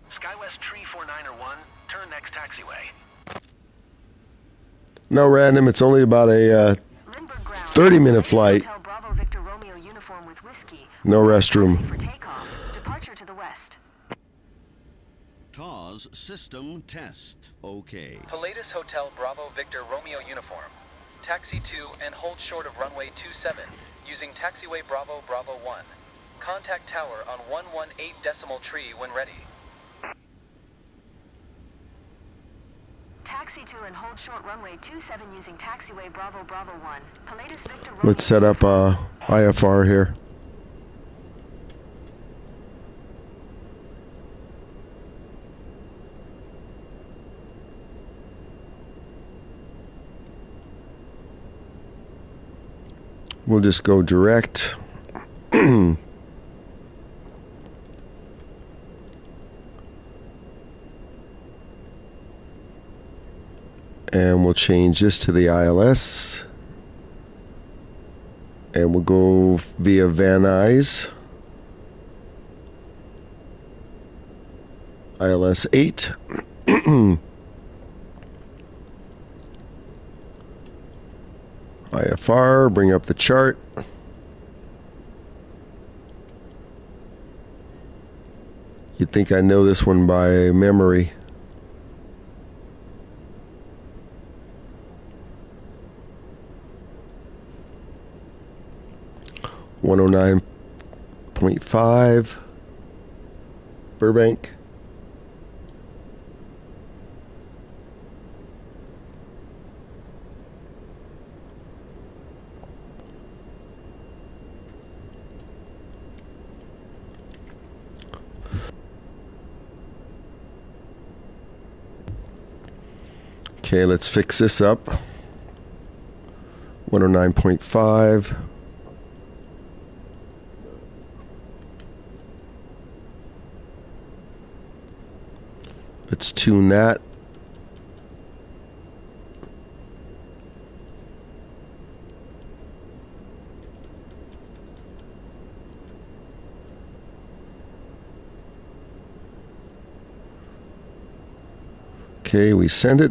SkyWest Tree 4901, turn next taxiway. No random, it's only about a 30-minute flight. Hotel Bravo Victor Romeo uniform with whiskey. No restroom. Taxi for takeoff. Departure to the west. TAWS system test. Okay. Pilatus Hotel Bravo Victor Romeo uniform. Taxi to and hold short of runway 27 using taxiway Bravo Bravo 1. Contact tower on 118 decimal tree when ready. Taxi to and hold short runway 27 using taxiway Bravo Bravo 1. Pilatus Victor Romeo. Let's set up IFR here. We'll just go direct. And we'll change this to the ILS. And we'll go via Van Nuys. ILS 8. IFR, bring up the chart. You'd think I know this one by memory. .5 Burbank. Okay, let's fix this up. 109.5. Let's tune that. Okay, we send it.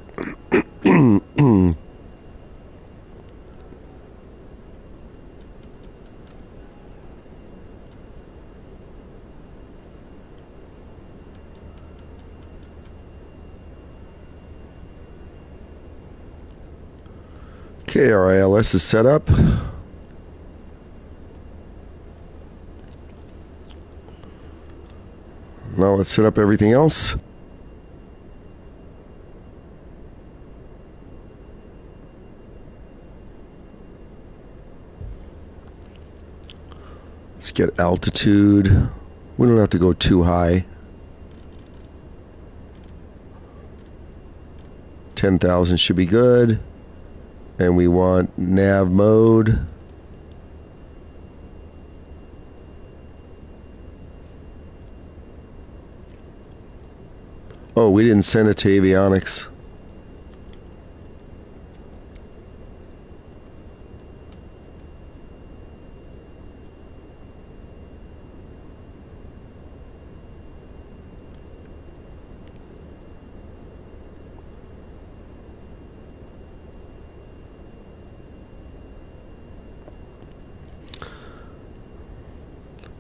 Okay, our ILS is set up. Now let's set up everything else. Let's get altitude. We don't have to go too high. 10,000 should be good. And we want nav mode. Oh, we didn't send it to avionics.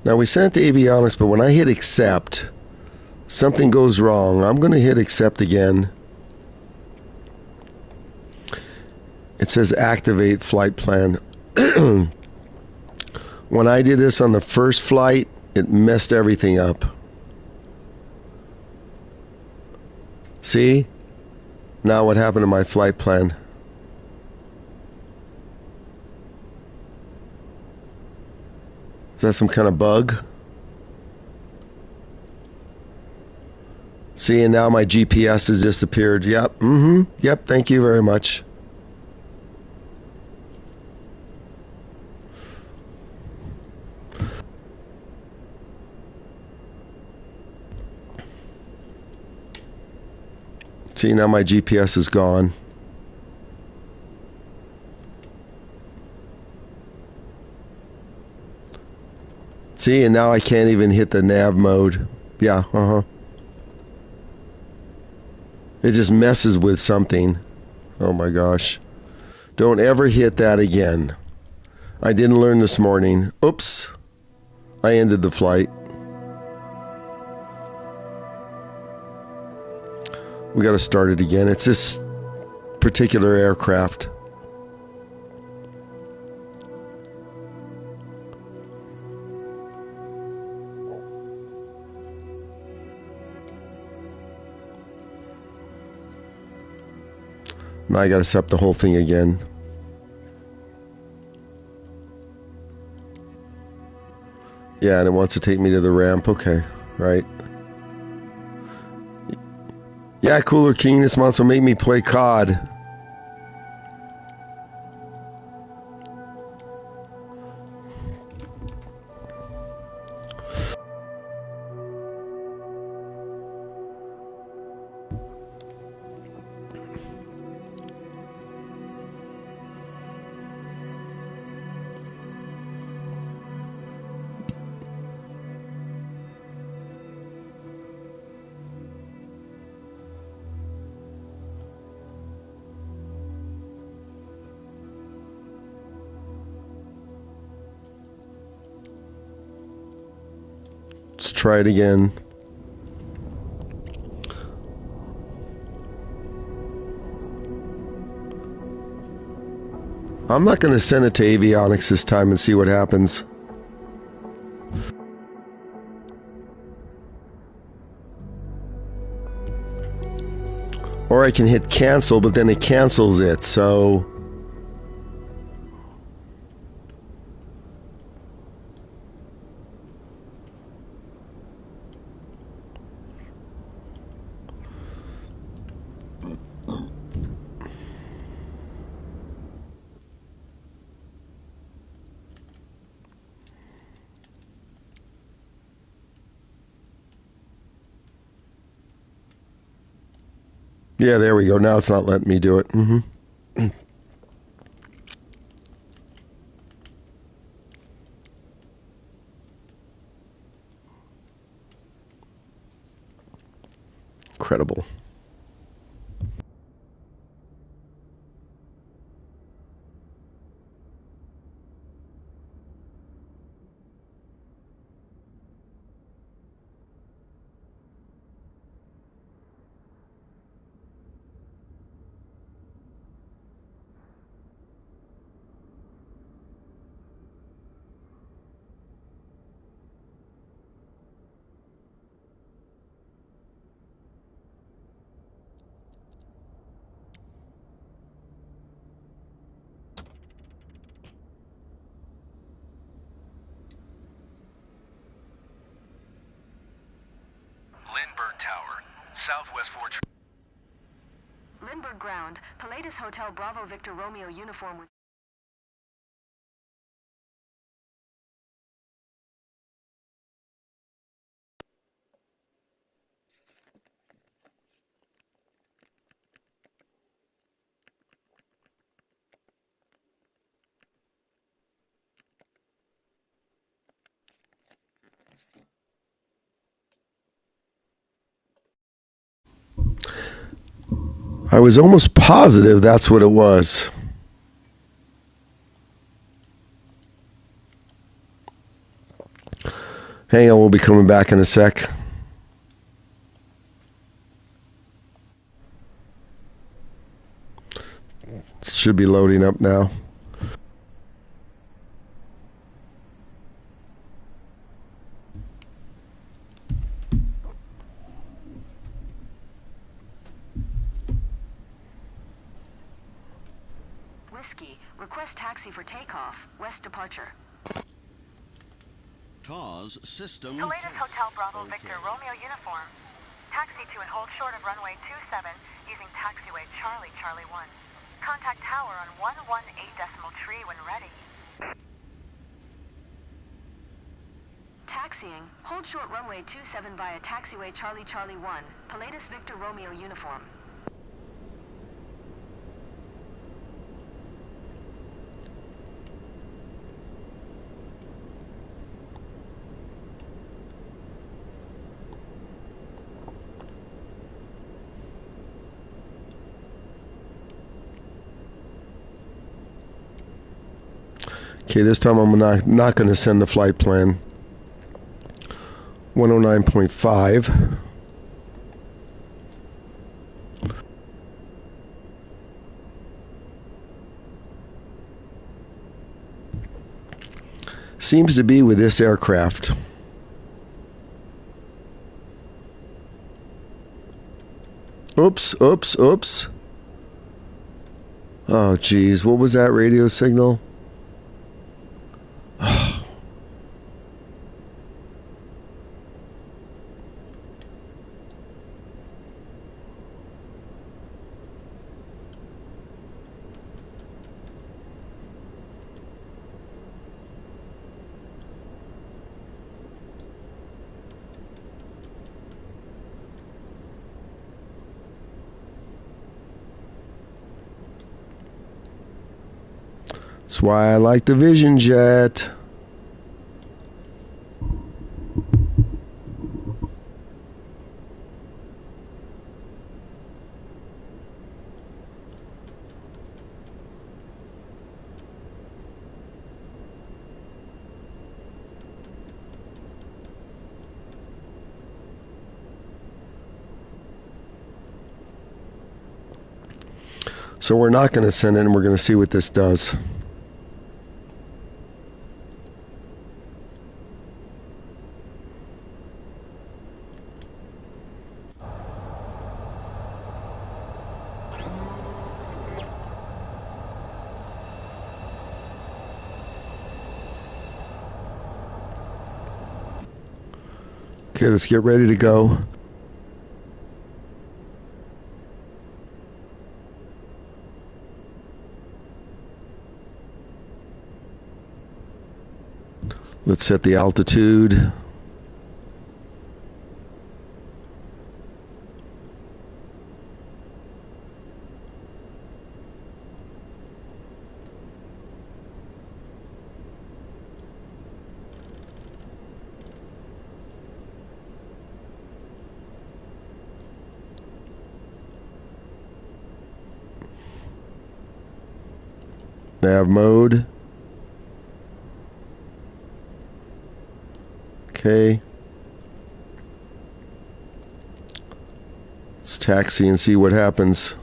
Now we sent it to avionics, but when I hit accept, something goes wrong. I'm going to hit accept again. It says activate flight plan. When I did this on the first flight, it messed everything up. See? Now what happened to my flight plan? Is that some kind of bug? See, and now my GPS has disappeared. Yep, yep, thank you very much. See, now my GPS is gone. See, and now I can't even hit the nav mode. Yeah, It just messes with something. Oh my gosh. Don't ever hit that again. I didn't learn this morning. Oops. I ended the flight. We got to start it again. It's this particular aircraft. Now I got to set up the whole thing again. Yeah, and it wants to take me to the ramp. Okay, right. Yeah, Cooler King, this month will make me play COD. Let's try it again. I'm not going to send it to avionics this time and see what happens. Or I can hit cancel, but then it cancels it, so... Yeah, there we go. Now it's not letting me do it. Incredible. Southwest 4 Lindbergh ground, Pilatus Hotel Bravo Victor Romeo uniform with... I was almost positive that's what it was. Hang on, we'll be coming back in a sec. Should be loading up now. Whiskey, request taxi for takeoff, west departure. TAWS system. Pilatus Hotel Bravo Victor Romeo uniform. Taxi to and hold short of runway 27 using taxiway Charlie 1. Contact tower on 118.3 when ready. Taxiing, hold short runway 27 via taxiway Charlie 1, Pilatus Victor Romeo uniform. Okay, this time I'm not going to send the flight plan. 109.5. Seems to be with this aircraft. Oops. Oh, geez. What was that radio signal? That's why I like the Vision Jet. So we're not going to send it, and we're going to see what this does. Okay, let's get ready to go. Let's set the altitude. Nav mode. Okay. Let's taxi and see what happens.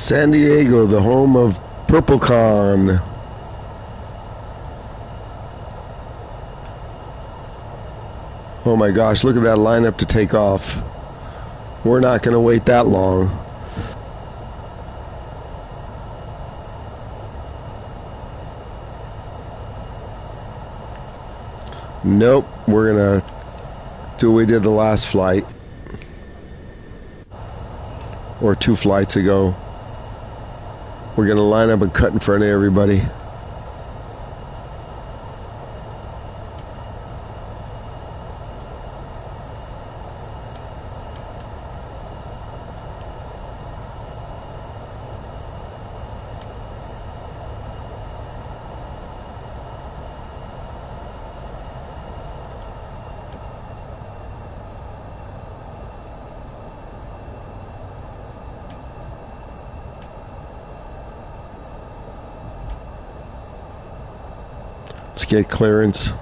San Diego, the home of PurpleCon. Oh my gosh, look at that lineup to take off. We're not going to wait that long. Nope, we're going to do what we did the last flight. Or 2 flights ago. We're going to line up and cut in front of everybody. Let's get clearance.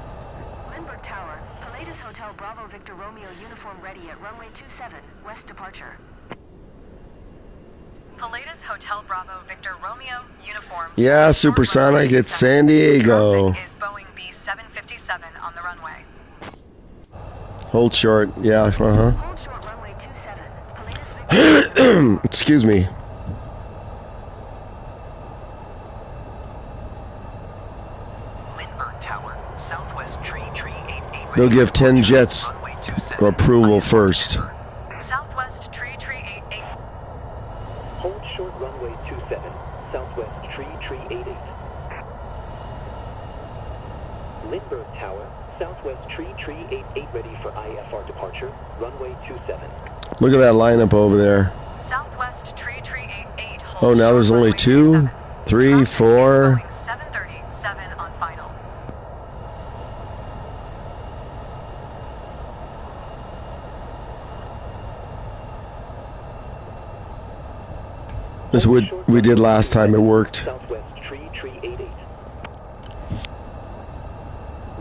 Lindbergh Tower, Palladius Hotel Bravo Victor Romeo uniform ready at runway 27, west departure. Palladius Hotel Bravo Victor Romeo uniform. Yeah, supersonic, it's San Diego. Traffic is Boeing B757 on the runway. Hold short, yeah, uh-huh. Hold short runway 27, Palladius Victor. Excuse me. Lindbergh Tower, Southwest Tree 88. They'll give 10 jets Runway 27. approval first. Southwest Tree 88. Hold short runway 27, Southwest Tree 88. Lindbergh Tower, Southwest Tree 88 ready for IFR departure, runway 27. Look at that lineup over there. Southwest Tree 88. Oh, now there's only 2, 3, 4. 737 on final. This is what we did last time, it worked. Southwest Tree 88.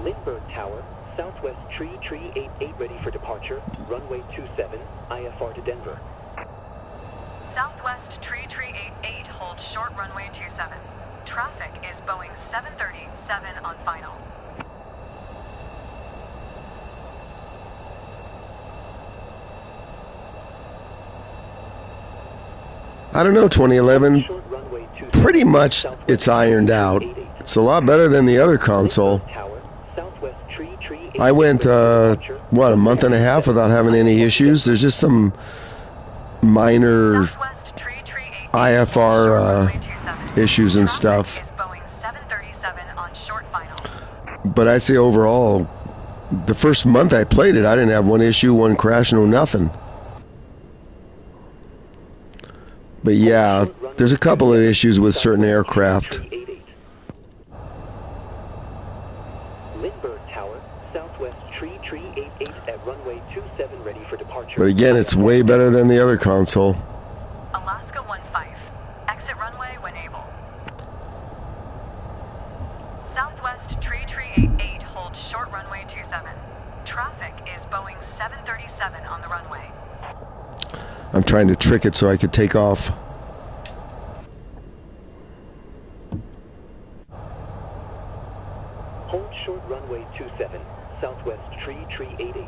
Lindbergh Tower, Southwest Tree 88 ready for departure, runway 27, IFR to Denver. Southwest Tree 88 holds short runway 27. Traffic is Boeing 737 on final. I don't know, 2011, Short runway 27, pretty much it's ironed out. It's a lot better than the other console. Tower, Southwest Tree 88 I went, what, a month and a half without having any issues? There's just some minor Southwest Tree 88 IFR runway 27. issues and stuff. Traffic is Boeing 737 on short final. But I'd say overall, the first month I played it, I didn't have one issue, one crash, no nothing. But yeah, there's a couple of issues with certain aircraft. Lindbergh Tower, Southwest Tree 88 at runway 27 ready for departure. But again, it's way better than the other console. Alaska 15. Exit runway when able. Southwest Tree 88 holds short runway 27. Traffic is Boeing 737 on the runway. I'm trying to trick it so I could take off. Hold short runway 27, Southwest Tree 88.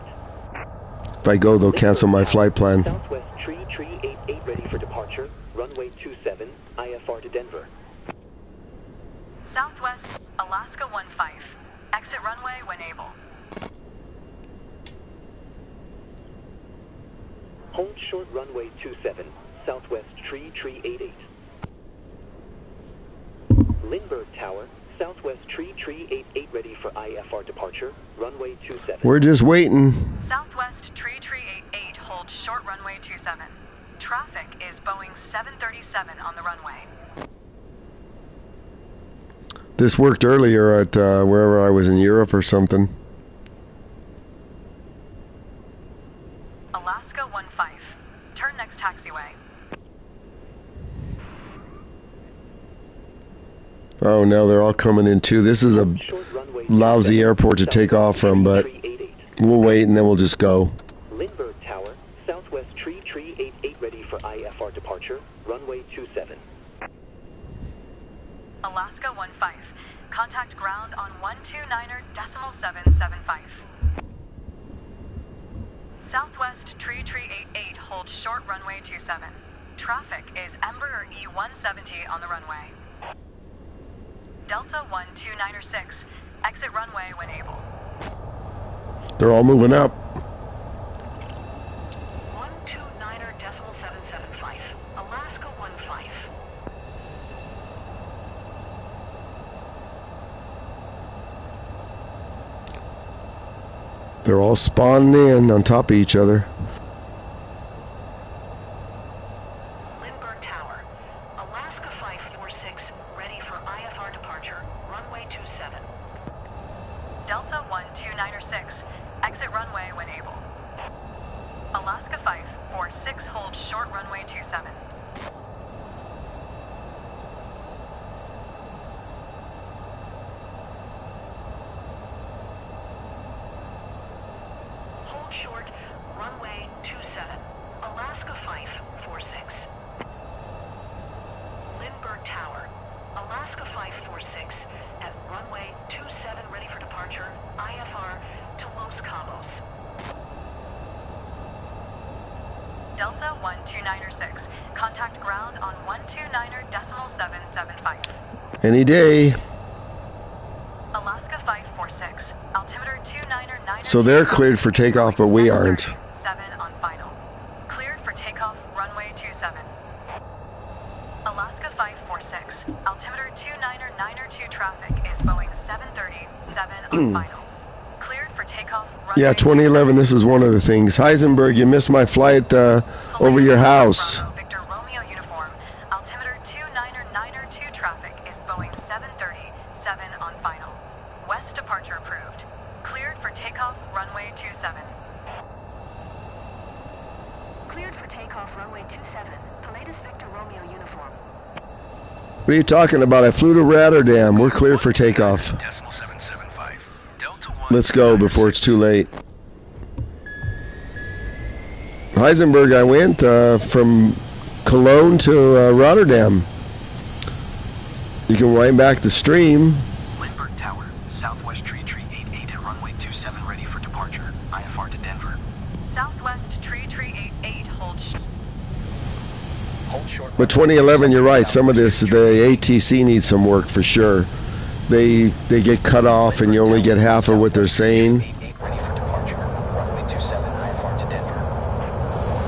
If I go, they'll cancel my flight plan. Southwest Tree 88 ready for departure, runway 27, IFR to Denver. Southwest Alaska 15. Exit runway when able. Hold short runway 27, Southwest Tree 88. Lindbergh Tower, Southwest Tree 88 ready for IFR departure, runway 27. We're just waiting. Southwest Tree 88 holds short runway 27. Traffic is Boeing 737 on the runway. This worked earlier at wherever I was in Europe or something. Alaska 15. Turn next taxiway. Oh no, they're all coming in too. This is a lousy airport to take off from, but we'll wait and then we'll just go. Lindbergh Tower, Southwest Tree 88 ready for IFR departure, runway 27. Alaska 15. Contact ground on 129.775. Southwest Tree 88, hold short runway 27. Traffic is Embraer E170 on the runway. Delta 129.6, exit runway when able. They're all moving up. 129.775. Alaska 15. They're all spawning in on top of each other. Lindbergh Tower. Alaska 546, ready for IFR departure, runway 27. Delta 129.6, exit runway when able. Alaska 546, hold short runway 27. Hold short, runway 27. Alaska 546. Lindbergh Tower. Alaska 546 at runway 27, ready for departure, IFR to Los Cabos. Delta 129.6, contact ground on 129.775. Any day. Alaska 546, altimeter 29.9. So they're cleared for takeoff, but we aren't. 7 on final. Cleared for takeoff, runway 27. Alaska 546, altimeter 29.902 traffic is Boeing 737 on final. Cleared for takeoff, runway Yeah, 2011, this is one of the things. Heisenberg, you missed my flight over your house. Bravo, Victor Romeo uniform, altimeter 29.902 traffic is Boeing 737 on final. West departure approved. Cleared for takeoff, runway 27. Cleared for takeoff, runway 27. Pilatus Victor Romeo uniform. What are you talking about? I flew to Rotterdam. We're clear for takeoff. Decimal 775. Delta 1. Let's go before it's too late. Heisenberg, I went from Cologne to Rotterdam. You can wind back the stream. Lindbergh Tower, Southwest Tree 88 at runway 27, ready for departure. IFR to Denver. Southwest Tree 88, hold short. But 2011, you're right. Some of this, the ATC needs some work for sure. They get cut off, and you only get half of what they're saying. 88 ready for departure. Runway 27, IFR to Denver.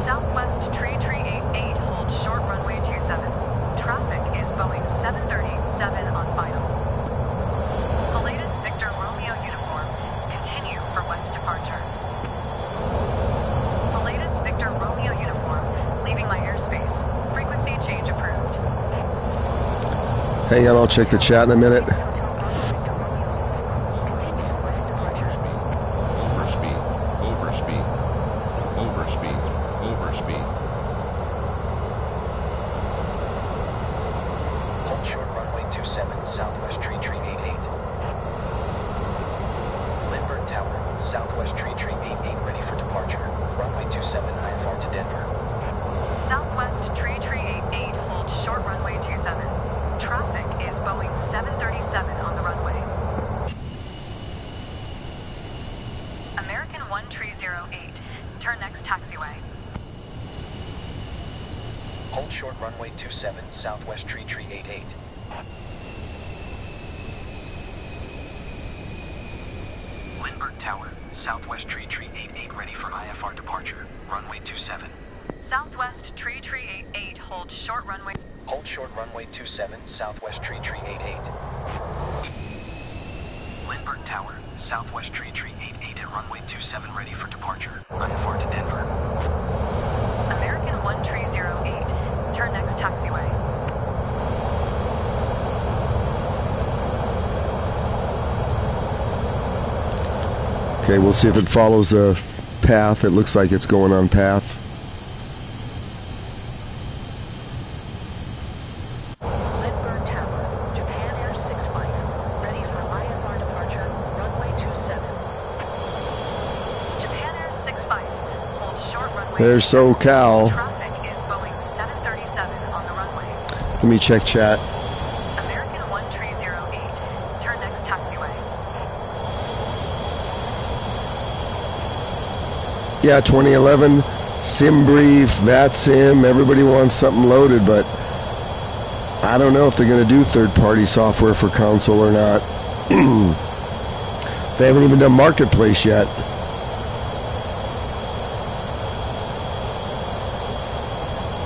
Southwest Tree 88, hold short runway 27. Traffic is Boeing 737 on final. Pilatus Victor Romeo uniform, continue for west departure. Pilatus Victor Romeo uniform, leaving my airspace. Frequency change approved. Hang on, I'll check the chat in a minute. Hotel Bravo Victor Romeo uniform. Continue for west departure. Overspeed. Overspeed. Overspeed. Overspeed. Hold short runway 27, Southwest Tree 88. Lindbergh Tower, Southwest Tree 88 ready for departure. Runway 27, IFR to Denver. Southwest Tree 88, hold short runway 27. Traffic is Boeing 737 on the runway. American 1308, turn next taxiway. Hold short runway 27, Southwest Tree 88. Lindbergh Tower, Southwest Tree 88 ready for IFR departure. Runway 27. Southwest Tree 88, hold short runway. Hold short runway 27, Southwest Tree 88. Lindbergh Tower, Southwest Tree 88 at runway 27 ready for departure. IFR to Denver. American 1308, turn next taxiway. Okay, we'll see if it follows the path. It looks like it's going on path. Lindbergh Tower, Japan Air 65, ready for IFR departure, runway 27. Japan Air 65, hold short runway. There's SoCal. Traffic is Boeing Let me check chat. American 1308. Turn next taxiway. Yeah, 2011 sim brief, VATSIM. Everybody wants something loaded, but I don't know if they're going to do third-party software for console or not. They haven't even done Marketplace yet.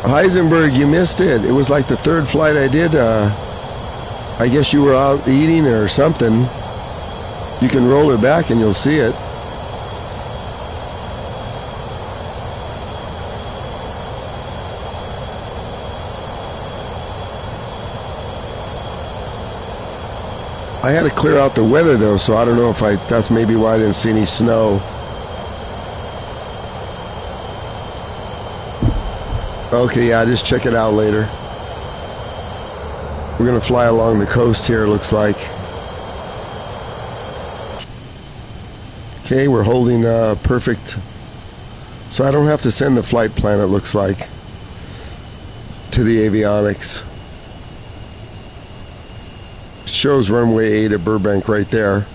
Heisenberg, you missed it. It was like the third flight I did. I guess you were out eating or something. You can roll it back and you'll see it. I had to clear out the weather though, so I don't know if that's maybe why I didn't see any snow. Okay, yeah, just check it out later. We're gonna fly along the coast here, it looks like. Okay, we're holding perfect. So I don't have to send the flight plan, it looks like, to the avionics. It shows runway 8 at Burbank right there.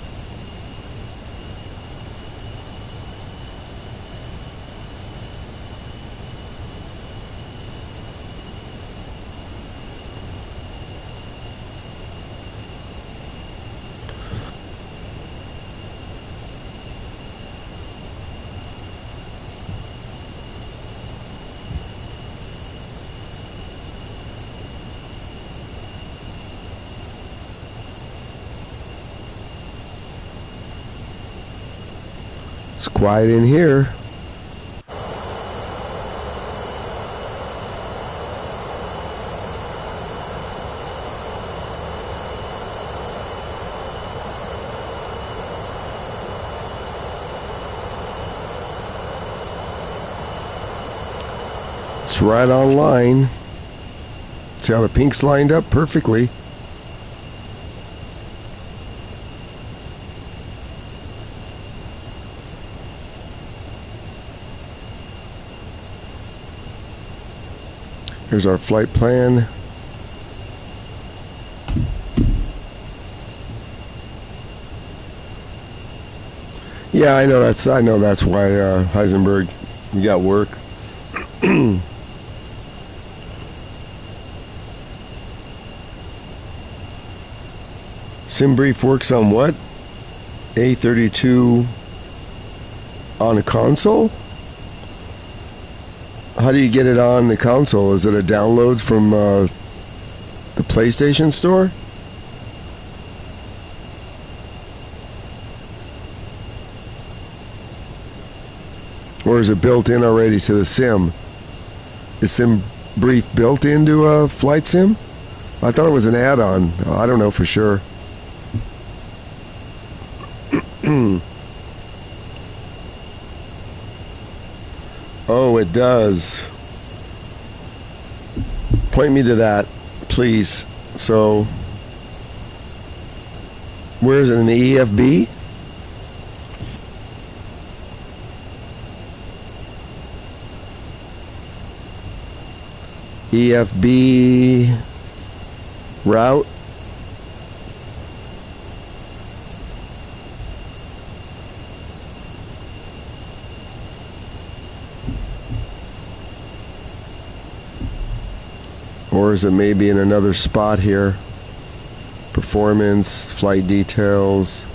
It's quiet in here. It's right on line. See how the pink's lined up perfectly. Here's our flight plan. Yeah, I know that's why Heisenberg, you got work. SimBrief works on what? A32 on a console? How do you get it on the console? Is it a download from the PlayStation Store? Or is it built in already to the sim? Is SimBrief built into a flight sim? I thought it was an add-on. I don't know for sure. Oh, it does. Point me to that, please. So, where is it, in the EFB? EFB route. Or is it maybe in another spot here? Performance, flight details.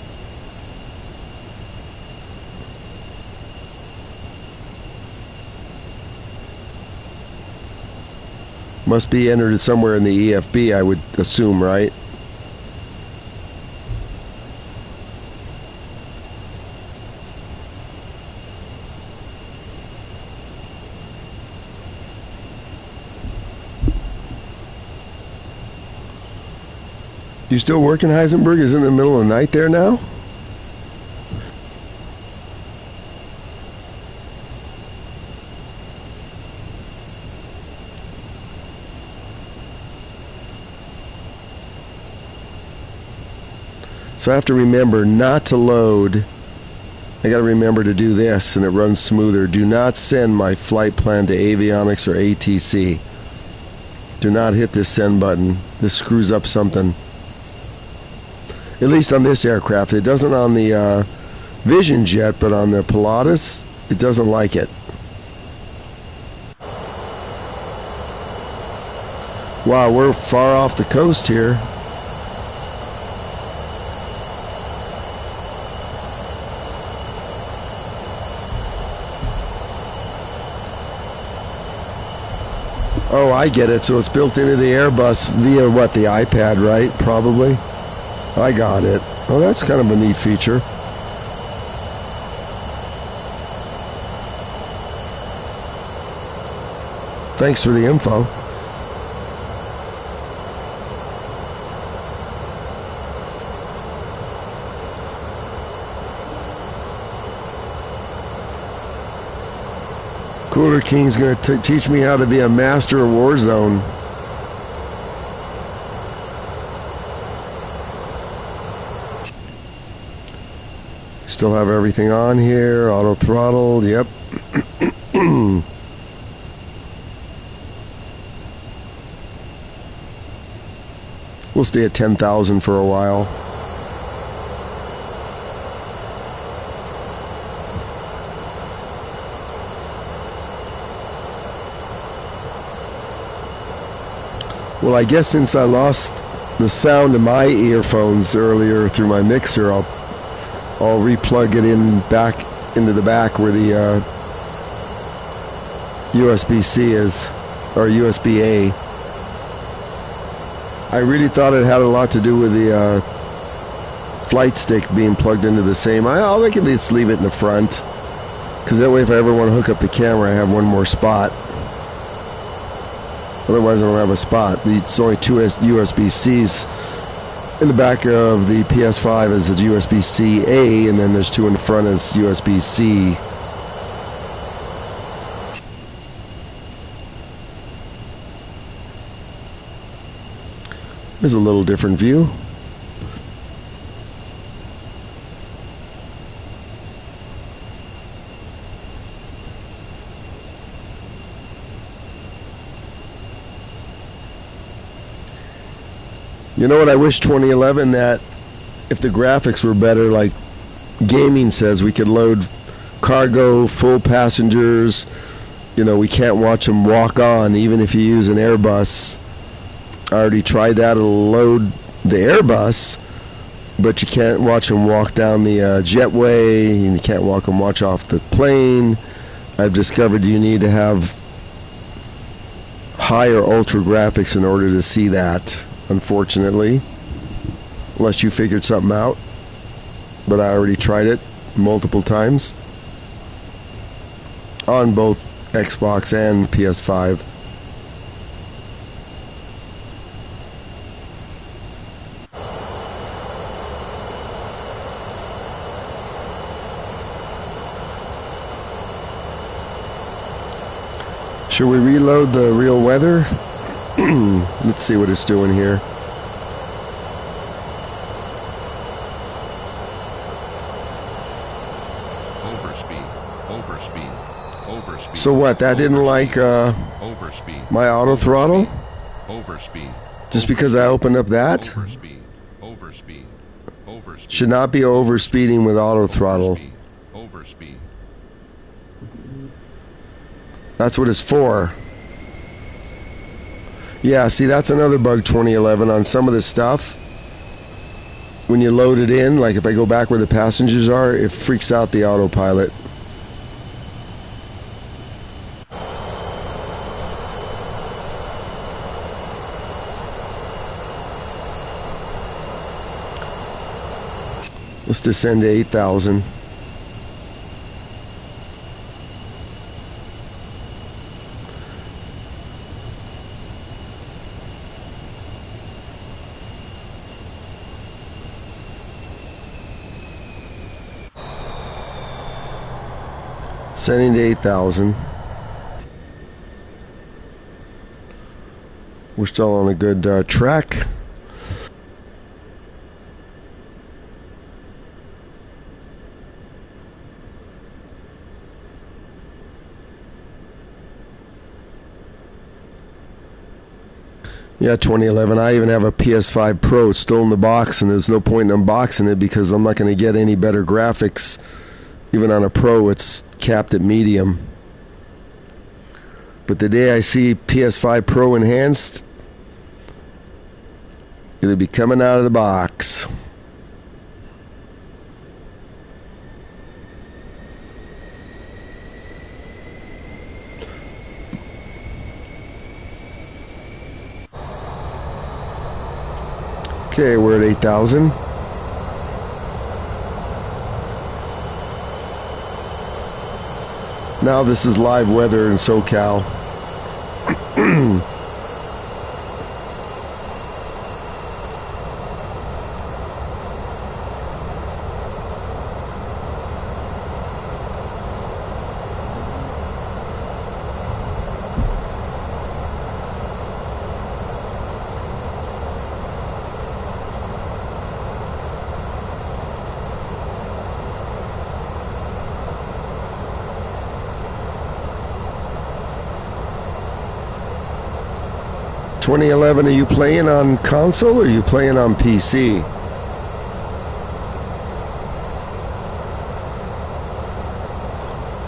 Must be entered somewhere in the EFB, I would assume, right? You still working, Heisenberg? Is it in the middle of the night there now? So I have to remember not to load. I got to remember to do this and it runs smoother. Do not send my flight plan to avionics or ATC. Do not hit this send button. This screws up something. At least on this aircraft. It doesn't on the Vision jet, but on the Pilatus, it doesn't like it. Wow, we're far off the coast here. Oh, I get it. So it's built into the Airbus via what, the iPad, right? Probably. I got it. Oh, that's kind of a neat feature. Thanks for the info. Cooler King's going to teach me how to be a master of Warzone. Still have everything on here. Auto throttle. Yep. We'll stay at 10,000 for a while. Well, I guess since I lost the sound of my earphones earlier through my mixer, I'll replug it in back into the back where the USB-C is, or USB-A. I really thought it had a lot to do with the flight stick being plugged into the same. I can just leave it in the front, because that way if I ever want to hook up the camera, I have one more spot. Otherwise I don't have a spot. It's only two USB-Cs. In the back of the PS5 is a USB-C A, and then there's two in the front as USB-C. There's a little different view. You know what, I wish 2011 that if the graphics were better, like gaming says, we could load cargo, full passengers. You know, we can't watch them walk on, even if you use an Airbus. I already tried that. It'll load the Airbus, but you can't watch them walk down the jetway, and you can't watch off the plane. I've discovered you need to have higher ultra graphics in order to see that, unfortunately, unless you figured something out. But I already tried it multiple times on both Xbox and PS5. Should we reload the real weather? Let's see what it's doing here. Overspeed. So what? That didn't like Overspeed. my auto throttle? Overspeed. Just because I opened up that? Overspeed. Should not be overspeeding with auto throttle. Overspeed. That's what it's for. Yeah, see, that's another bug 2011 on some of this stuff. When you load it in, like if I go back where the passengers are, it freaks out the autopilot. Let's descend to 8,000. Sending to 8,000. We're still on a good track. Yeah, 2011. I even have a PS5 Pro. It's still in the box, and there's no point in unboxing it because I'm not going to get any better graphics. Even on a Pro, it's capped at medium. But the day I see PS5 Pro enhanced, it'll be coming out of the box. Okay, we're at 8,000. Now this is live weather in SoCal. .2011, are you playing on console or are you playing on PC?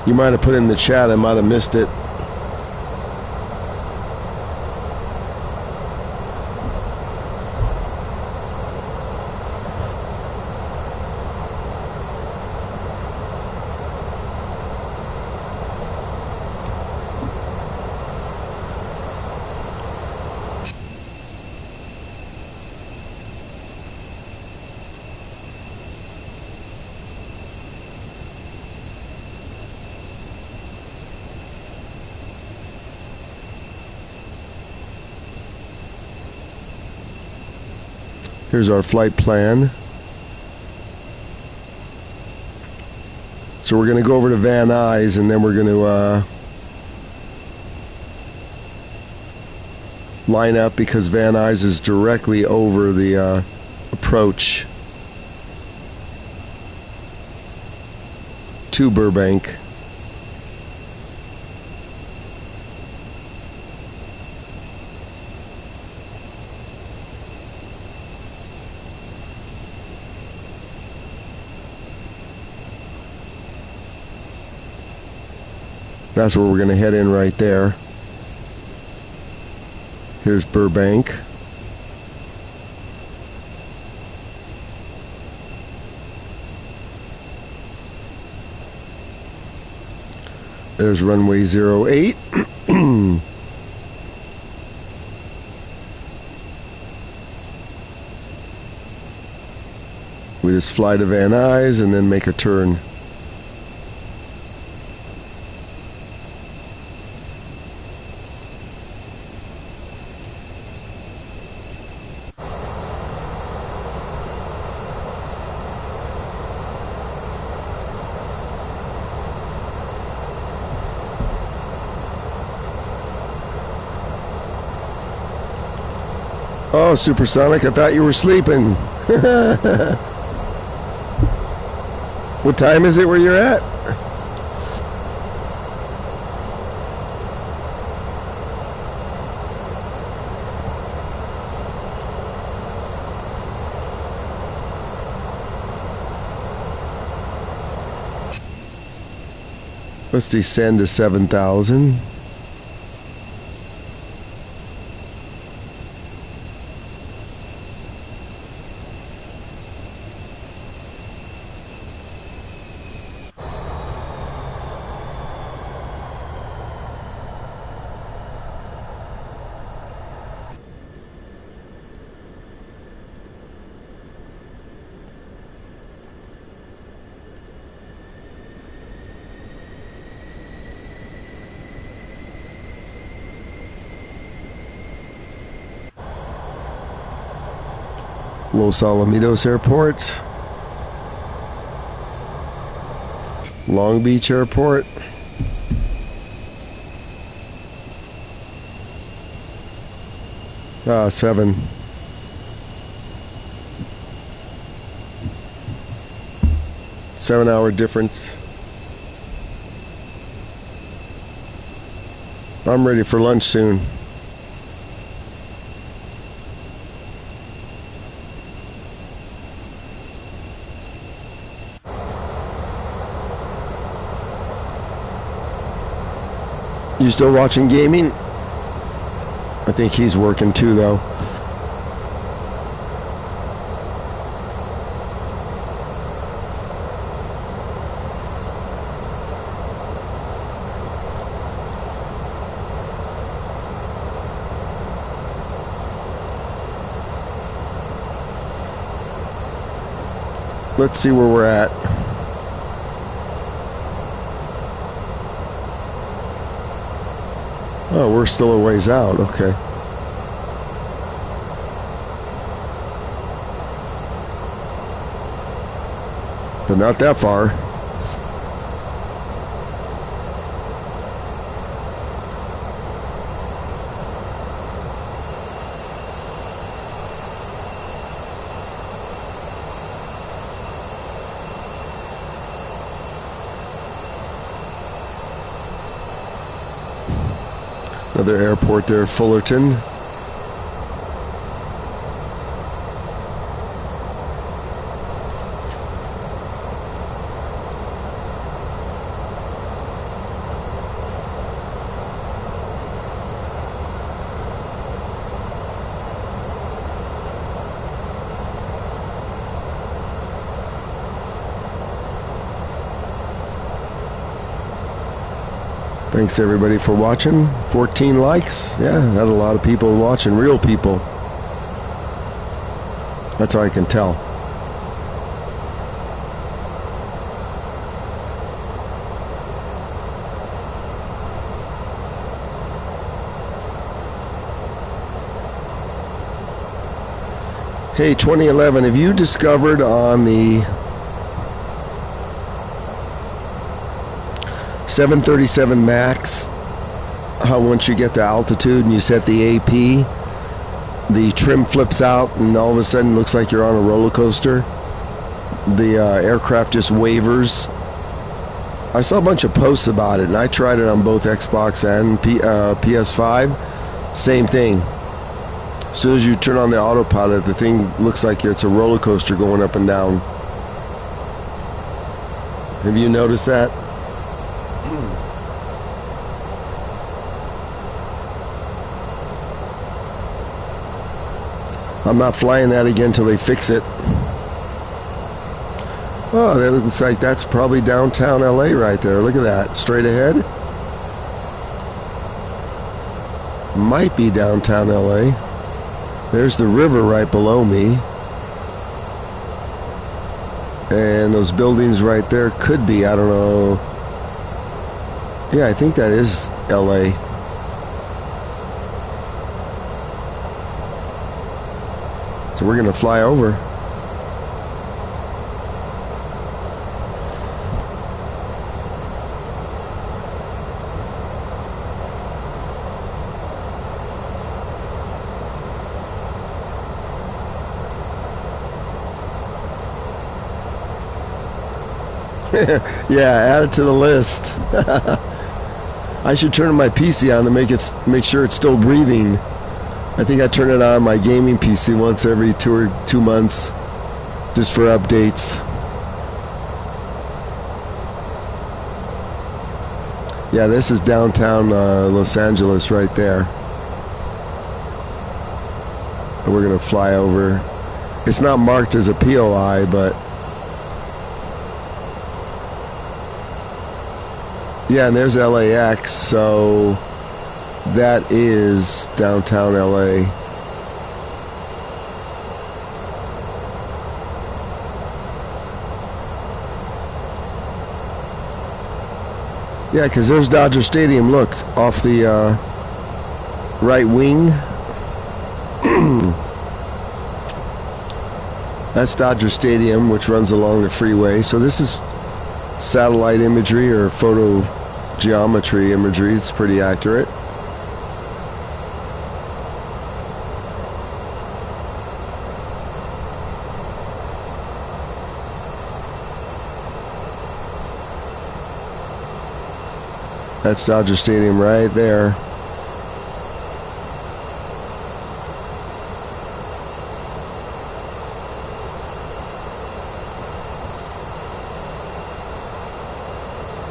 You might have put in the chat, I might have missed it. Here's our flight plan. So we're going to go over to Van Nuys and then we're going to line up because Van Nuys is directly over the approach to Burbank. That's where we're going to head in right there. Here's Burbank. There's runway 08. We just fly to Van Nuys and then make a turn. Oh, Supersonic, I thought you were sleeping. What time is it where you're at? Let's descend to 7,000. Los Alamitos Airport, Long Beach Airport, seven. Seven-hour difference. I'm ready for lunch soon. You still watching gaming? I think he's working too, though. Let's see where we're at. Oh, we're still a ways out. Okay. But not that far. Another airport there, Fullerton. Thanks everybody for watching. 14 likes. Yeah, had a lot of people watching. Real people. That's all I can tell. Hey, 2011, have you discovered on the 737 MAX how once you get to altitude and you set the AP, the trim flips out and all of a sudden it looks like you're on a roller coaster? The aircraft just wavers. I saw a bunch of posts about it, and I tried it on both Xbox and PS5. Same thing. As soon as you turn on the autopilot, the thing looks like it's a roller coaster going up and down. Have you noticed that? I'm not flying that again till they fix it. Oh, that looks like that's probably downtown LA right there. Look at that. Straight ahead. Might be downtown LA. There's the river right below me. And those buildings right there could be, I don't know. Yeah, I think that is LA. So we're gonna fly over. Yeah, add it to the list. I should turn my PC on to make sure it's still breathing. I think I turn it on my gaming PC once every 2 months, just for updates. Yeah, this is downtown Los Angeles right there. And we're gonna fly over. It's not marked as a POI, but yeah, and there's LAX, so that is downtown LA. Yeah, because there's Dodger Stadium. Look, off the right wing. That's Dodger Stadium, which runs along the freeway. So this is satellite imagery or photo geometry imagery. It's pretty accurate. That's Dodger Stadium right there.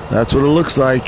That's what it looks like.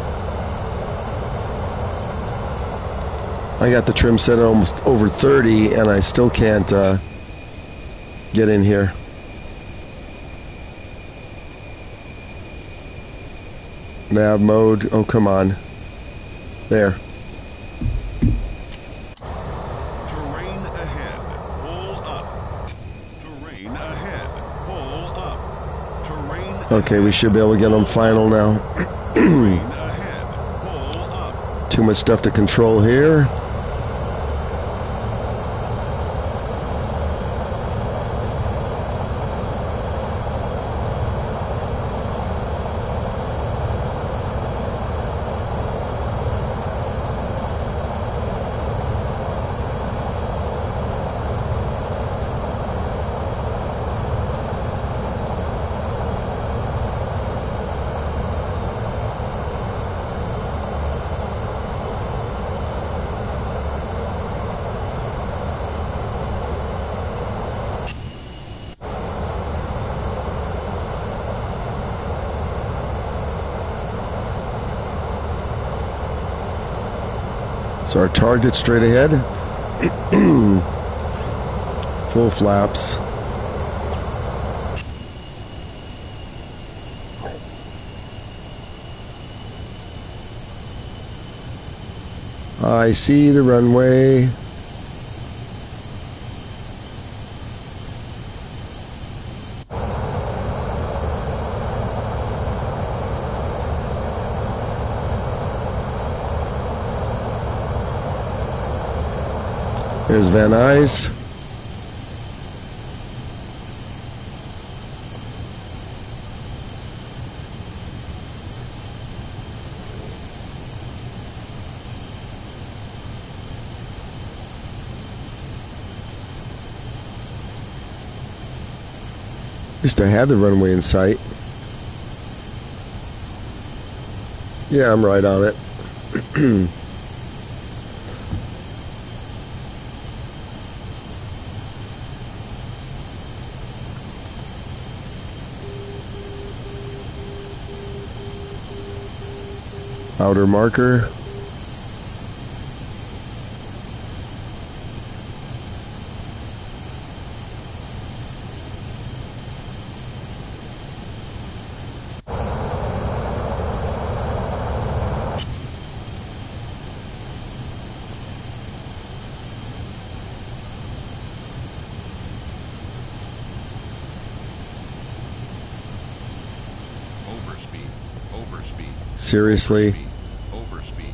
I got the trim set at almost over 30, and I still can't get in here. Nav mode. Oh, come on. There. Terrain ahead. Pull up. Terrain ahead. Pull up. Terrain Okay, we should be able to get them final now. Terrain ahead. Pull up. Too much stuff to control here. So our target straight ahead. Full flaps. I see the runway. There's Van Nuys. Used to have the runway in sight. Yeah, I'm right on it. Outer marker. Overspeed. Overspeed. Seriously? Overspeed.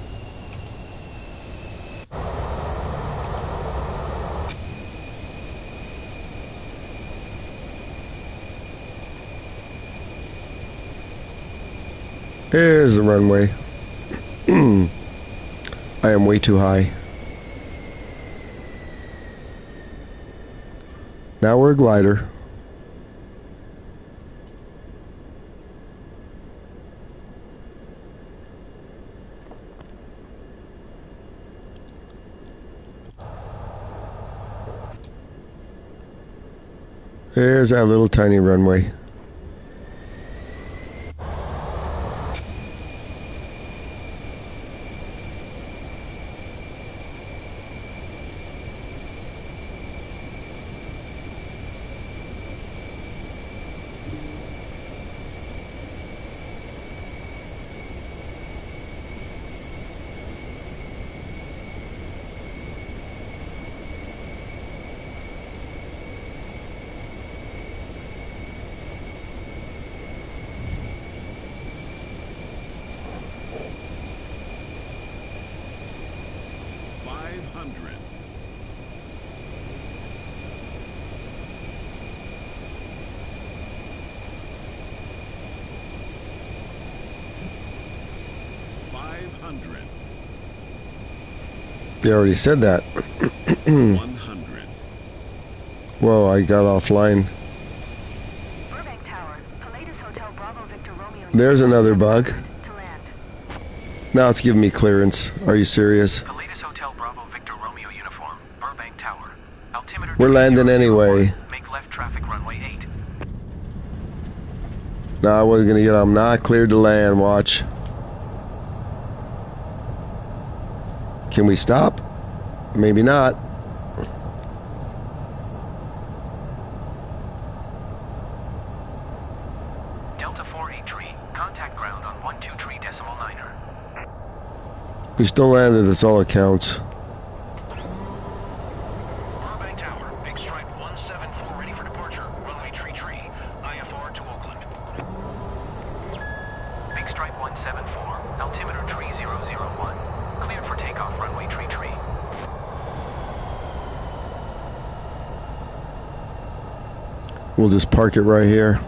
There's the runway. I am way too high. Now we're a glider. There's that little tiny runway. You already said that. 100. Whoa, I got offline. Burbank Tower, Palladius Hotel Bravo Victor Romeo. There's another bug. To land. Now it's giving me clearance. Are you serious? Palladius Hotel Bravo Victor Romeo uniform, Burbank Tower. Altimeter We're landing 2001. anyway. Make left traffic runway 8. No, I wasn't gonna get. I'm not cleared to land. Watch. Can we stop? Maybe not. Delta 48 tree, contact ground on 123 decimal niner. We still landed, that's all that counts. Burbank Tower, Big Stripe 174 ready for departure. Runway tree, IFR to Oakland. Big Stripe 174, altimeter 3001. Cleared for takeoff, runway tree. We'll just park it right here.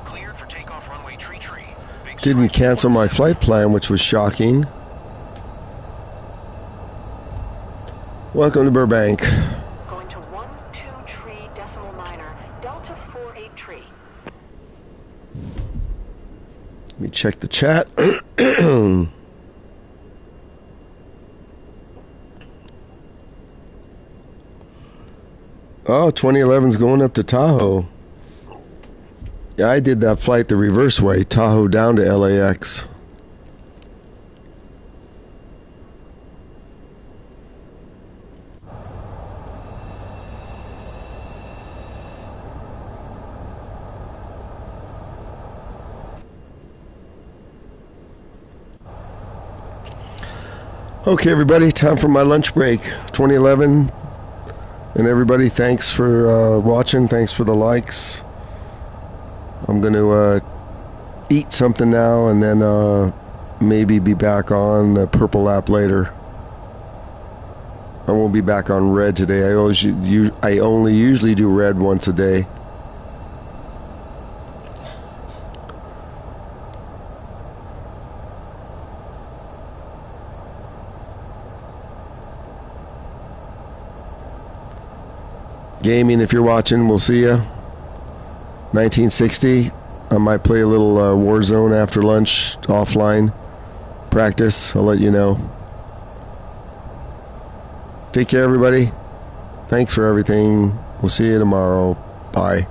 Cleared for takeoff, runway tree. Big Didn't Stripe cancel my flight plan, which was shocking. Welcome to Burbank. Going to 123 decimal niner, Delta 48 tree. Let me check the chat. Oh, 2011's going up to Tahoe. Yeah, I did that flight the reverse way, Tahoe down to LAX. Okay, everybody, time for my lunch break. 2011. And everybody, thanks for watching. Thanks for the likes. I'm going to eat something now and then maybe be back on the purple app later. I won't be back on red today. I only usually do red once a day. Gaming, if you're watching, we'll see ya. 1960. I might play a little Warzone after lunch, offline practice. I'll let you know. Take care, everybody. Thanks for everything. We'll see you tomorrow. Bye.